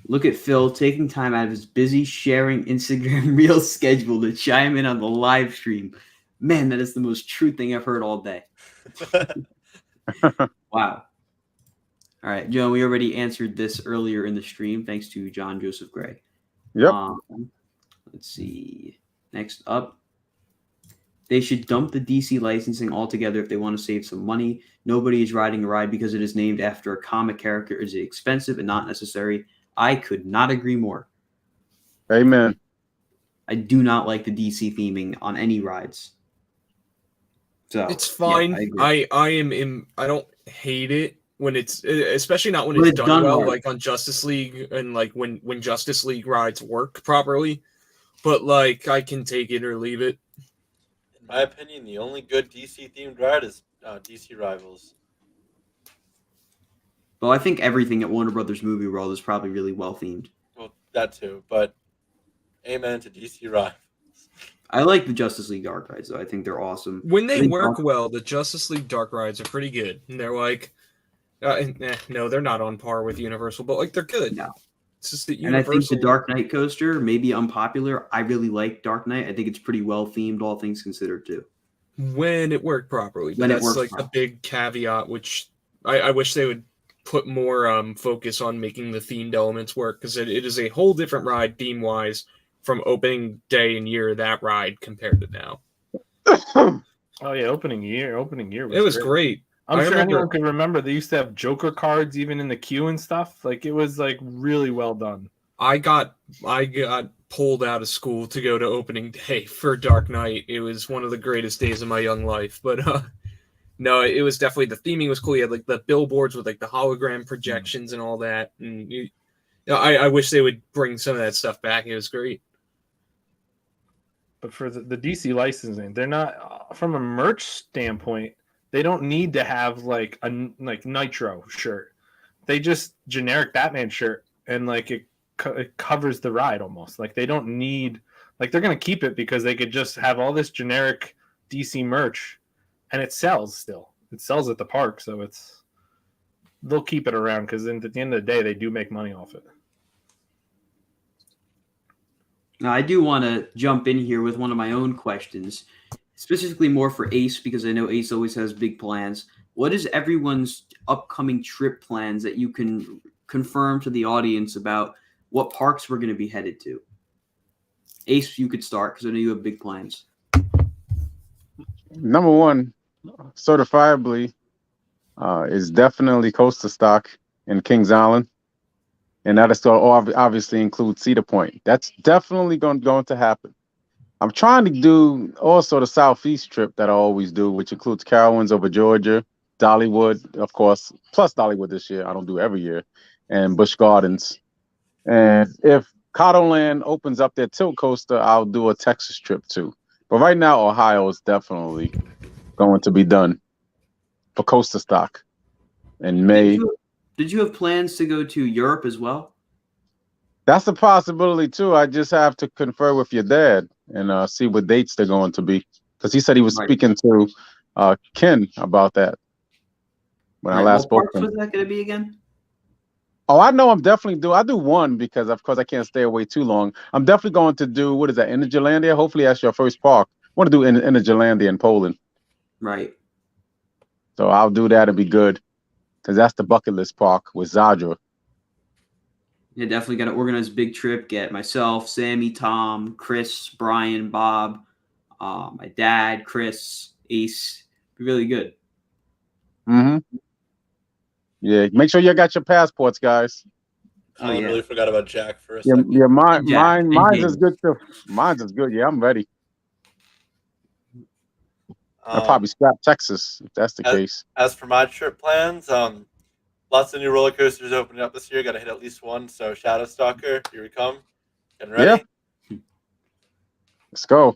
Look at Phil taking time out of his busy sharing Instagram reel schedule to chime in on the live stream. Man, that is the most true thing I've heard all day. Wow. All right, Joe, we already answered this earlier in the stream, thanks to John Joseph Gray. Yep. Let's see. Next up, they should dump the DC licensing altogether if they want to save some money. Nobody is riding a ride because it is named after a comic character. Is expensive and not necessary. I could not agree more. Amen. I do not like the DC theming on any rides. So It's fine. Yeah, I I don't hate it. when it's especially not when When it's it's done done well, right. like on Justice League and like when Justice League rides work properly. But like I can take it or leave it. In my opinion, the only good DC themed ride is DC Rivals. Well, I think everything at Warner Brothers Movie World is probably really well themed. Well, that too, but amen to DC Rivals. I like the Justice League Dark rides, though. I think they're awesome. When I they think work well, the Justice League Dark rides are pretty good. And they're like, no, they're not on par with Universal, but like they're good. No. It's just that And I Universal. think the Dark Knight coaster, maybe unpopular. I really like Dark Knight. I think it's pretty well themed, all things considered, too. When it worked properly. But When it that's works like properly. a big caveat, which I wish they would put more focus on making the themed elements work, because it is a whole different ride theme wise from opening day and year of that ride compared to now. Oh yeah, opening year was It was great. I'm I sure remember- anyone could remember they used to have Joker cards even in the queue and stuff. Like it was like really well done. I got pulled out of school to go to opening day for Dark Knight. It was one of the greatest days of my young life. But no, it was definitely, the theming was cool. You had like the billboards with like the hologram projections and all that. And I wish they would bring some of that stuff back. It was great. But for the DC licensing, they're not from a merch standpoint. They don't need to have like a Nitro shirt. They just generic Batman shirt, and like it covers the ride almost. Like they don't need, like they're gonna keep it because they could just have all this generic DC merch, and it sells still. It sells at the park, so they'll keep it around because at the end of the day, they do make money off it. Now, I do want to jump in here with one of my own questions, specifically more for Ace, because I know Ace always has big plans. What is everyone's upcoming trip plans that you can confirm to the audience about what parks we're going to be headed to? Ace, you could start because I know you have big plans. Number one, certifiably, is definitely Coaster Stock in Kings Island. And that is obviously include Cedar Point. That's definitely going to happen. I'm trying to do also the Southeast trip that I always do, which includes Carowinds over Georgia, Dollywood, of course, plus Dollywood this year. I don't do every year, and Busch Gardens. And if Cottoland opens up their tilt coaster, I'll do a Texas trip too. But right now, Ohio is definitely going to be done for Coaster Stock in May. Did you have plans to go to Europe as well? That's a possibility too. I just have to confer with your dad and see what dates they're going to be, because he said he was speaking to Ken about that when I last spoke to him. What parks was that going to be again? Oh, I know. I'm definitely I do one because of course I can't stay away too long. I'm definitely going to do, what is that, Energylandia? Hopefully that's your first park. I want to do Energylandia in Poland. Right. So I'll do that. It'll be good, because that's the bucket list park with Zadra. Yeah, definitely got to organize a big trip. Get myself, Sammy, Tom, Chris, Brian, Bob, my dad, Chris, Ace. Be really good. Mm-hmm. Yeah, make sure you got your passports, guys. I yeah. really forgot about Jack for a Yeah, second. yeah, mine's Jack, is good too. Mine's is good. Yeah, I'm ready. I'll probably scrap Texas if that's the case. As for my trip plans, lots of new roller coasters opening up this year. Got to hit at least one. So Shadow Stalker, here we come. Getting ready. Yeah. Let's go.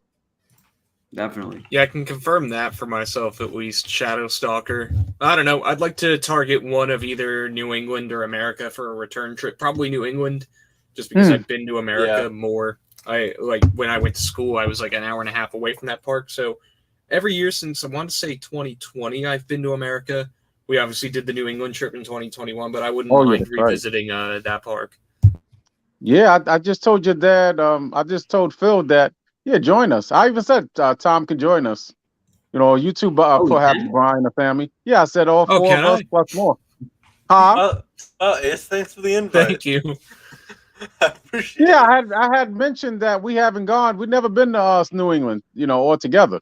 Definitely. Yeah, I can confirm that for myself at least. Shadow Stalker. I don't know. I'd like to target one of either New England or America for a return trip. Probably New England, just because I've been to America more. I like when I went to school, I was like an hour and a half away from that park. So every year since I want to say 2020, I've been to America. We obviously did the New England trip in 2021, but I wouldn't mind revisiting that park. Yeah, I just told your dad. I just told Phil that. Yeah, join us. I even said Tom can join us. You know, YouTube perhaps Brian, the family. Yeah, I said all four of us plus more. Ace, thanks for the invite. Thank you. I appreciate it. I had mentioned that we haven't gone. We've never been to New England, you know, all together.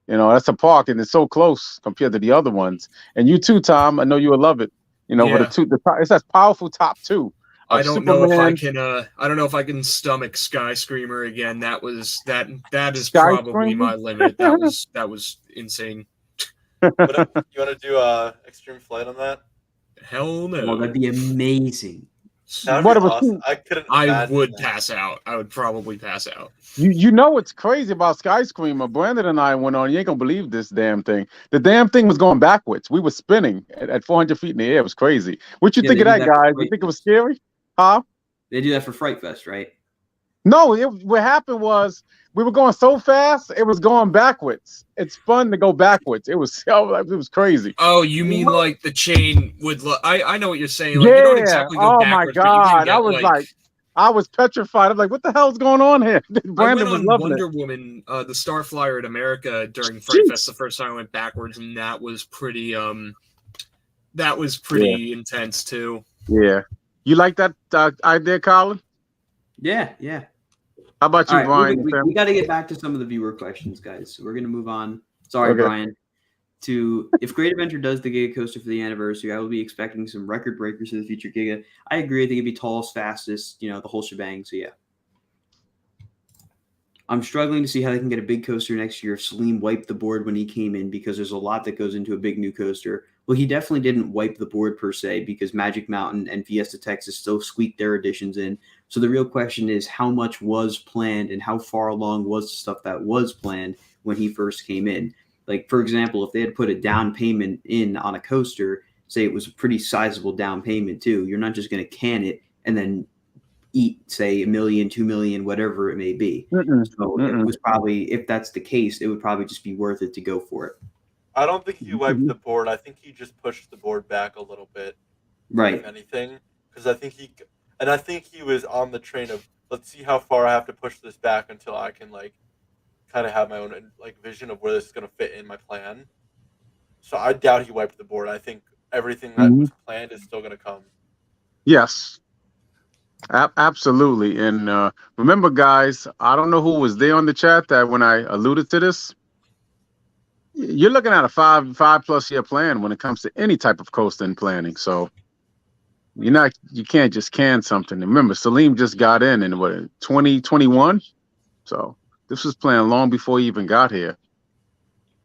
You know, that's a park and it's so close compared to the other ones. And you too, Tom. I know you will love it. You know, but it says powerful top two. I don't know if I can. I don't know if I can stomach Sky Screamer again. That is probably my limit. That was insane. You want to do Extreme Flight on that? Hell Oh, no. that'd be amazing. That What would be about awesome. I couldn't. I imagine would that. pass out. I would probably pass out. You know what's crazy about Skyscreamer? Brandon and I went on. You ain't gonna believe this damn thing. The damn thing was going backwards. We were spinning at 400 feet in the air. It was crazy. What you Yeah, think they of do that, that for guys? You Fright think it was Fest. scary? Huh? They do that for Fright Fest, right? No. What happened was we were going so fast, it was going backwards. It's fun to go backwards. It was it was crazy. Oh, you mean like the chain would? I know what you're saying. Like you don't Yeah. exactly go Oh my backwards, but you can God. I get was like. I was petrified. I'm like, what the hell's going on here? I Brandon went was on loving Wonder it. Woman, the Starflyer at America during Fright Fest Jeez. the first time I went backwards, and that was pretty intense too. Yeah. You like that idea, Colin? Yeah. How about All you, right, Brian? we got to get back to some of the viewer questions, guys. So we're going to move on. Sorry, Okay. Brian. To if Great Adventure does the Giga Coaster for the anniversary, I will be expecting some record breakers for the future Giga. I agree. I think it'd be tallest, fastest, the whole shebang. So yeah. I'm struggling to see how they can get a big coaster next year if Salim wiped the board when he came in, because there's a lot that goes into a big new coaster. Well, he definitely didn't wipe the board per se, because Magic Mountain and Fiesta Texas still squeaked their additions in. So the real question is how much was planned and how far along was the stuff that was planned when he first came in. Like, for example, if they had put a down payment in on a coaster, say it was a pretty sizable down payment too, you're not just going to can it and then eat, say, $1 million, $2 million, whatever it may be. So it was probably, if that's the case, it would probably just be worth it to go for it. I don't think he wiped the board. I think he just pushed the board back a little bit. Right. If anything, because I think he was on the train of, let's see how far I have to push this back until I can kind of have my own vision of where this is going to fit in my plan. So I doubt he wiped the board. I think everything that was planned is still going to come. Yes. Absolutely. And remember, guys, I don't know who was there on the chat that when I alluded to this, you're looking at a 5+ year plan when it comes to any type of coasting planning. So you can't just can something. Remember, Salim just got in 2021. So this was planned long before he even got here.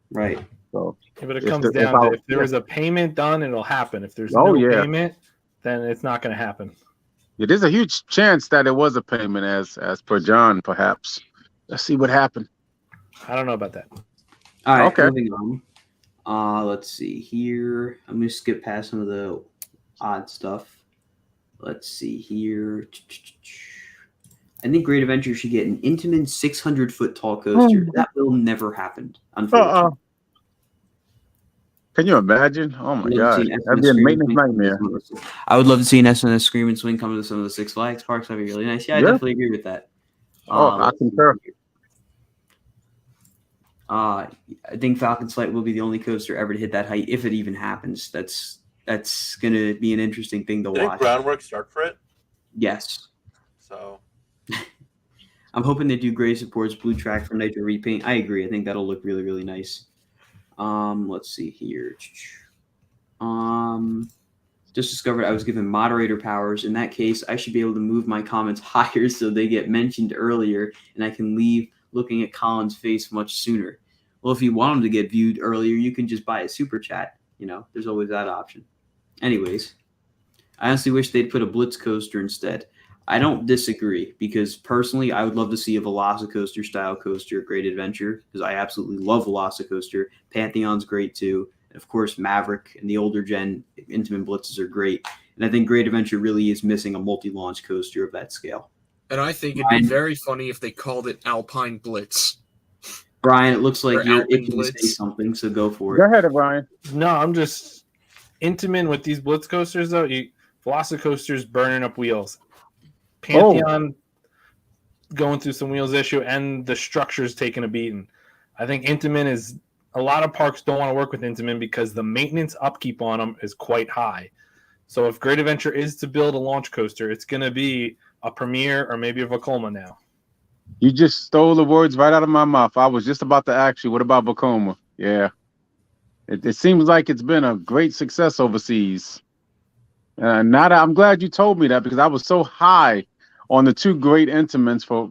Right. So yeah, but it comes down to if there was a payment done, it'll happen. If there's no payment, then it's not going to happen. Yeah, there's a huge chance that it was a payment, as per John, perhaps. Let's see what happened. I don't know about that. All right, okay. Moving on. Let's see here. I'm going to skip past some of the odd stuff. Let's see here. I think Great Adventure should get an Intamin 600-foot tall coaster. That will never happen, unfortunately. Can you imagine? Oh my God, that'd be a maintenance nightmare. I would love to see an SNS Scream and Swing come to some of the Six Flags parks. That'd be really nice. Yeah, I definitely agree with that. I concur. I think Falcon's Flight will be the only coaster ever to hit that height, if it even happens. That's going to be an interesting thing to watch. Did groundwork start for it? Yes. So I'm hoping they do Gray Supports Blue Track from Nitro Repaint. I agree. I think that'll look really, really nice. Let's see here. Just discovered I was given moderator powers. In that case, I should be able to move my comments higher so they get mentioned earlier, and I can leave looking at Colin's face much sooner. Well, if you want them to get viewed earlier, you can just buy a super chat. There's always that option. Anyways, I honestly wish they'd put a Blitz coaster instead. I don't disagree, because personally, I would love to see a Velocicoaster style coaster at Great Adventure, because I absolutely love Velocicoaster. Pantheon's great too. And of course, Maverick and the older gen Intamin Blitzes are great. And I think Great Adventure really is missing a multi-launch coaster of that scale. And I think it'd be very funny if they called it Alpine Blitz. Brian, it looks like Or you're Alpine itching to Blitz. say something, so go for it. Go ahead, Brian. No, I'm just Intamin with these Blitz coasters, though. Velocicoaster's burning up wheels. Pantheon going through some wheels issue, and the structure's taking a beating. I think Intamin is a lot of parks don't want to work with Intamin because the maintenance upkeep on them is quite high. So if Great Adventure is to build a launch coaster, it's going to be a Premier or maybe a Vekoma now. You just stole the words right out of my mouth. I was just about to ask you, what about Vekoma? Yeah. It seems like it's been a great success overseas. I'm glad you told me that, because I was so high on the two great Intamins for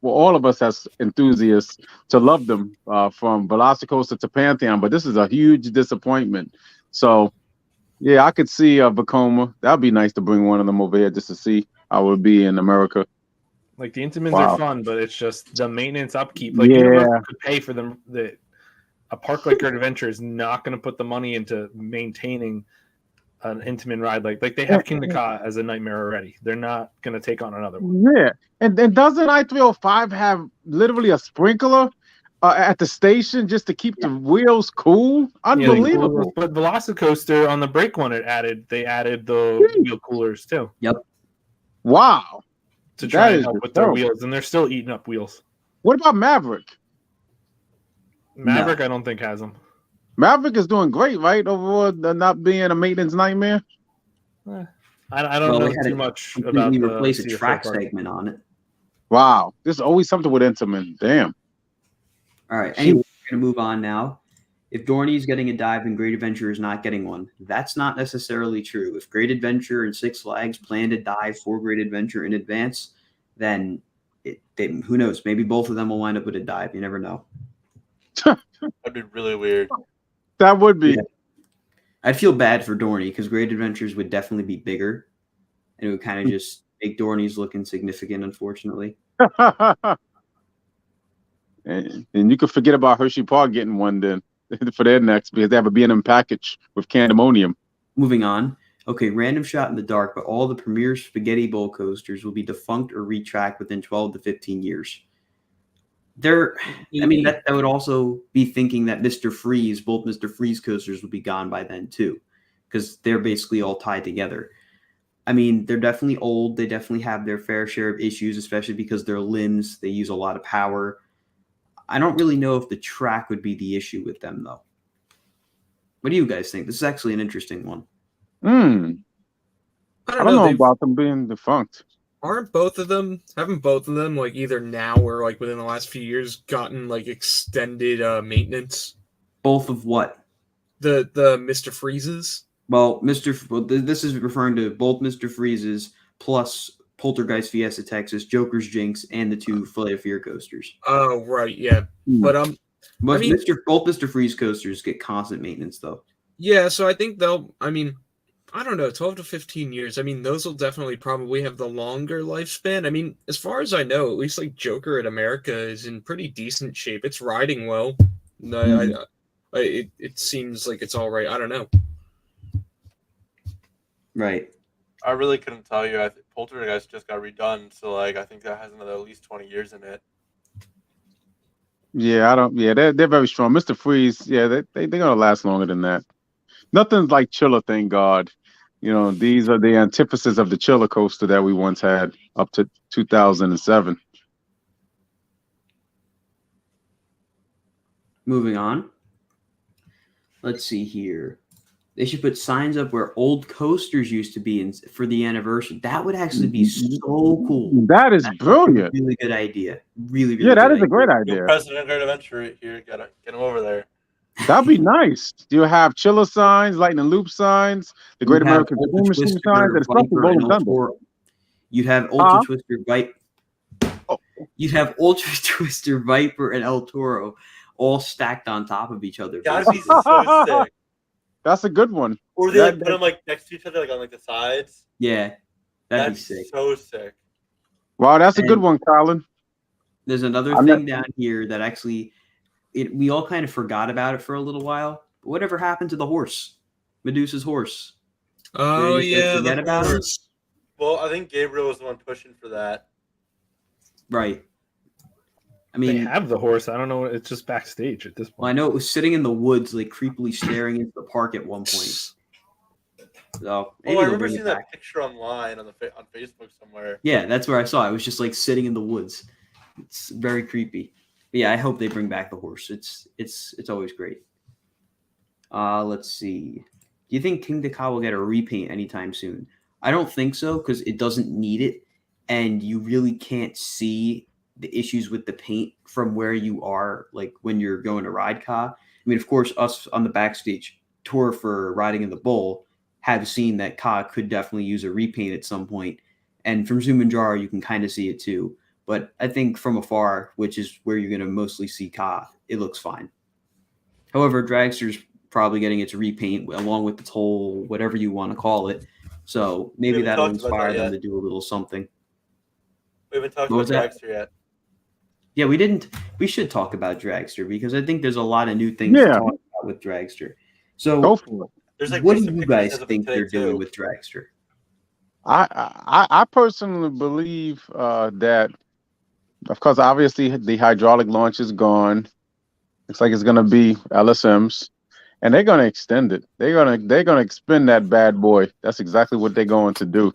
all of us as enthusiasts to love them, from Velocicoaster to Pantheon. But this is a huge disappointment. So Yeah, I could see Vacoma. That'd be nice to bring one of them over here just to see how it would be in America. Like the Intamins Wow. are fun, but it's just the maintenance upkeep. Like Yeah. Universal could pay for them. A park like Great Adventure is not going to put the money into maintaining an Intamin ride. Like they have Kingda Ka as a nightmare already. They're not going to take on another one. Yeah, and doesn't I-305 have literally a sprinkler at the station just to keep the wheels cool? Unbelievable. Yeah, but Velocicoaster on the brake one, they added the wheel coolers too. Yep. Wow. To try That and is help with their terrible. wheels, and they're still eating up wheels. What about Maverick? Maverick, I don't think has them. Maverick is doing great, right? Overall, not being a maintenance nightmare. I don't know too much about completely the replace a CFO track part. segment on it. Wow, there's always something with Intamin. Damn. All right. Anyway, we're gonna move on now. If Dorney is getting a dive and Great Adventure is not getting one, that's not necessarily true. If Great Adventure and Six Flags plan to dive for Great Adventure in advance, then who knows? Maybe both of them will wind up with a dive. You never know. That'd be really weird. That would be. Yeah. I'd feel bad for Dorney because Great Adventures would definitely be bigger, and it would kind of just make Dorney's look insignificant, unfortunately. And you could forget about Hershey Park getting one then for their next because they have a B&M package with Candemonium. Moving on. Okay, random shot in the dark, but all the premier spaghetti bowl coasters will be defunct or retracked within 12 to 15 years. That would also be thinking that Mr. Freeze, both Mr. Freeze coasters would be gone by then too, because they're basically all tied together. I mean, they're definitely old. They definitely have their fair share of issues, especially because their limbs, they use a lot of power. I don't really know if the track would be the issue with them, though. What do you guys think? This is actually an interesting one. I don't know about them being defunct. Haven't both of them like either now or like within the last few years gotten like extended maintenance? Both of what? The Mr. Freezes? Well, this is referring to both Mr. Freezes plus Poltergeist Fiesta Texas, Joker's Jinx, and the two Filet of Fear coasters. Oh, right, yeah. But both Mr. Freeze coasters get constant maintenance though. Yeah, so I think I don't know, 12 to 15 years. I mean, those will definitely probably have the longer lifespan. I mean, as far as I know, at least like Joker at America is in pretty decent shape. It's riding well. It seems like it's all right. I don't know. Right. I really couldn't tell you. I think Poltergeist just got redone, so like I think that has another at least 20 years in it. Yeah, they're very strong. Mr. Freeze, yeah, they're gonna last longer than that. Nothing's like Chiller, thank God. You know, these are the antithesis of the Chiller coaster that we once had up to 2007. Moving on. Let's see here. They should put signs up where old coasters used to be for the anniversary. That would actually be so cool. That is brilliant. Really good idea. Really, really yeah, that good is a great idea. New president of Great Adventure here. Gotta get him over there. That'd be nice. You'll have Chiller signs, Lightning Loop signs, the Great American Dream Machine signs, and especially Rolling Thunder. You'd have Ultra Twister Viper. You'd have Ultra Twister Viper and El Toro all stacked on top of each other. That'd be so sick. That's a good one. Or they put them like next to each other, like on like the sides. Yeah, that'd be sick. So sick. Wow, that's a good one, Colin. There's another thing down here that actually, we all kind of forgot about it for a little while. But whatever happened to the horse, Medusa's horse? Oh yeah, forget about it. Well, I think Gabriel was the one pushing for that. Right. I mean, they have the horse. I don't know. It's just backstage at this point. Well, I know it was sitting in the woods, like creepily staring into the park at one point. So I remember seeing that picture online on Facebook somewhere. Yeah, that's where I saw it. It was just like sitting in the woods. It's very creepy. But yeah, I hope they bring back the horse. It's always great. Let's see. Do you think Kingda Ka will get a repaint anytime soon? I don't think so because it doesn't need it, and you really can't see the issues with the paint from where you are, like when you're going to ride Ka. I mean, of course, us on the backstage tour for riding in the bowl have seen that Ka could definitely use a repaint at some point, and from Zumanjaro you can kind of see it too. But I think from afar, which is where you're going to mostly see Ka, it looks fine. However, Dragster's probably getting its repaint along with its whole whatever you want to call it. So maybe haven't that'll talked about inspire that them yet. to do a little something. We haven't talked What about was that? Dragster yet. Yeah, we didn't. We should talk about Dragster because I think there's a lot of new things to Yeah. talk about with Dragster. So, Go for it. There's like what do recent you pictures guys as of think today they're doing too. with Dragster? I personally believe that, of course, obviously the hydraulic launch is gone. Looks like it's gonna be LSMs, and they're gonna extend it. They're gonna expand that bad boy. That's exactly what they're going to do.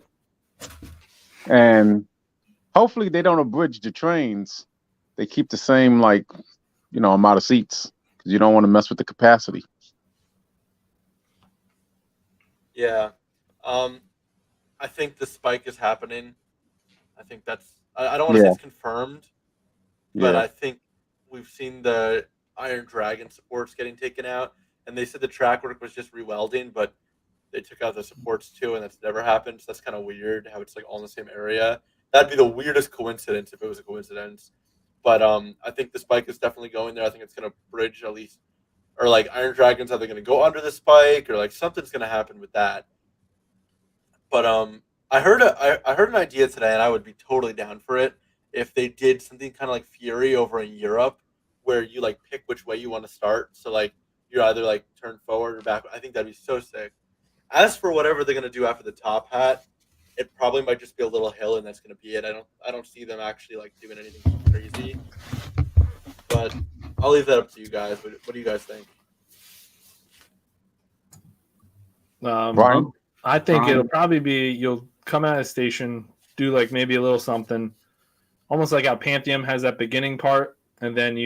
And hopefully they don't abridge the trains. They keep the same amount of seats because you don't want to mess with the capacity. Yeah. I think the spike is happening. I think that's I don't want to say it's confirmed, but Yeah. I think we've seen the Iron Dragon supports getting taken out, and they said the track work was just rewelding, but they took out the supports too, and that's never happened. So that's kind of weird how it's like all in the same area. That'd be the weirdest coincidence if it was a coincidence. But I think the spike is definitely going there. I think it's gonna bridge at least, or like Iron Dragon's either gonna go under the spike or like something's gonna happen with that. But I heard an idea today, and I would be totally down for it if they did something kind of like Fury over in Europe, where you like pick which way you want to start. So like you're either like turn forward or back. I think that'd be so sick. As for whatever they're gonna do after the top hat, it probably might just be a little hill, and that's gonna be it. I don't see them actually like doing anything crazy. But I'll leave that up to you guys. What do you guys think? Brian? I think it'll probably be you'll come out of the station, do like maybe a little something, almost like how Pantheon has that beginning part, and then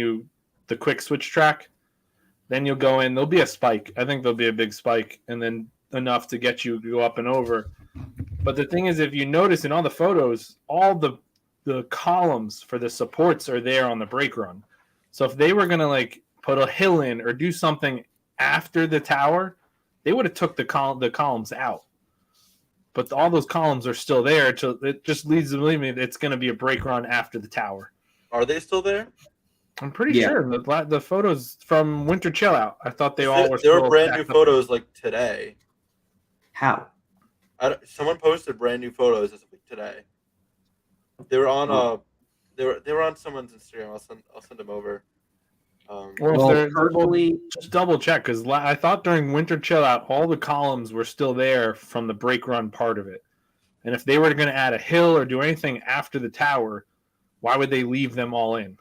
the quick switch track. Then you'll go in. There'll be a spike. I think there'll be a big spike, and then enough to get you to go up and over. But the thing is, if you notice in all the photos, all the columns for the supports are there on the brake run. So if they were gonna like put a hill in or do something after the tower, they would have took the columns out. But all those columns are still there. So it just leads to believe me it's going to be a brake run after the tower. Are they still there? I'm pretty sure the photos from Winter Chill Out. I thought they all were. There were brand new photos like today. How? Someone posted brand new photos as of like today. They were on they were on someone's Instagram. I'll send them over. Just double check because I thought during Winter Chill Out all the columns were still there from the brake run part of it. And if they were going to add a hill or do anything after the tower, why would they leave them all in?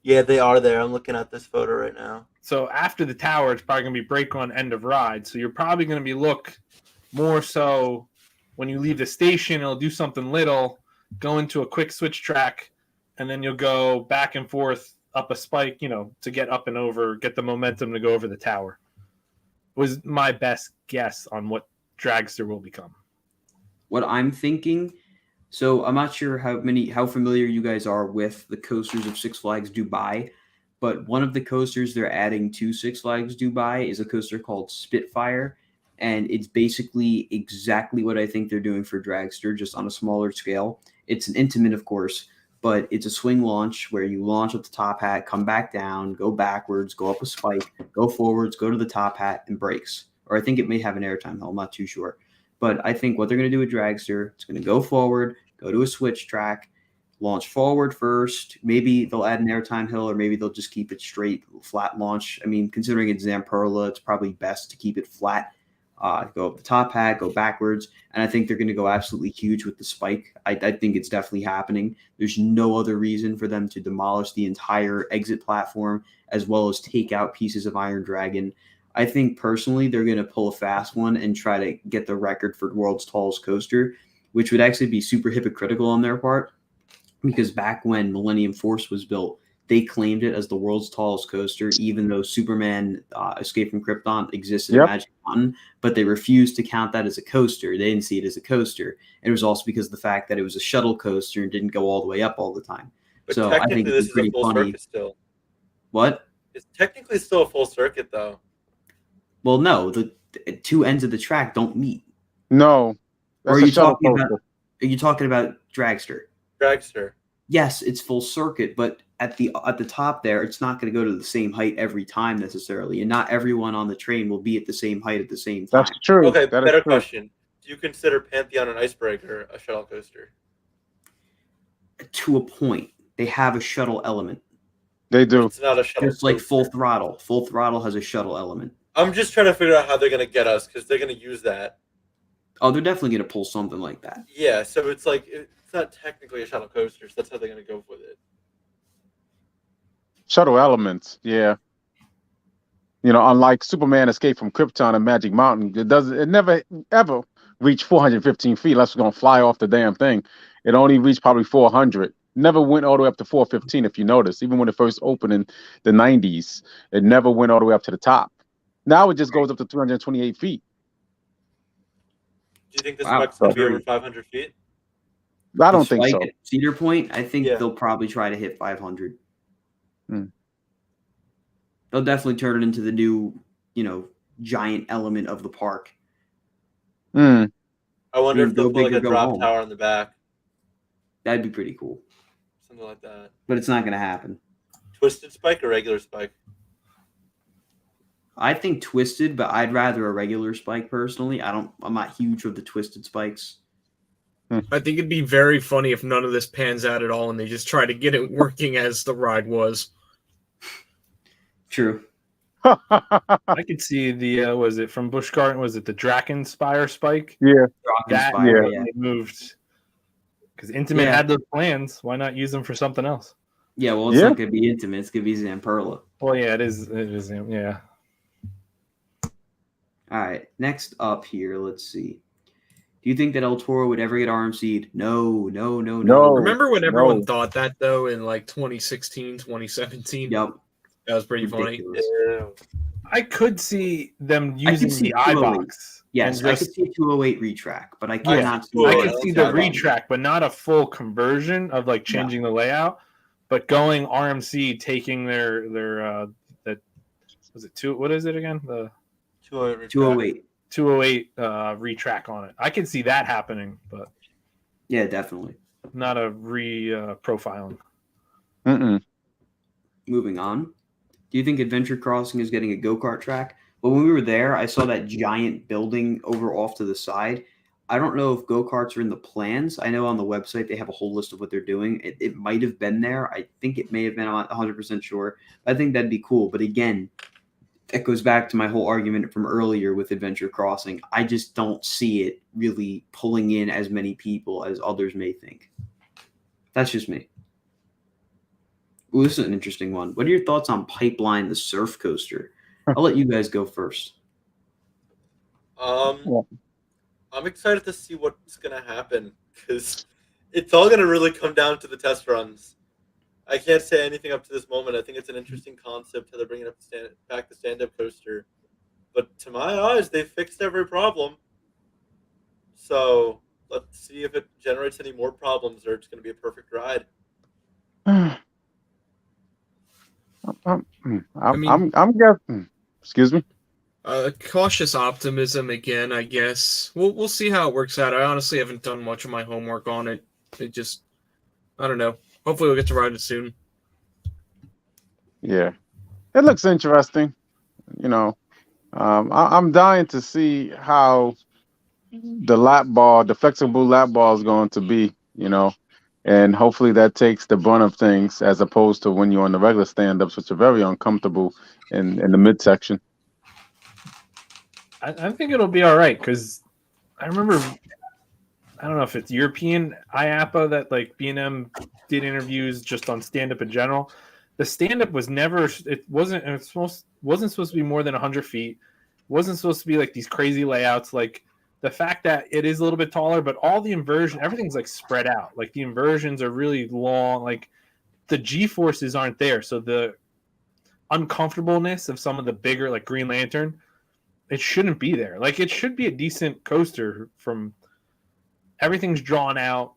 Yeah, they are there. I'm looking at this photo right now. So after the tower, it's probably going to be brake run end of ride. So you're probably going to be look more so when you leave the station, it'll do something little, go into a quick switch track, and then you'll go back and forth up a spike, to get up and over, get the momentum to go over the tower. Was my best guess on what Dragster will become. What I'm thinking, so I'm not sure how familiar you guys are with the coasters of Six Flags Dubai, but one of the coasters they're adding to Six Flags Dubai is a coaster called Spitfire, and it's basically exactly what I think they're doing for Dragster, just on a smaller scale. It's an intimate, of course, but it's a swing launch where you launch at the top hat, come back down, go backwards, go up a spike, go forwards, go to the top hat, and brakes. Or I think it may have an airtime hill. I'm not too sure. But I think what they're going to do with Dragster, it's going to go forward, go to a switch track, launch forward first. Maybe they'll add an airtime hill, or maybe they'll just keep it straight, flat launch. I mean, considering it's Zamperla, it's probably best to keep it flat. Go up the top hat, go backwards, and I think they're going to go absolutely huge with the spike. I think it's definitely happening. There's no other reason for them to demolish the entire exit platform as well as take out pieces of Iron Dragon. I think personally they're going to pull a fast one and try to get the record for the world's tallest coaster, which would actually be super hypocritical on their part because back when Millennium Force was built, they claimed it as the world's tallest coaster, even though Superman Escape from Krypton existed in Magic Mountain, but they refused to count that as a coaster. They didn't see it as a coaster. And it was also because of the fact that it was a shuttle coaster and didn't go all the way up all the time. But so technically, I think this is pretty a full funny. circuit still. What? It's technically still a full circuit, though. Well, no, the two ends of the track don't meet. No. Or are you talking about Dragster? Dragster. Yes, it's full circuit, but at the top there, it's not going to go to the same height every time necessarily, and not everyone on the train will be at the same height at the same time. That's true. Okay, That is better true. question. Do you consider Pantheon an icebreaker a shuttle coaster? To a point, they have a shuttle element. They do. It's not a shuttle Just like coaster. Full Throttle. Full Throttle has a shuttle element. I'm just trying to figure out how they're going to get us because they're going to use that. Oh, they're definitely going to pull something like that. Yeah, so it's like it's not technically a shuttle coaster, so that's how they're going to go with it. Shuttle elements, yeah. Unlike Superman Escape from Krypton and Magic Mountain, it never ever reached 415 feet unless it's gonna fly off the damn thing. It only reached probably 400. Never went all the way up to 415, if you notice. Even when it first opened in the 90s, it never went all the way up to the top. Now it just goes up to 328 feet. Do you think this Wow. spike's going to be over 500 feet? I don't think so. At Cedar Point, I think Yeah. they'll probably try to hit 500. Hmm. They'll definitely turn it into the new, giant element of the park. Mm. I wonder if Go they'll put like big or a go drop home. tower in the back, That'd be pretty cool. something like that. But it's not going to happen. Twisted spike or regular spike? I think twisted, but I'd rather a regular spike personally. I'm not huge with the twisted spikes. I think it'd be very funny if none of this pans out at all and they just try to get it working as the ride was. True. I could see the was it from Busch Garden? Was it the Drakenspire spike? Yeah. That Inspire, they moved because Intimate Yeah. had those plans. Why not use them for something else? Yeah, well, it's Yeah. not going to be Intimate. It's going to be Zamperla. Well, yeah, it is. It is. Yeah. All right, next up here, let's see. Do you think that El Toro would ever get RMC'd? No. No. Remember when everyone no. thought that, though, in like 2016, 2017? Yep. That was pretty funny. Ridiculous. I could see them I could using see the iBox. Yes, and I just- could see a 208 retrack, but I cannot see. I Yeah, could see that's the not wrong. retrack, but not a full conversion of like changing the layout. But going RMC, taking their that was it two? What is it again? The 208. 208. 208 retrack on it. I can see that happening, but Yeah, definitely. not a profiling. Mm-mm. Moving on. Do you think Adventure Crossing is getting a go-kart track? Well, when we were there, I saw that giant building over off to the side. I don't know if go-karts are in the plans. I know on the website they have a whole list of what they're doing. It might have been there. I think it may have been. I'm not 100% sure. I think that'd be cool. But again, that goes back to my whole argument from earlier with Adventure Crossing. I just don't see it really pulling in as many people as others may think. That's just me. Ooh, this is an interesting one. What are your thoughts on Pipeline, the surf coaster? I'll let you guys go first. I'm excited to see what's gonna happen because it's all gonna really come down to the test runs. I can't say anything up to this moment. I think it's an interesting concept how they're bringing up back the stand-up coaster, but to my eyes, they fixed every problem. So let's see if it generates any more problems or it's gonna be a perfect ride. I'm guessing. Excuse me. Cautious optimism again, I guess. We'll see how it works out. I honestly haven't done much of my homework on it. I don't know. Hopefully we'll get to ride it soon. Yeah, it looks interesting. I'm dying to see how the flexible lap ball is going to be. And hopefully that takes the brunt of things as opposed to when you're on the regular stand-ups, which are very uncomfortable in the midsection. I think it'll be all right because I remember, I don't know if it's European IAPA that like B&M did interviews just on stand-up in general. The stand-up was never, wasn't supposed to be more than 100 feet. It wasn't supposed to be like these crazy layouts. Like the fact that it is a little bit taller, but all the inversion, everything's like spread out. Like the inversions are really long. Like the G-forces aren't there. So the uncomfortableness of some of the bigger, like Green Lantern, it shouldn't be there. Like it should be a decent coaster from everything's drawn out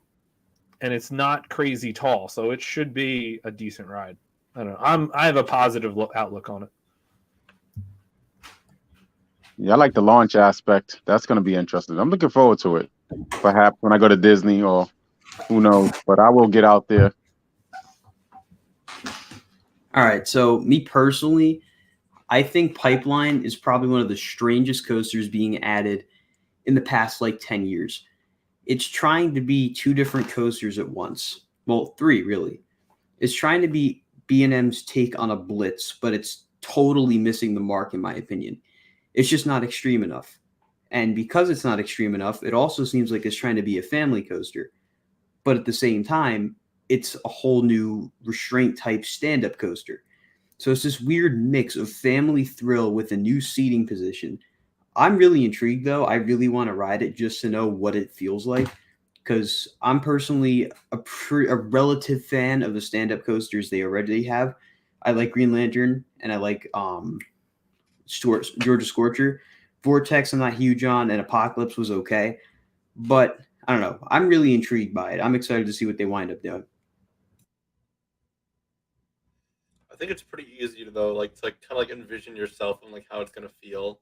and it's not crazy tall. So it should be a decent ride. I don't know. I have a positive outlook on it. Yeah, I like the launch aspect. That's going to be interesting. I'm looking forward to it. Perhaps when I go to Disney or who knows, but I will get out there. All right. So me personally, I think Pipeline is probably one of the strangest coasters being added in the past like 10 years. It's trying to be two different coasters at once. Well, three really. It's trying to be B&M's take on a Blitz, but it's totally missing the mark in my opinion. It's just not extreme enough. And because it's not extreme enough, it also seems like it's trying to be a family coaster. But at the same time, it's a whole new restraint type stand-up coaster. So it's this weird mix of family thrill with a new seating position. I'm really intrigued though. I really want to ride it just to know what it feels like because I'm personally a relative fan of the stand-up coasters they already have. I like Green Lantern and I like Georgia Scorcher. Vortex I'm not huge on, and Apocalypse was okay. But I don't know. I'm really intrigued by it. I'm excited to see what they wind up doing. I think it's pretty easy to though, like to like kind of like envision yourself and like how it's gonna feel.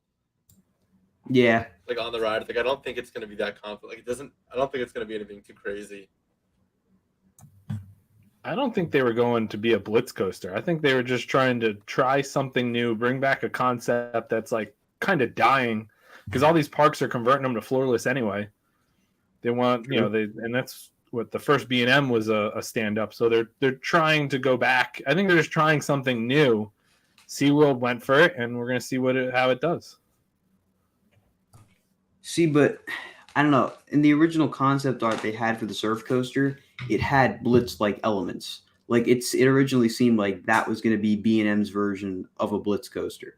Yeah. Like on the ride. Like I don't think it's gonna be that confident. Like it doesn't. I don't think it's gonna be anything too crazy. I don't think they were going to be a Blitz coaster. I think they were just trying to try something new, bring back a concept that's like kind of dying because all these parks are converting them to floorless anyway. They want, and that's what the first B&M was a stand up. So they're trying to go back. I think they're just trying something new. SeaWorld went for it, and we're going to see how it does. See, but I don't know. In the original concept art they had for the surf coaster, it had Blitz-like elements. Like it originally seemed like that was going to be B&M's version of a Blitz coaster,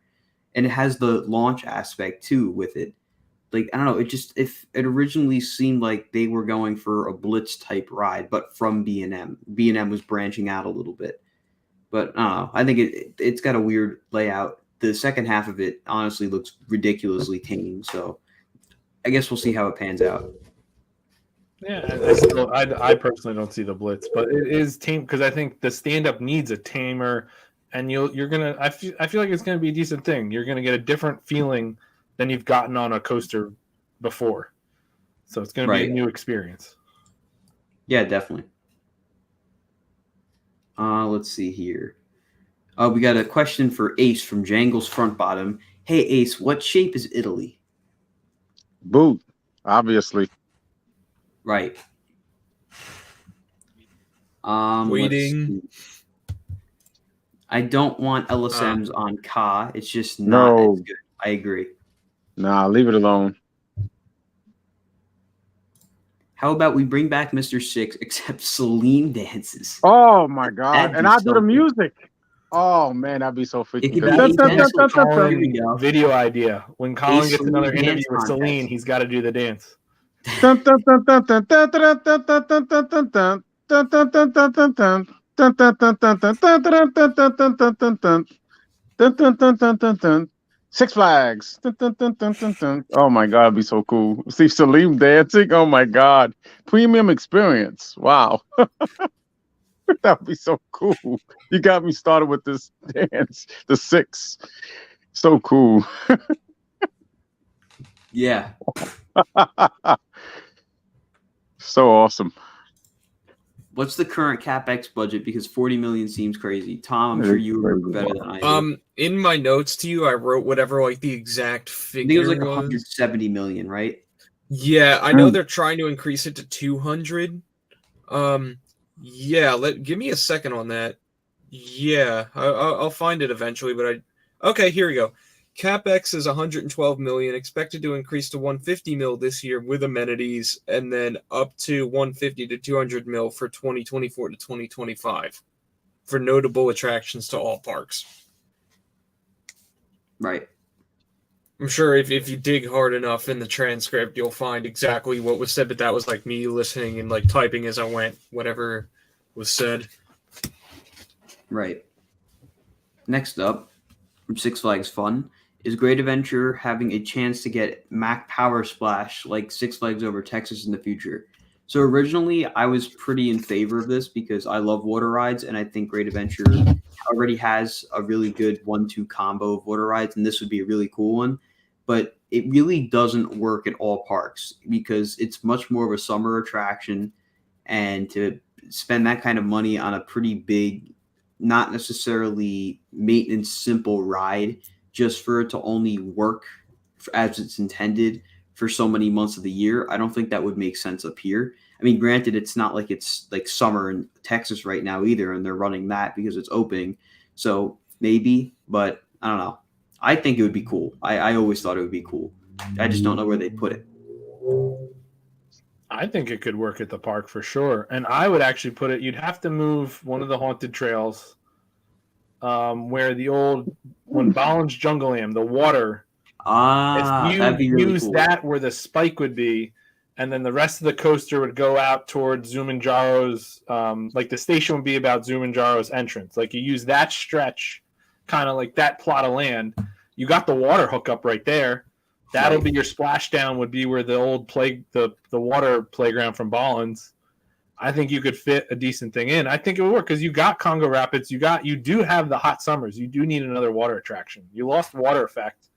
and it has the launch aspect too with it. Like I don't know. If it originally seemed like they were going for a Blitz type ride, but from B&M. B&M was branching out a little bit, but I don't know. I think it's got a weird layout. The second half of it honestly looks ridiculously tame. So I guess we'll see how it pans out. Yeah, I personally don't see the Blitz, but it is tame because I think the stand-up needs a tamer, and you're gonna. I feel like it's gonna be a decent thing. You're gonna get a different feeling than you've gotten on a coaster before, so it's gonna be a new experience. Yeah, definitely. Let's see here. We got a question for Ace from Jangles Front Bottom. Hey Ace, what shape is Italy? Boot, obviously. Right. Waiting. I don't want LSMs on Ka. It's just not as good. I agree. Nah, leave it alone. How about we bring back Mr. Six, except Celine dances? Oh my god! And I do the so music. Oh man, that'd be so freaking good. Video idea. When Colin gets another interview with Celine, he's got to do the dance. Six Flags. Oh my god, it'd be so cool. See Salim dancing. Oh my god. Premium experience. Wow. That would be so cool. You got me started with this dance. The six. So cool. Yeah. So awesome. What's the current Capex budget? Because 40 million seems crazy. Tom, I'm sure you remember better than I do. In my notes to you, I wrote whatever like the exact figure. I think it was like 170 million, right? Yeah, I know they're trying to increase it to 200. Yeah, give me a second on that. Yeah, I'll find it eventually, but okay, here we go. Capex is 112 million, expected to increase to 150 mil this year with amenities, and then up to 150 to 200 mil for 2024 to 2025 for notable attractions to all parks. Right. I'm sure if you dig hard enough in the transcript, you'll find exactly what was said, but that was like me listening and like typing as I went, whatever was said. Right. Next up, from Six Flags Fun, is Great Adventure having a chance to get Mac Power Splash like Six Flags Over Texas in the future? So originally, I was pretty in favor of this because I love water rides, and I think Great Adventure already has a really good 1-2 combo of water rides, and this would be a really cool one. But it really doesn't work at all parks because it's much more of a summer attraction, and to spend that kind of money on a pretty big not necessarily maintenance simple ride just for it to only work as it's intended for so many months of the year. I don't think that would make sense up here. I mean, granted, it's not like it's like summer in Texas right now either, and they're running that because it's opening. So maybe, but I don't know. I think it would be cool. I always thought it would be cool. I just don't know where they put it. I think it could work at the park for sure. And I would actually put it, you'd have to move one of the haunted trails where the old, when Balin's Jungle Am, the water, if That'd be you really use cool. that where the spike would be, and then the rest of the coaster would go out towards Zumanjaro's, like the station would be about Zumanjaro's entrance. Like you use that stretch, kind of like that plot of land. You got the water hookup right there. That'll be your splashdown. Would be where the old the water playground from Ballins. I think you could fit a decent thing in. I think it would work because you got Congo Rapids. You do have the hot summers. You do need another water attraction. You lost water effect.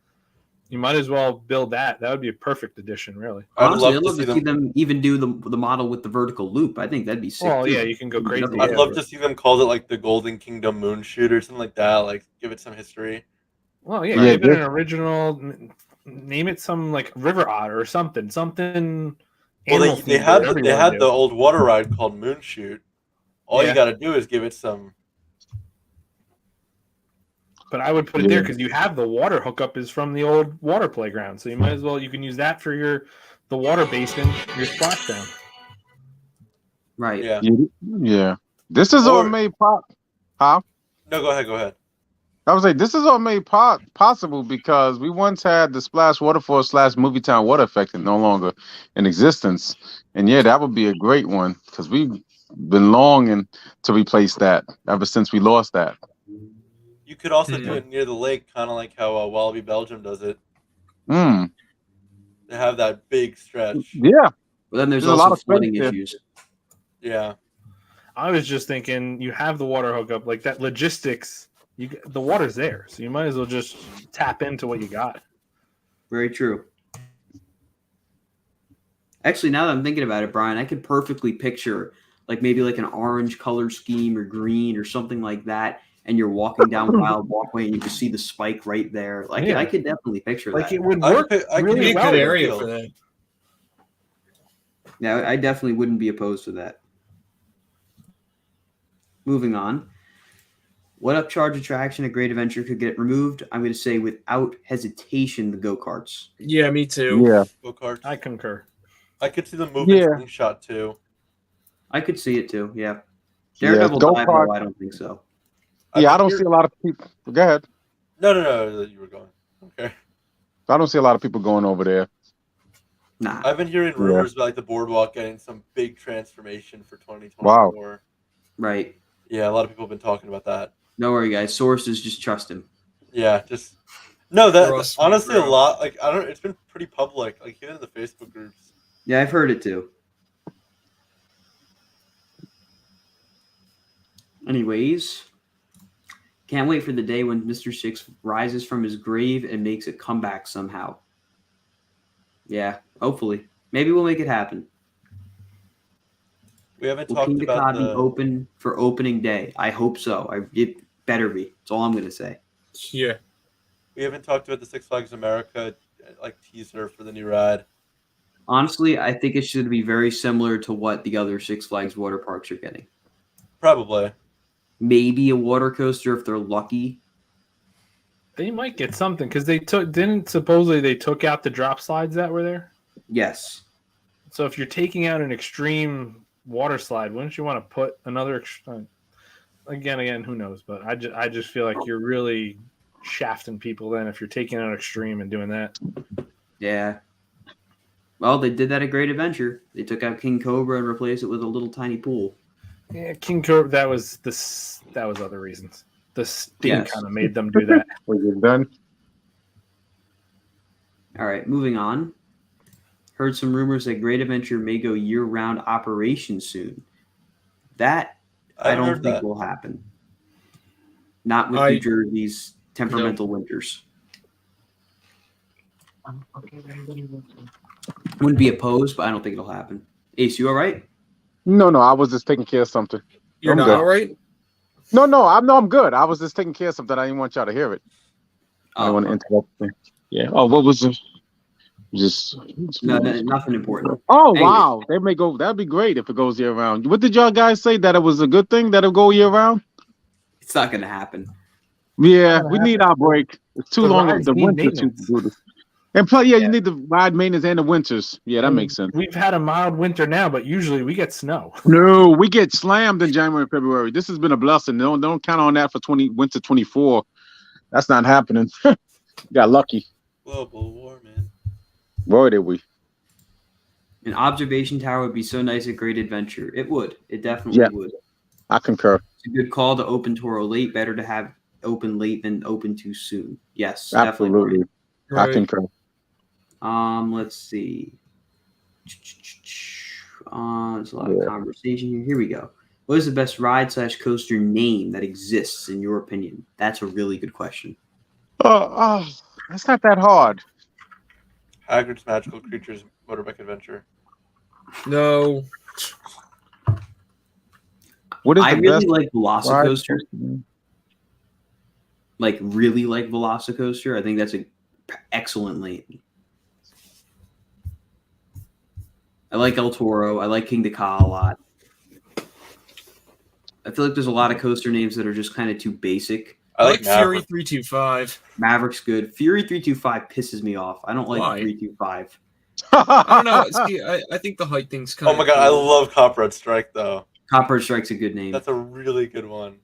You might as well build that. That would be a perfect addition, really. Honestly, I'd love to see them even do the model with the vertical loop. I think that'd be sick. Oh too. yeah, you can go crazy. I'd love to see them call it like the Golden Kingdom Moon Shoot or something like that. Like give it some history. Well, yeah, give it an original. Name it some like River Otter or something. Well, they had the old water ride called Moon Shoot. All you got to do is give it some. But I would put it there because you have the water hookup is from the old water playground, so you might as well you can use that for the water basin, your splashdown. Right. Yeah. Yeah. This is all made Huh? No, go ahead. I would say this is all made possible because we once had the Splash Waterfall / Movie Town water effect no longer in existence. And yeah, that would be a great one because we've been longing to replace that ever since we lost that. You could also do it near the lake, kind of like how Wallaby Belgium does it. They have that big stretch. Yeah. But then there's also flooding issues. Yeah. I was just thinking you have the water hookup, like that logistics. The water's there, so you might as well just tap into what you got. Very true. Actually, now that I'm thinking about it, Brian, I could perfectly picture like maybe like an orange color scheme or green or something like that, and you're walking down Wild Walkway and you just see the spike right there. Like I could definitely picture that. It would work. I could be a good area for that. Yeah, I definitely wouldn't be opposed to that. Moving on. What upcharge attraction at Great Adventure could get removed? I'm going to say without hesitation, the go-karts. Yeah, me too. Yeah. Go-karts. I concur. I could see them moving slingshot too. I could see it too, yeah. Daredevil Dive, though, I don't think so. Yeah, I don't see a lot of people. Go ahead. No, you were going. Okay. I don't see a lot of people going over there. Nah. I've been hearing rumors about like the boardwalk getting some big transformation for 2024. Wow. Right. Yeah, a lot of people have been talking about that. Don't worry, guys. Sources, just trust him. Yeah, just that's honestly a lot. Like I don't. It's been pretty public. Like even in the Facebook groups. Yeah, I've heard it too. Anyways, can't wait for the day when Mr. Six rises from his grave and makes a comeback somehow. Yeah, hopefully. Maybe we'll make it happen. We haven't Will talked King about be open for opening day? I hope so. It better be. That's all I'm going to say. Yeah. We haven't talked about the Six Flags America like teaser for the new ride. Honestly, I think it should be very similar to what the other Six Flags water parks are getting. Probably. Maybe a water coaster if they're lucky. They might get something because they took out the drop slides that were there. Yes. So if you're taking out an extreme water slide, wouldn't you want to put another? Again, who knows? But I just feel like you're really shafting people then if you're taking out extreme and doing that. Yeah. Well, they did that at Great Adventure. They took out King Cobra and replaced it with a little tiny pool. Yeah, King Cobra. That was other reasons. The sting kind of made them do that. Was it done? All right, moving on. Heard some rumors that Great Adventure may go year-round operation soon. That I don't think will happen. Not with New Jersey's temperamental winters. Wouldn't be opposed, but I don't think it'll happen. Ace, you all right? No, I was just taking care of something. You're not all right? No, I'm good. I was just taking care of something. I didn't want y'all to hear it. I don't want to interrupt. Yeah. Oh, what was it? Just nothing important. Oh Anyways. wow, they may go. That'd be great if it goes year round. What did y'all guys say that it was a good thing that it'll go year round? It's not going to happen. Yeah, we need our break. It's too long of the need winter to maintenance. do this. And plus, you need the ride maintenance and the winters. Yeah, that makes sense. We've had a mild winter now, but usually we get snow. No, we get slammed in January and February. This has been a blessing. Don't count on that for winter 24. That's not happening. Got lucky. Global warming. Boy, did we. An observation tower would be so nice at Great Adventure. It would. It definitely would. I concur. It's a good call to open Toro late. Better to have open late than open too soon. Yes, Absolutely. definitely. Right. I concur. Let's see. There's a lot of conversation here. Here we go. What is the best ride/coaster name that exists in your opinion? That's a really good question. That's not that hard. Hagrid's Magical Creatures Motorbike Adventure. No. What is I the really best like Velocicoaster. ride? Really like Velocicoaster. I think that's an excellent name. I like El Toro. I like King Ka a lot. I feel like there's a lot of coaster names that are just kind of too basic. I like Fury Maverick. 325. Maverick's good. Fury 325 pisses me off. I don't like Why? 325. I don't know. See, I think the height thing's kind Oh of my god, I love Copperhead Strike though. Copper Strike's a good name. That's a really good one.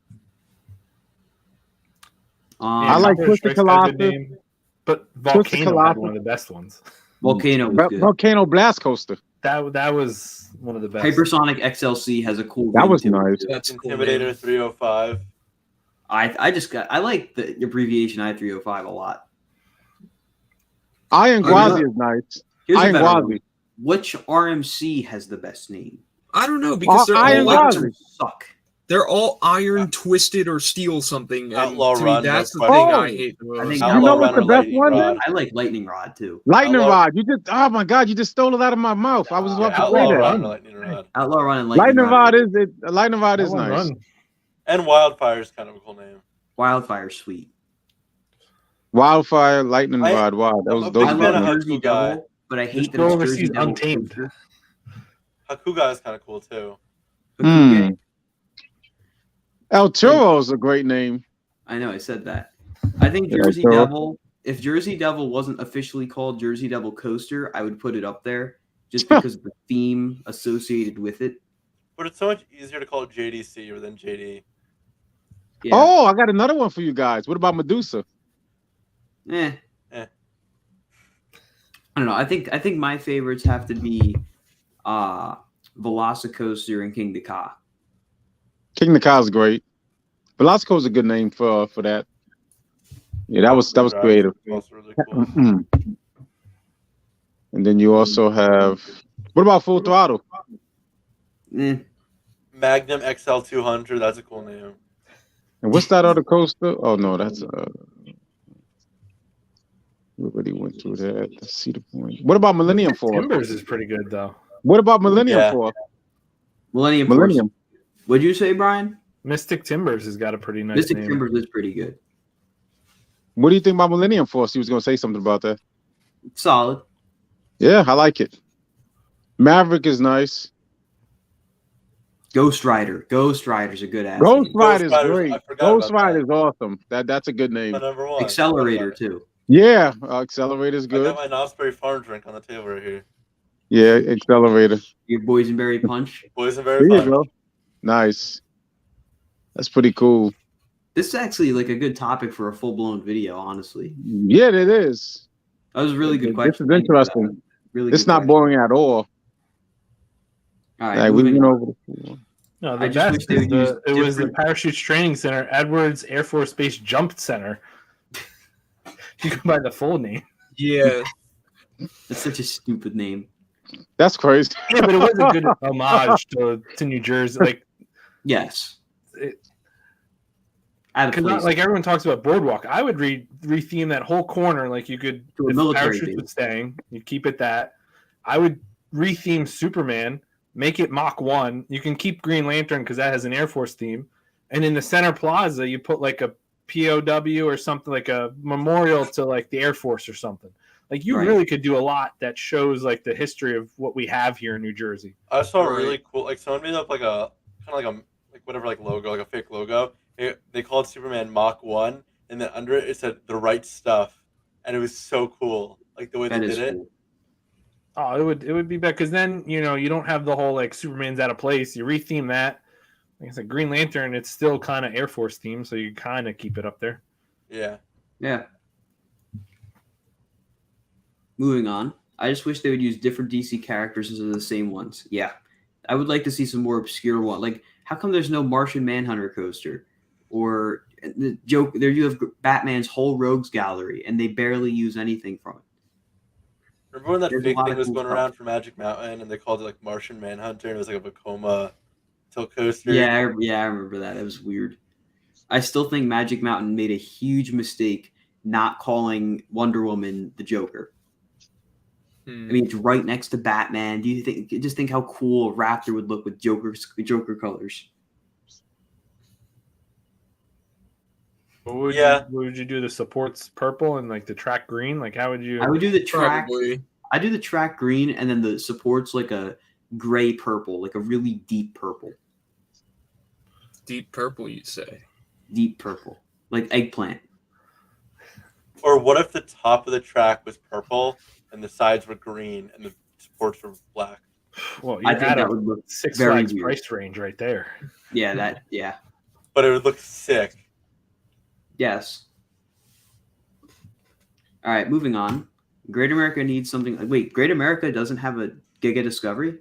I like Copperhead Twisted Strike's got a good Colossus. name, but Volcano Colossus. had one of the best ones. Volcano was good. Volcano Blast Coaster. That was one of the best. Hypersonic XLC has a cool That name was to it. nice. That's cool, Intimidator man. 305. I like the abbreviation I-305 a lot. Iron I Gwazi really- is nice. Here's a Iron better Gwazi. one. Which RMC has the best name? I don't know because they're Iron all like, Gwazi. Suck. they're all iron twisted or steel something. And Outlaw to Run, me, that's the no thing question. I hate the I most. think You Outlaw know what's Run the or best Lightning one? Rod. I like Lightning Rod too. Lightning Outlaw- Rod. You just my god, you just stole it out of my mouth. I was Yeah, about to say Outlaw that. Run or Lightning Rod. Outlaw Run and Lightning Lightning Rod is That one nice. run. And Wildfire is kind of a cool name. Wildfire sweet. Wildfire, Lightning I- Rod. Wow, I'm a those big I are fan love of good. Jersey Haku guy. Devil, but I Just hate that go it's overseas Jersey Devil. Untamed. Coaster. Hakuga is kind of cool too. Hakuga. El Toro is a great name. I know, I said that. I think Yeah, Jersey so- Devil, if Jersey Devil wasn't officially called Jersey Devil Coaster, I would put it up there just because of the theme associated with it. But it's so much easier to call it JDC or than JD. Yeah. Oh, I got another one for you guys. What about Medusa? Eh. Eh. I don't know. I think my favorites have to be Velocicoaster and King Ka. King Ka is great. Velasco is a good name for that. Yeah, that was creative. Also really cool. And then you also have what about Full Throttle? Eh. Magnum XL 200. That's a cool name. And what's that other coaster? Oh no, that's we already went through that. Let's see the point. What about Millennium Force? Timbers is pretty good though. What about Millennium Yeah. Force? Millennium. Millennium. Force. What'd you say, Brian? Mystic Timbers has got a pretty nice Mystic name. Timbers is pretty good. What do you think about Millennium Force? He was going to say something about that. Solid. Yeah, I like it. Maverick is nice. Ghost Rider. Ghost Rider's a good ass. Ghost name. Rider is Rider's- great. I forgot Ghost about Rider is awesome. That's a good name. My number one. Accelerator too. Yeah, Accelerator is I good. got my Knott's Farm drink on the table right here. Yeah, Accelerator. Your boysenberry punch. Boysenberry There you Punch. go. Nice. That's pretty cool. This is actually like a good topic for a full blown video. Honestly, Yeah, it is. that was a really good This question. is Thank you for interesting. that. Really. It's good not question. boring at all. All right, Like, we moving went on. over the No, the I just wish best they is would use it was the different- Parachutes Training Center, Edwards Air Force Base Jump Center. You go by the full name. Yeah. That's such a stupid name. That's crazy. Yeah, but it was a good homage to New Jersey. Like, Yes. It- Out of because place. like everyone talks about Boardwalk, I would retheme that whole corner. Like you could, To a if military Parachutes base. was staying, you keep it that. I would retheme Superman, make it Mach 1. You can keep Green Lantern because that has an Air Force theme. And in the center plaza, you put like a POW or something, like a memorial to like the Air Force or something. Like you Right. really could do a lot that shows like the history of what we have here in New Jersey. I saw a Right. really cool, like someone made up like a kind of like a like whatever like logo, like a fake logo. They called Superman Mach 1, and then under it said the right stuff, and it was so cool, like the way they That is did it. cool. Oh, it would be better because then you don't have the whole like Superman's out of place. You retheme that. Like I said, Green Lantern, it's still kind of Air Force themed, so you kind of keep it up there. Yeah. Yeah. Moving on. I just wish they would use different DC characters instead of the same ones. Yeah. I would like to see some more obscure one. Like, how come there's no Martian Manhunter coaster? Or the joke there you have Batman's whole rogues gallery and they barely use anything from it. Remember when that There's a fake lot thing of was cool going stuff. around for Magic Mountain, and they called it like Martian Manhunter, and it was like a Vekoma tilt coaster? Yeah, I remember that. It was weird. I still think Magic Mountain made a huge mistake not calling Wonder Woman the Joker. I mean, it's right next to Batman. Do you think how cool a Raptor would look with Joker colors? What would you do? The supports purple and like the track green? Like how would you? I would do the track. Probably. I do the track green, and then the supports like a gray purple, like a really deep purple. Deep purple, you say? Deep purple, like eggplant. Or what if the top of the track was purple and the sides were green and the supports were black? Well, I think that would look Six very Flags weird. price range right there. Yeah. But it would look sick. Yes. All right, moving on. Great America needs something. Wait, Great America doesn't have a Giga Discovery?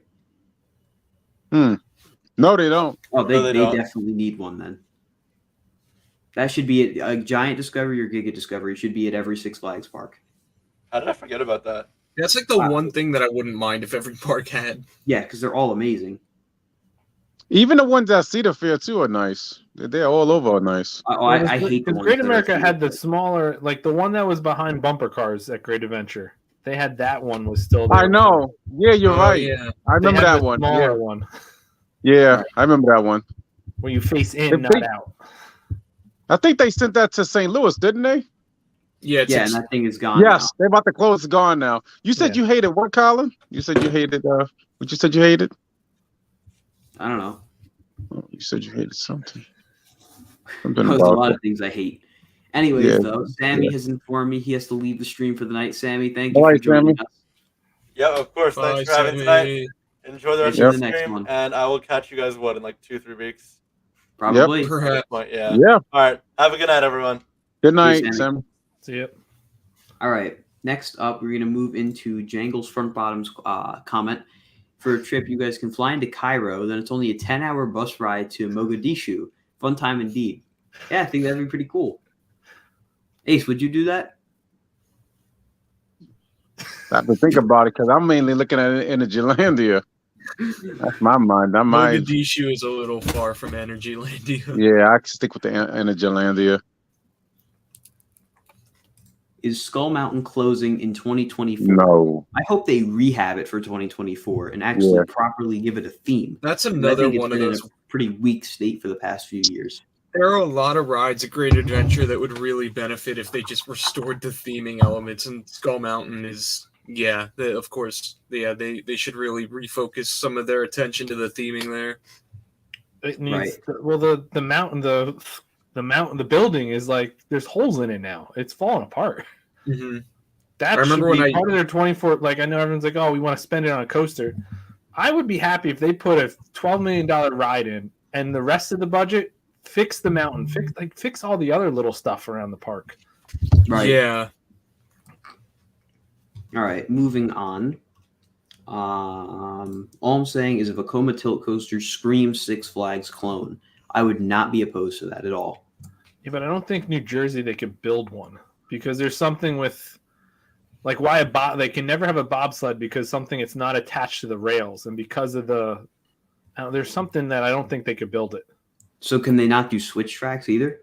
No, they don't. Oh, No, they they don't. definitely need one then. That should be a giant Discovery or Giga Discovery should be at every Six Flags park. How did I forget about that? That's like the one thing that I wouldn't mind if every park had. Yeah, because they're all amazing. Even the ones at Cedar Fair too are nice. They're all over are nice. I hate the because ones Great that are America had the Cedar Fair. smaller, like the one that was behind bumper cars at Great Adventure. They had that one was still there. I know. Yeah, you're Oh, right. Yeah. I They remember had that the one. smaller Yeah, one yeah, I remember that one. where you face in, They not think- out. I think they sent that to St. Louis, didn't they? Yeah, it's Yeah, and that thing is gone. Yes, they're about to close. It's gone now. You said Yeah. you hated what, Colin? You said you hated what you said you hated? Now. I don't know. Oh, you said you hated something. Something There's a about lot it. of things I hate. Anyways, Yeah, though, Sammy yeah. has informed me he has to leave the stream for the night. Sammy, thank you All for right, joining Sammy. us. Yeah, of course. Bye, Thanks for having Sammy. tonight. Enjoy the rest Yep. of the The next stream, one. and I will catch you guys, in like 2-3 weeks? Probably. At this Perhaps. point, yeah. Yeah. All right. Have a good night, everyone. Good night, Sammy. Sam. See ya. All right. Next up, we're going to move into Jangle's Front Bottom's comment. For a trip, you guys can fly into Cairo. Then it's only a 10-hour bus ride to Mogadishu. Fun time indeed. Yeah, I think that'd be pretty cool. Ace, would you do that? I have to think about it because I'm mainly looking at it in the Gilandia. That's my mind. I might. Mogadishu is a little far from Energylandia. Yeah, I can stick with the Energylandia. Is Skull Mountain closing in 2024? No. I hope they rehab it for 2024 and actually properly give it a theme. That's 'Cause I another think it's one of been in those. a pretty weak state for the past few years. There are a lot of rides at Great Adventure that would really benefit if they just restored the theming elements. And Skull Mountain is, of course, they should really refocus some of their attention to the theming there. It needs the mountain, the building is like there's holes in it now. It's falling apart. Mm-hmm. That I remember should be when part of their 24. Like I know everyone's like, oh, we want to spend it on a coaster. I would be happy if they put a $12 million ride in, and the rest of the budget fix the mountain, fix all the other little stuff around the park. Right. Yeah. All right, moving on. All I'm saying is if a Vekoma tilt coaster screams Six Flags clone, I would not be opposed to that at all. Yeah, but I don't think New Jersey they could build one because there's something with like why they can never have a bobsled because something it's not attached to the rails, and because of there's something that I don't think they could build it. So can they not do switch tracks either?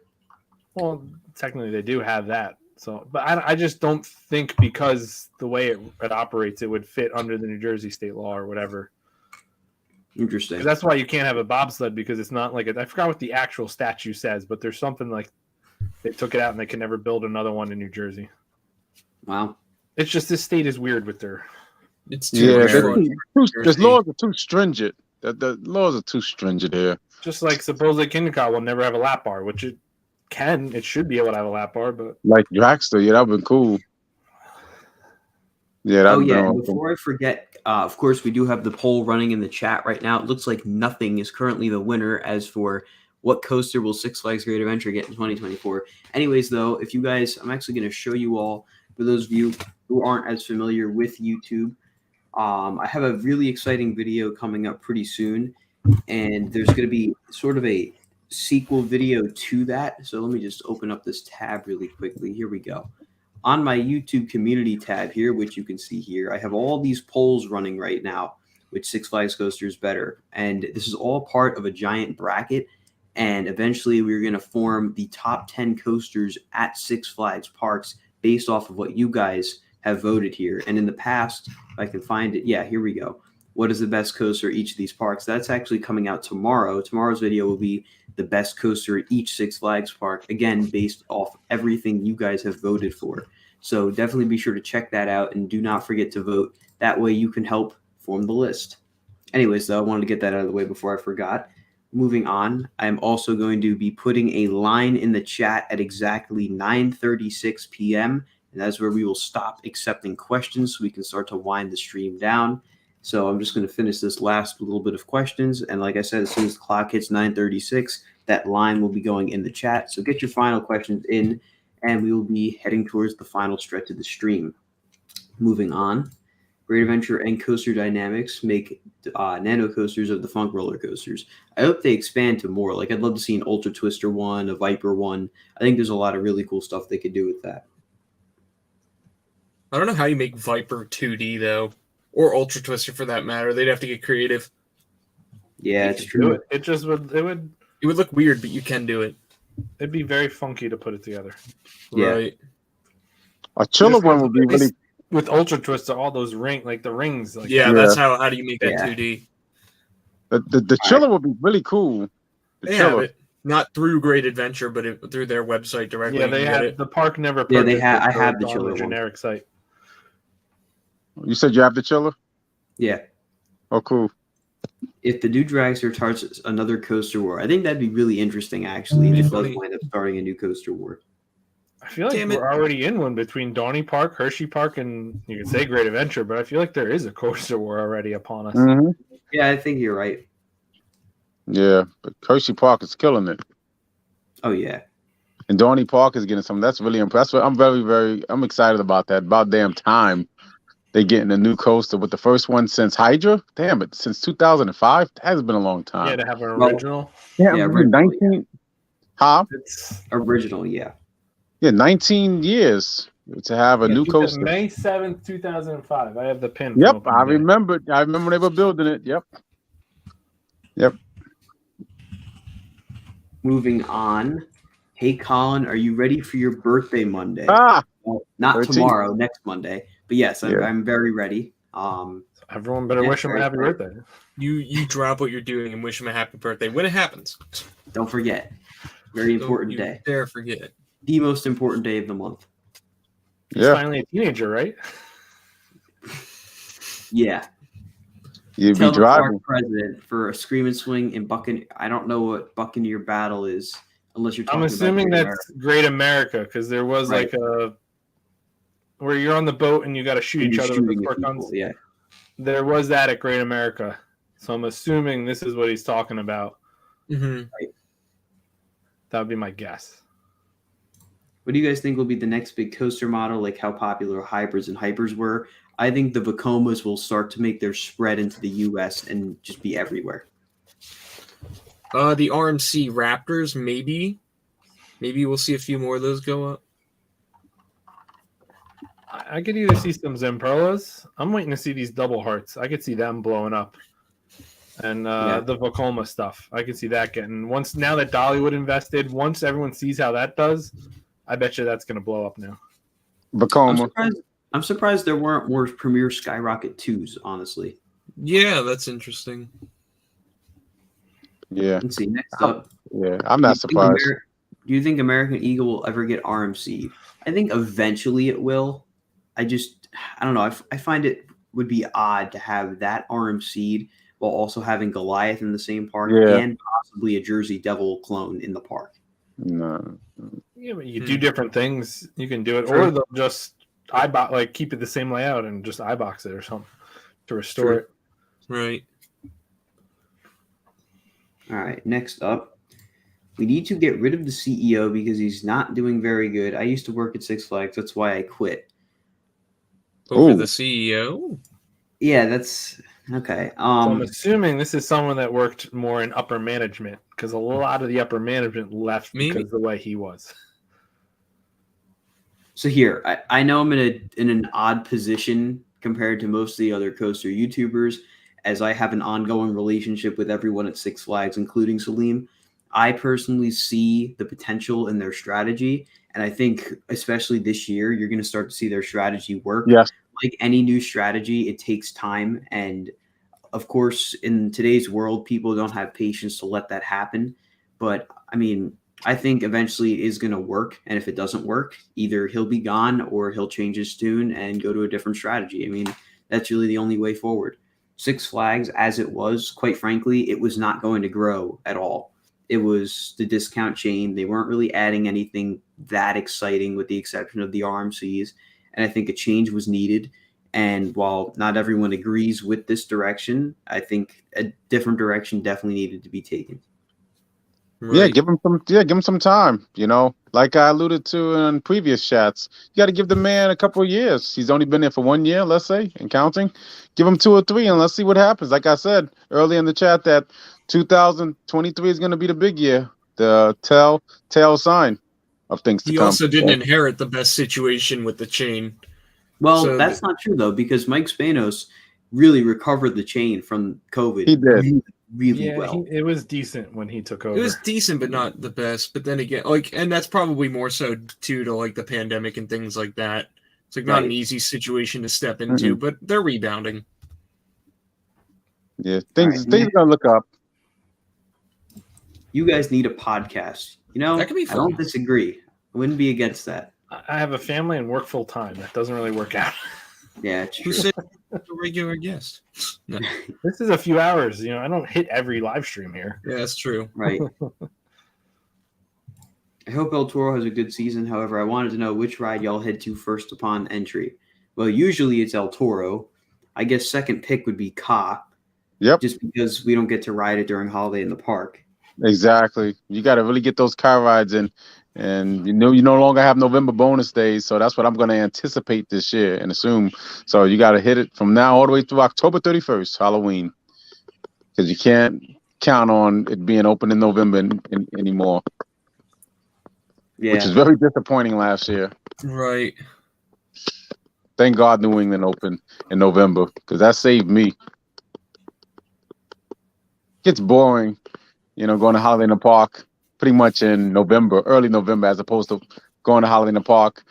Well, technically they do have that. So, but I just don't think because the way it operates, it would fit under the New Jersey state law or whatever. Interesting. 'Cause that's why you can't have a bobsled, because it's not like I forgot what the actual statute says, but there's something like they took it out and they can never build another one in New Jersey. Wow. It's just this state is weird with their. It's too much fun. The laws are too stringent. The laws are too stringent here. Just like supposedly KinderCar will never have a lap bar, which it should be able to have a lap bar, but Like Dragster, yeah, that would been cool. Yeah, that Oh would yeah. been And awesome. before I forget, of course, we do have the poll running in the chat right now. It looks like nothing is currently the winner as for what coaster will Six Flags Great Adventure get in 2024. Anyways, though, if you guys, I'm actually going to show you all, for those of you who aren't as familiar with YouTube, I have a really exciting video coming up pretty soon, and there's going to be sort of a sequel video to that. So let me just open up this tab really quickly. Here we go. On my YouTube community tab here, which you can see here, I have all these polls running right now, which Six Flags coaster is better. And this is all part of a giant bracket. And eventually we're going to form the top 10 coasters at Six Flags parks based off of what you guys have voted here. And in the past, if I can find it, yeah, here we go. What is the best coaster at each of these parks? That's actually coming out tomorrow. Tomorrow's video will be the best coaster at each Six Flags park, again, based off everything you guys have voted for. So definitely be sure to check that out, and do not forget to vote. That way you can help form the list. Anyways, though, I wanted to get that out of the way before I forgot. Moving on, I'm also going to be putting a line in the chat at exactly 9:36 p.m., and that's where we will stop accepting questions so we can start to wind the stream down. So I'm just going to finish this last little bit of questions. And like I said, as soon as the clock hits 9:36, that line will be going in the chat. So get your final questions in, and we will be heading towards the final stretch of the stream. Moving on, Great Adventure and Coaster Dynamics make nano coasters of the Funk roller coasters. I hope they expand to more. Like, I'd love to see an Ultra Twister one, a Viper one. I think there's a lot of really cool stuff they could do with that. I don't know how you make Viper 2D though, or Ultra Twister for that matter. They'd have to get creative. Yeah, You it's could true. do it. It just would. It would. It would look weird, but you can do it. It'd be very funky to put it together. Yeah. Right. A chiller one would be really. With Ultra Twister, all those the rings. Like, Yeah, that's how do you make that Yeah. 2D? The chiller would be really cool. The They have chiller. it. Not through Great Adventure, but through their website directly. yeah, you they can get had it. the park never. Yeah, they purchased had- it, I so have it's the on chiller one. generic site. You said you have the chiller? Yeah. Oh, cool. If the new Dragster starts another coaster war, I think that'd be really interesting, actually, if it does wind up starting a new coaster war. I feel like Damn it. we're already in one between Donny Park, Hershey Park, and you can say Great Adventure, but I feel like there is a coaster war already upon us. Mm-hmm. Yeah, I think you're right. Yeah, but Hershey Park is killing it. Oh, yeah. And Dorney Park is getting some. That's really impressive. I'm I'm excited about that. About damn time they getting a new coaster with the first one since Hydra. Damn it, since 2005. That has been a long time. Yeah, to have an Well, original. Yeah, Yeah, 19. Huh? It's Original, yeah. Yeah, 19 years to have a new coaster. May 7th, 2005. I have the pin. from Yep, opening I day. remember. I remember they were building it. Yep. Moving on. Hey, Colin, are you ready for your birthday Monday? Ah, Well, not 13th. tomorrow, next Monday. But yes, Yeah. I'm very ready. Everyone better Yeah, wish him a very happy cool. birthday. You drop what you're doing and wish him a happy birthday when it happens. Don't forget. Very important Don't you day. dare forget. The most important day of the month. He's yeah. finally a teenager, right? Yeah. You'd Tell be the park driving. president for a scream and swing in I don't know what Buccaneer Battle is, unless you're talking I'm assuming about that's Great America because there was Right. like a where you're on the boat and you got to shoot each other with the squirt guns. Yeah. There was that at Great America, so I'm assuming this is what he's talking about. Mm-hmm. That would be my guess. What do you guys think will be the next big coaster model, like how popular hybrids and hypers were? I think the Vacomas will start to make their spread into the U.S. and just be everywhere. The RMC Raptors, maybe we'll see a few more of those go up. I could either see some Zamperlas. I'm waiting to see these double hearts. I could see them blowing up. And the Vacoma stuff. I could see that getting now that Dollywood invested, once everyone sees how that does, I bet you that's gonna blow up now. Bacoma. I'm surprised there weren't more Premier Skyrocket 2s, honestly. Yeah, that's interesting. Yeah. Let's see. Next up, Yeah, I'm not do surprised. you think American Eagle will ever get RMC? I think eventually it will. I don't know. I find it would be odd to have that RMC while also having Goliath in the same park Yeah. and possibly a Jersey Devil clone in the park. No. Yeah, but you do different things. You can do it, True. or they'll just keep it the same layout and just iBox it or something to restore True. it. Right. All right. Next up, we need to get rid of the CEO because he's not doing very good. I used to work at Six Flags. That's why I quit. Over Ooh. the CEO. Yeah, that's okay. So I'm assuming this is someone that worked more in upper management because a lot of the upper management left because of the way he was. So here, I know I'm in an odd position compared to most of the other coaster YouTubers, as I have an ongoing relationship with everyone at Six Flags, including Salim. I personally see the potential in their strategy, and I think especially this year, you're going to start to see their strategy work. Yes. Like any new strategy, it takes time, and of course, in today's world, people don't have patience to let that happen. But I mean, I think eventually it is going to work. And if it doesn't work, either he'll be gone or he'll change his tune and go to a different strategy. I mean, that's really the only way forward. Six Flags, as it was, quite frankly, it was not going to grow at all. It was the discount chain. They weren't really adding anything that exciting with the exception of the RMCs. And I think a change was needed. And while not everyone agrees with this direction, I think a different direction definitely needed to be taken. Right. Yeah, give him some time. You know, like I alluded to in previous chats, you got to give the man a couple of years. He's only been there for 1 year, let's say, and counting. Give him 2 or 3, and let's see what happens. Like I said earlier in the chat, that 2023 is going to be the big year, the tell sign of things to He come. also didn't inherit the best situation with the chain. Well, So that's not true, though, because Mike Spanos really recovered the chain from COVID. He did. Really well. It was decent when he took over. It was decent, but not the best. But then again, and that's probably more so due to the pandemic and things like that. It's not an easy situation to step into, but they're rebounding. Yeah, things gonna look up. You guys need a podcast. You know, that could be fun. I don't disagree. I wouldn't be against that. I have a family and work full time. That doesn't really work out. Yeah, it's true. Who said a regular guest? No. This is a few hours. I don't hit every live stream here. Yeah, that's true. Right. I hope El Toro has a good season. However, I wanted to know which ride y'all head to first upon entry. Well, usually it's El Toro. I guess second pick would be Ka. Yep. Just because we don't get to ride it during holiday in the park. Exactly. You got to really get those car rides in. And you no longer have November bonus days, so that's what I'm going to anticipate this year and assume. So you got to hit it from now all the way through October 31st, Halloween, because you can't count on it being open in November anymore. Yeah, which is very disappointing last year. Right. Thank God New England opened in November because that saved me. Gets boring, going to Holiday in the Park pretty much in November, early November, as opposed to going to Holiday in the Park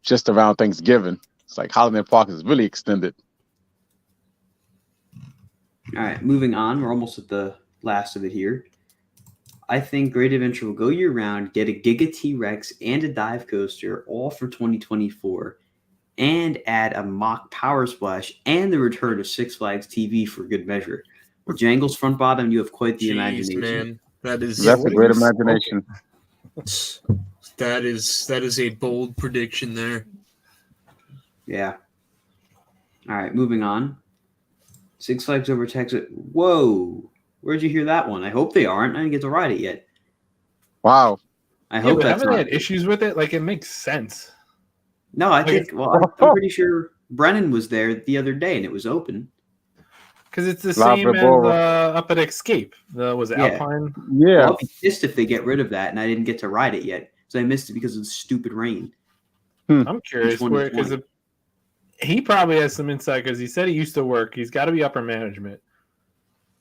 just around Thanksgiving. It's like Holiday in the Park is really extended. All right, moving on. We're almost at the last of it here. I think Great Adventure will go year-round, get a Giga T-Rex and a dive coaster, all for 2024, and add a mock Power Splash and the return of Six Flags TV for good measure. With Jangles front bottom, you have quite the imagination. Man. That's a great imagination. That is a bold prediction there. Yeah. All right, moving on. Six Flags over Texas. Whoa. Where'd you hear that one? I hope they aren't. I didn't get to ride it yet. Wow. I hope but that's haven't not. they had issues with it? Like, it makes sense. No, I think, I'm pretty sure Brennan was there the other day and it was open. Because it's the La same as Barbora. up at Escape. Was it Yeah. Alpine? Yeah. Well, I'll be pissed if they get rid of that and I didn't get to ride it yet. So I missed it because of the stupid rain. I'm curious Which one is because one? he probably has some insight because he said he used to work. He's got to be upper management.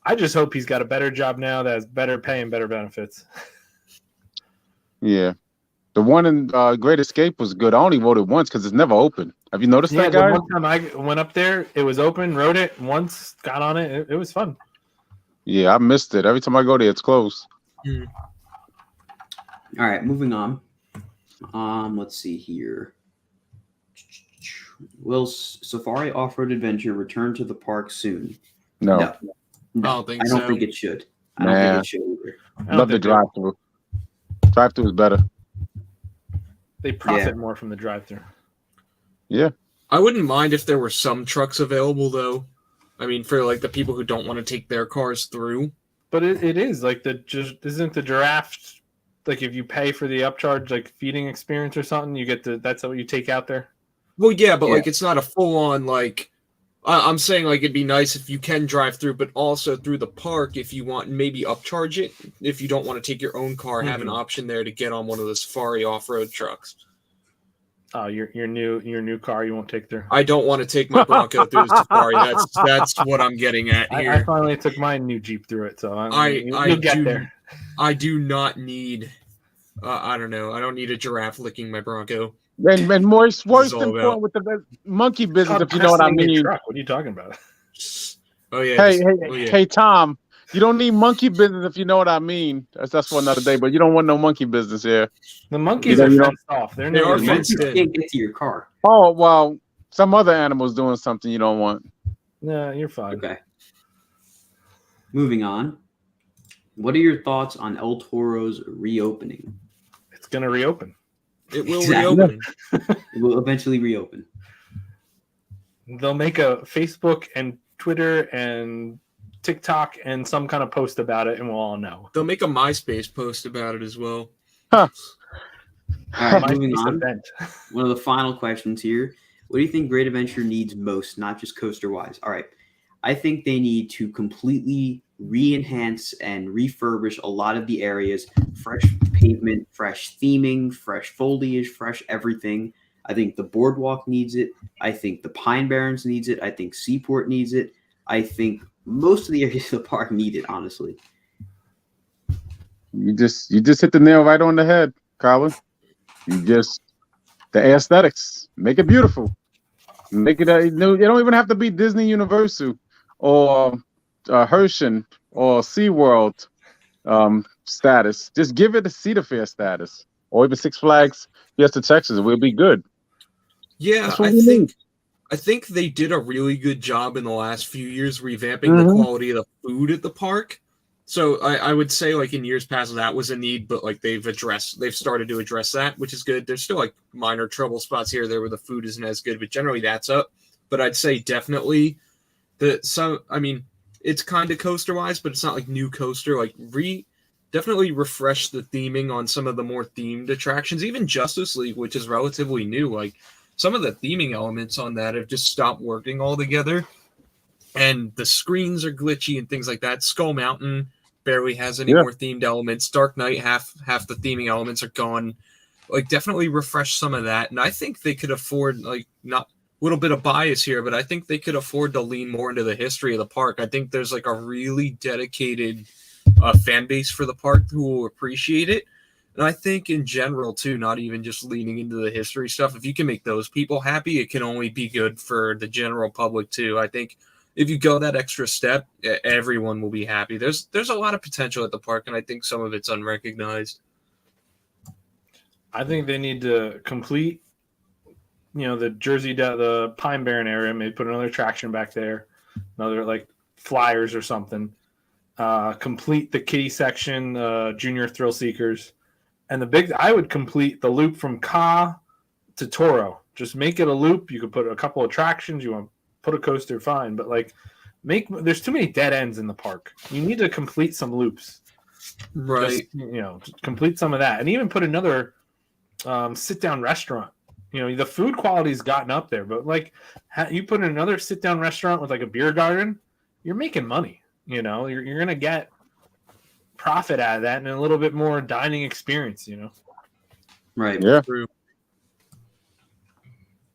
I just hope he's got a better job now that has better pay and better benefits. Yeah. The one in Great Escape was good. I only voted once because it's never open. Have you noticed that, guy? The one time I went up there, it was open, rode it once, got on it. It was fun. Yeah, I missed it. Every time I go there, it's closed. All right, moving on. Let's see here. Will Safari Off-Road Adventure return to the park soon? No, I don't think I don't so. think it should. I don't think it should either. love the drive-through. Drive-through is better. They profit more from the drive-through. Yeah. I wouldn't mind if there were some trucks available, though. I mean, for like the people who don't want to take their cars through. But it is like isn't the giraffe, like if you pay for the upcharge, like feeding experience or something, you get that's what you take out there. Well, yeah, but like it's not a full-on like. I'm saying like it'd be nice if you can drive through, but also through the park if you want, maybe upcharge it. If you don't want to take your own car, have an option there to get on one of the Safari off-road trucks. Oh, your new car you won't take there. I don't want to take my Bronco through the Safari. That's what I'm getting at here. I finally took my new Jeep through it, so you'll get there. I do not need. I don't know. I don't need a giraffe licking my Bronco. And more worse than point with the monkey business, if you know what I mean. What are you talking about? Oh yeah. Hey, Tom. You don't need monkey business if you know what I mean. That's for another day, but you don't want no monkey business here. The monkeys are fenced off. They are fenced in. You can't get to your car. Oh, well, some other animal's doing something you don't want. No, you're fine. Okay. Moving on. What are your thoughts on El Toro's reopening? It's going to reopen. It will reopen. It will eventually reopen. They'll make a Facebook and Twitter and TikTok and some kind of post about it, and we'll all know. They'll make a MySpace post about it as well. Huh. All right, moving on. One of the final questions here. What do you think Great Adventure needs most, not just coaster-wise? All right. I think they need to completely re-enhance and refurbish a lot of the areas. Fresh pavement, fresh theming, fresh foliage, fresh everything. I think the boardwalk needs it. I think the Pine Barrens needs it. I think Seaport needs it. I think most of the areas of the park need it, honestly. You just hit the nail right on the head, Colin. The aesthetics. Make it beautiful. Make it you don't even have to be Disney Universal or Herschend or SeaWorld status. Just give it a Cedar Fair status. Or even Six Flags Fiesta Texas. We'll be good. Yeah, I think they did a really good job in the last few years revamping the quality of the food at the park. So I would say like in years past that was a need, but like they've started to address that, which is good. There's still like minor trouble spots here or there where the food isn't as good, but generally that's up. But I'd say definitely it's kind of coaster wise, but it's not like new coaster. Like definitely refresh the theming on some of the more themed attractions, even Justice League, which is relatively new. Like some of the theming elements on that have just stopped working altogether. And the screens are glitchy and things like that. Skull Mountain barely has any more themed elements. Dark Knight, half the theming elements are gone. Like, definitely refresh some of that. And I think they could afford, like, not a little bit of bias here, but I think they could afford to lean more into the history of the park. I think there's, like, a really dedicated fan base for the park who will appreciate it. And I think in general, too, not even just leaning into the history stuff, if you can make those people happy, it can only be good for the general public, too. I think if you go that extra step, everyone will be happy. There's a lot of potential at the park, and I think some of it's unrecognized. I think they need to complete, the Pine Barren area, maybe put another attraction back there, another like flyers or something. Complete the kiddie section, Junior Thrill Seekers, and I would complete the loop from Ka to Toro. Just make it a loop. You could put a couple attractions. You want to put a coaster, fine, but like there's too many dead ends in the park. You need to complete some loops, right? Just, complete some of that, and even put another sit-down restaurant. The food quality's gotten up there, but like you put in another sit-down restaurant with like a beer garden, you're making money. You're gonna get profit out of that and a little bit more dining experience. Right. Yeah. True.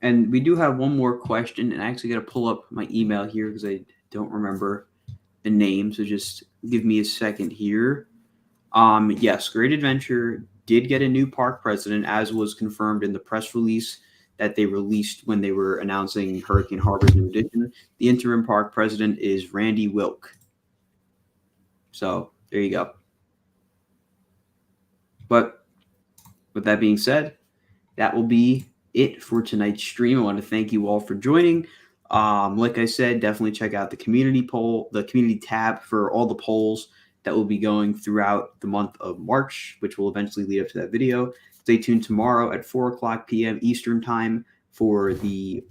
And we do have one more question, and I actually got to pull up my email here because I don't remember the name. So just give me a second here. Yes, Great Adventure did get a new park president, as was confirmed in the press release that they released when they were announcing Hurricane Harbor's new addition. The interim park president is Randy Wilk. So there you go. But with that being said, that will be it for tonight's stream. I want to thank you all for joining. Like I said, definitely check out the community poll, the community tab for all the polls that will be going throughout the month of March, which will eventually lead up to that video. Stay tuned tomorrow at 4:00 p.m. Eastern time for the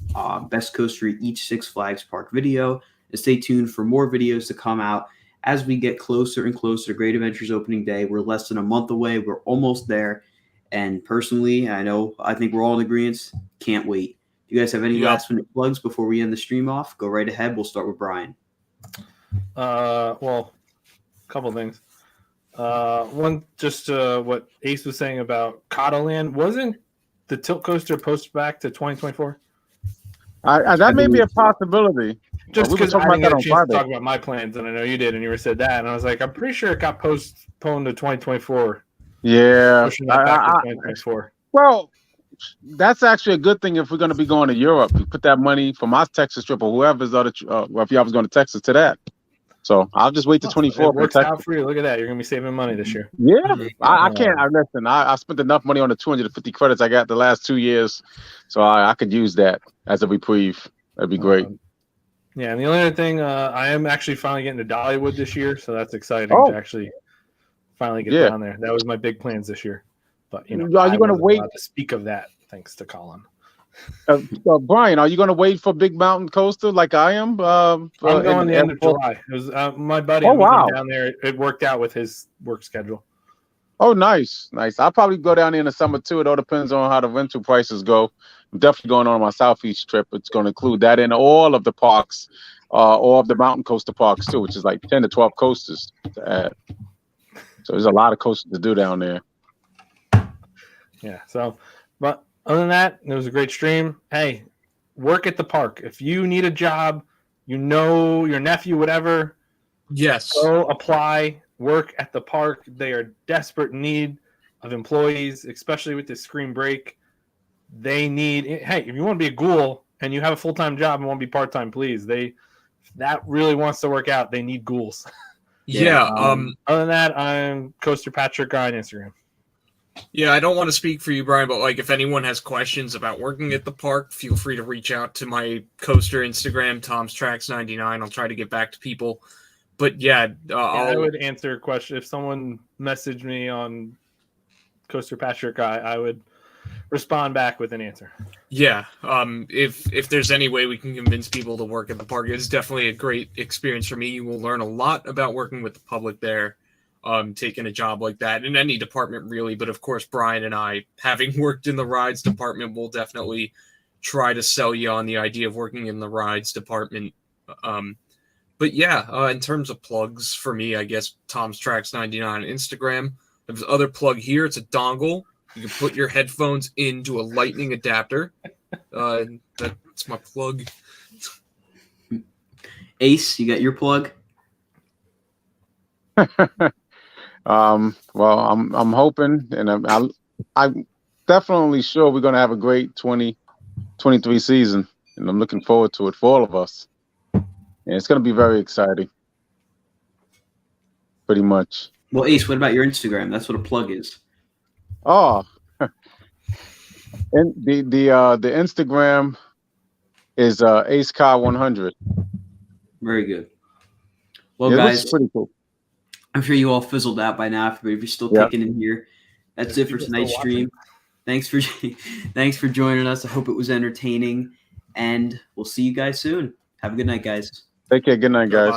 Best Coaster at each Six Flags Park video. And stay tuned for more videos to come out as we get closer and closer to Great Adventures opening day. We're less than a month away. We're almost there. And personally, I think we're all in agreement. Can't wait. Do you guys have any last minute plugs before we end the stream off? Go right ahead. We'll start with Brian. Well, a couple things. One, just what Ace was saying about Cottaland. Wasn't the tilt coaster pushed back to 2024? That may be a possibility. Just we because were I talking didn't about get a that on chance to Friday. talk about my plans, and I know you did, and you said that, and I was like, I'm pretty sure it got postponed to 2024. Yeah. Pushing that back to 2024. Well, that's actually a good thing if we're going to be going to Europe. We put that money for my Texas trip or whoever's other, well, if y'all was going to Texas to that. So I'll just wait to 24. It works out for you. Look at that. You're going to be saving money this year. Yeah. I can't. Listen, I spent enough money on the 250 credits I got the last 2 years. So I could use that as a reprieve. That'd be great. Yeah. And the only other thing, I am actually finally getting to Dollywood this year. So that's exciting to actually finally get down there. That was my big plans this year. But, are you going to wait to speak of that? Thanks to Colin. Brian, are you going to wait for Big Mountain Coaster like I am? I'm going the end of July. It was my buddy. Down there. It worked out with his work schedule. Oh, nice. I'll probably go down there in the summer too. It all depends on how the rental prices go. I'm definitely going on my Southeast trip. It's going to include that in all of the parks, all of the mountain coaster parks too, which is like 10 to 12 coasters to add. So there's a lot of coasters to do down there. Yeah. So, but other than that, it was a great stream. Hey, work at the park. If you need a job, your nephew, whatever. Yes. Go apply. Work at the park. They are desperate in need of employees, especially with this spring break. They need. Hey, if you want to be a ghoul and you have a full-time job and want to be part-time, please. That really wants to work out. They need ghouls. Yeah. Other than that, I'm Coaster Patrick on Instagram. Yeah, I don't want to speak for you, Brian, but like if anyone has questions about working at the park, feel free to reach out to my coaster Instagram, Tom's Tracks 99. I'll try to get back to people. But yeah, I would answer a question if someone messaged me on Coaster Patrick. I would respond back with an answer. Yeah, if there's any way we can convince people to work at the park, it's definitely a great experience for me. You will learn a lot about working with the public there. Taking a job like that in any department really, but of course Brian and I, having worked in the rides department, will definitely try to sell you on the idea of working in the rides department. But yeah, in terms of plugs for me, I guess Tom's Tracks 99 on Instagram. There's other plug here. It's a dongle. You can put your headphones into a lightning adapter. That's my plug. Ace, you got your plug? Well, I'm hoping, and I'm definitely sure we're going to have a great 2023 season, and I'm looking forward to it for all of us. And it's going to be very exciting. Pretty much. Well, Ace, what about your Instagram? That's what a plug is. Oh, and the Instagram is AceCar100. Very good. Well, Yeah, guys, pretty cool. I'm sure you all fizzled out by now, but if you're still kicking in here, that's it for tonight's stream. Thanks for joining us. I hope it was entertaining, and we'll see you guys soon. Have a good night, guys. Take care. Good night, guys.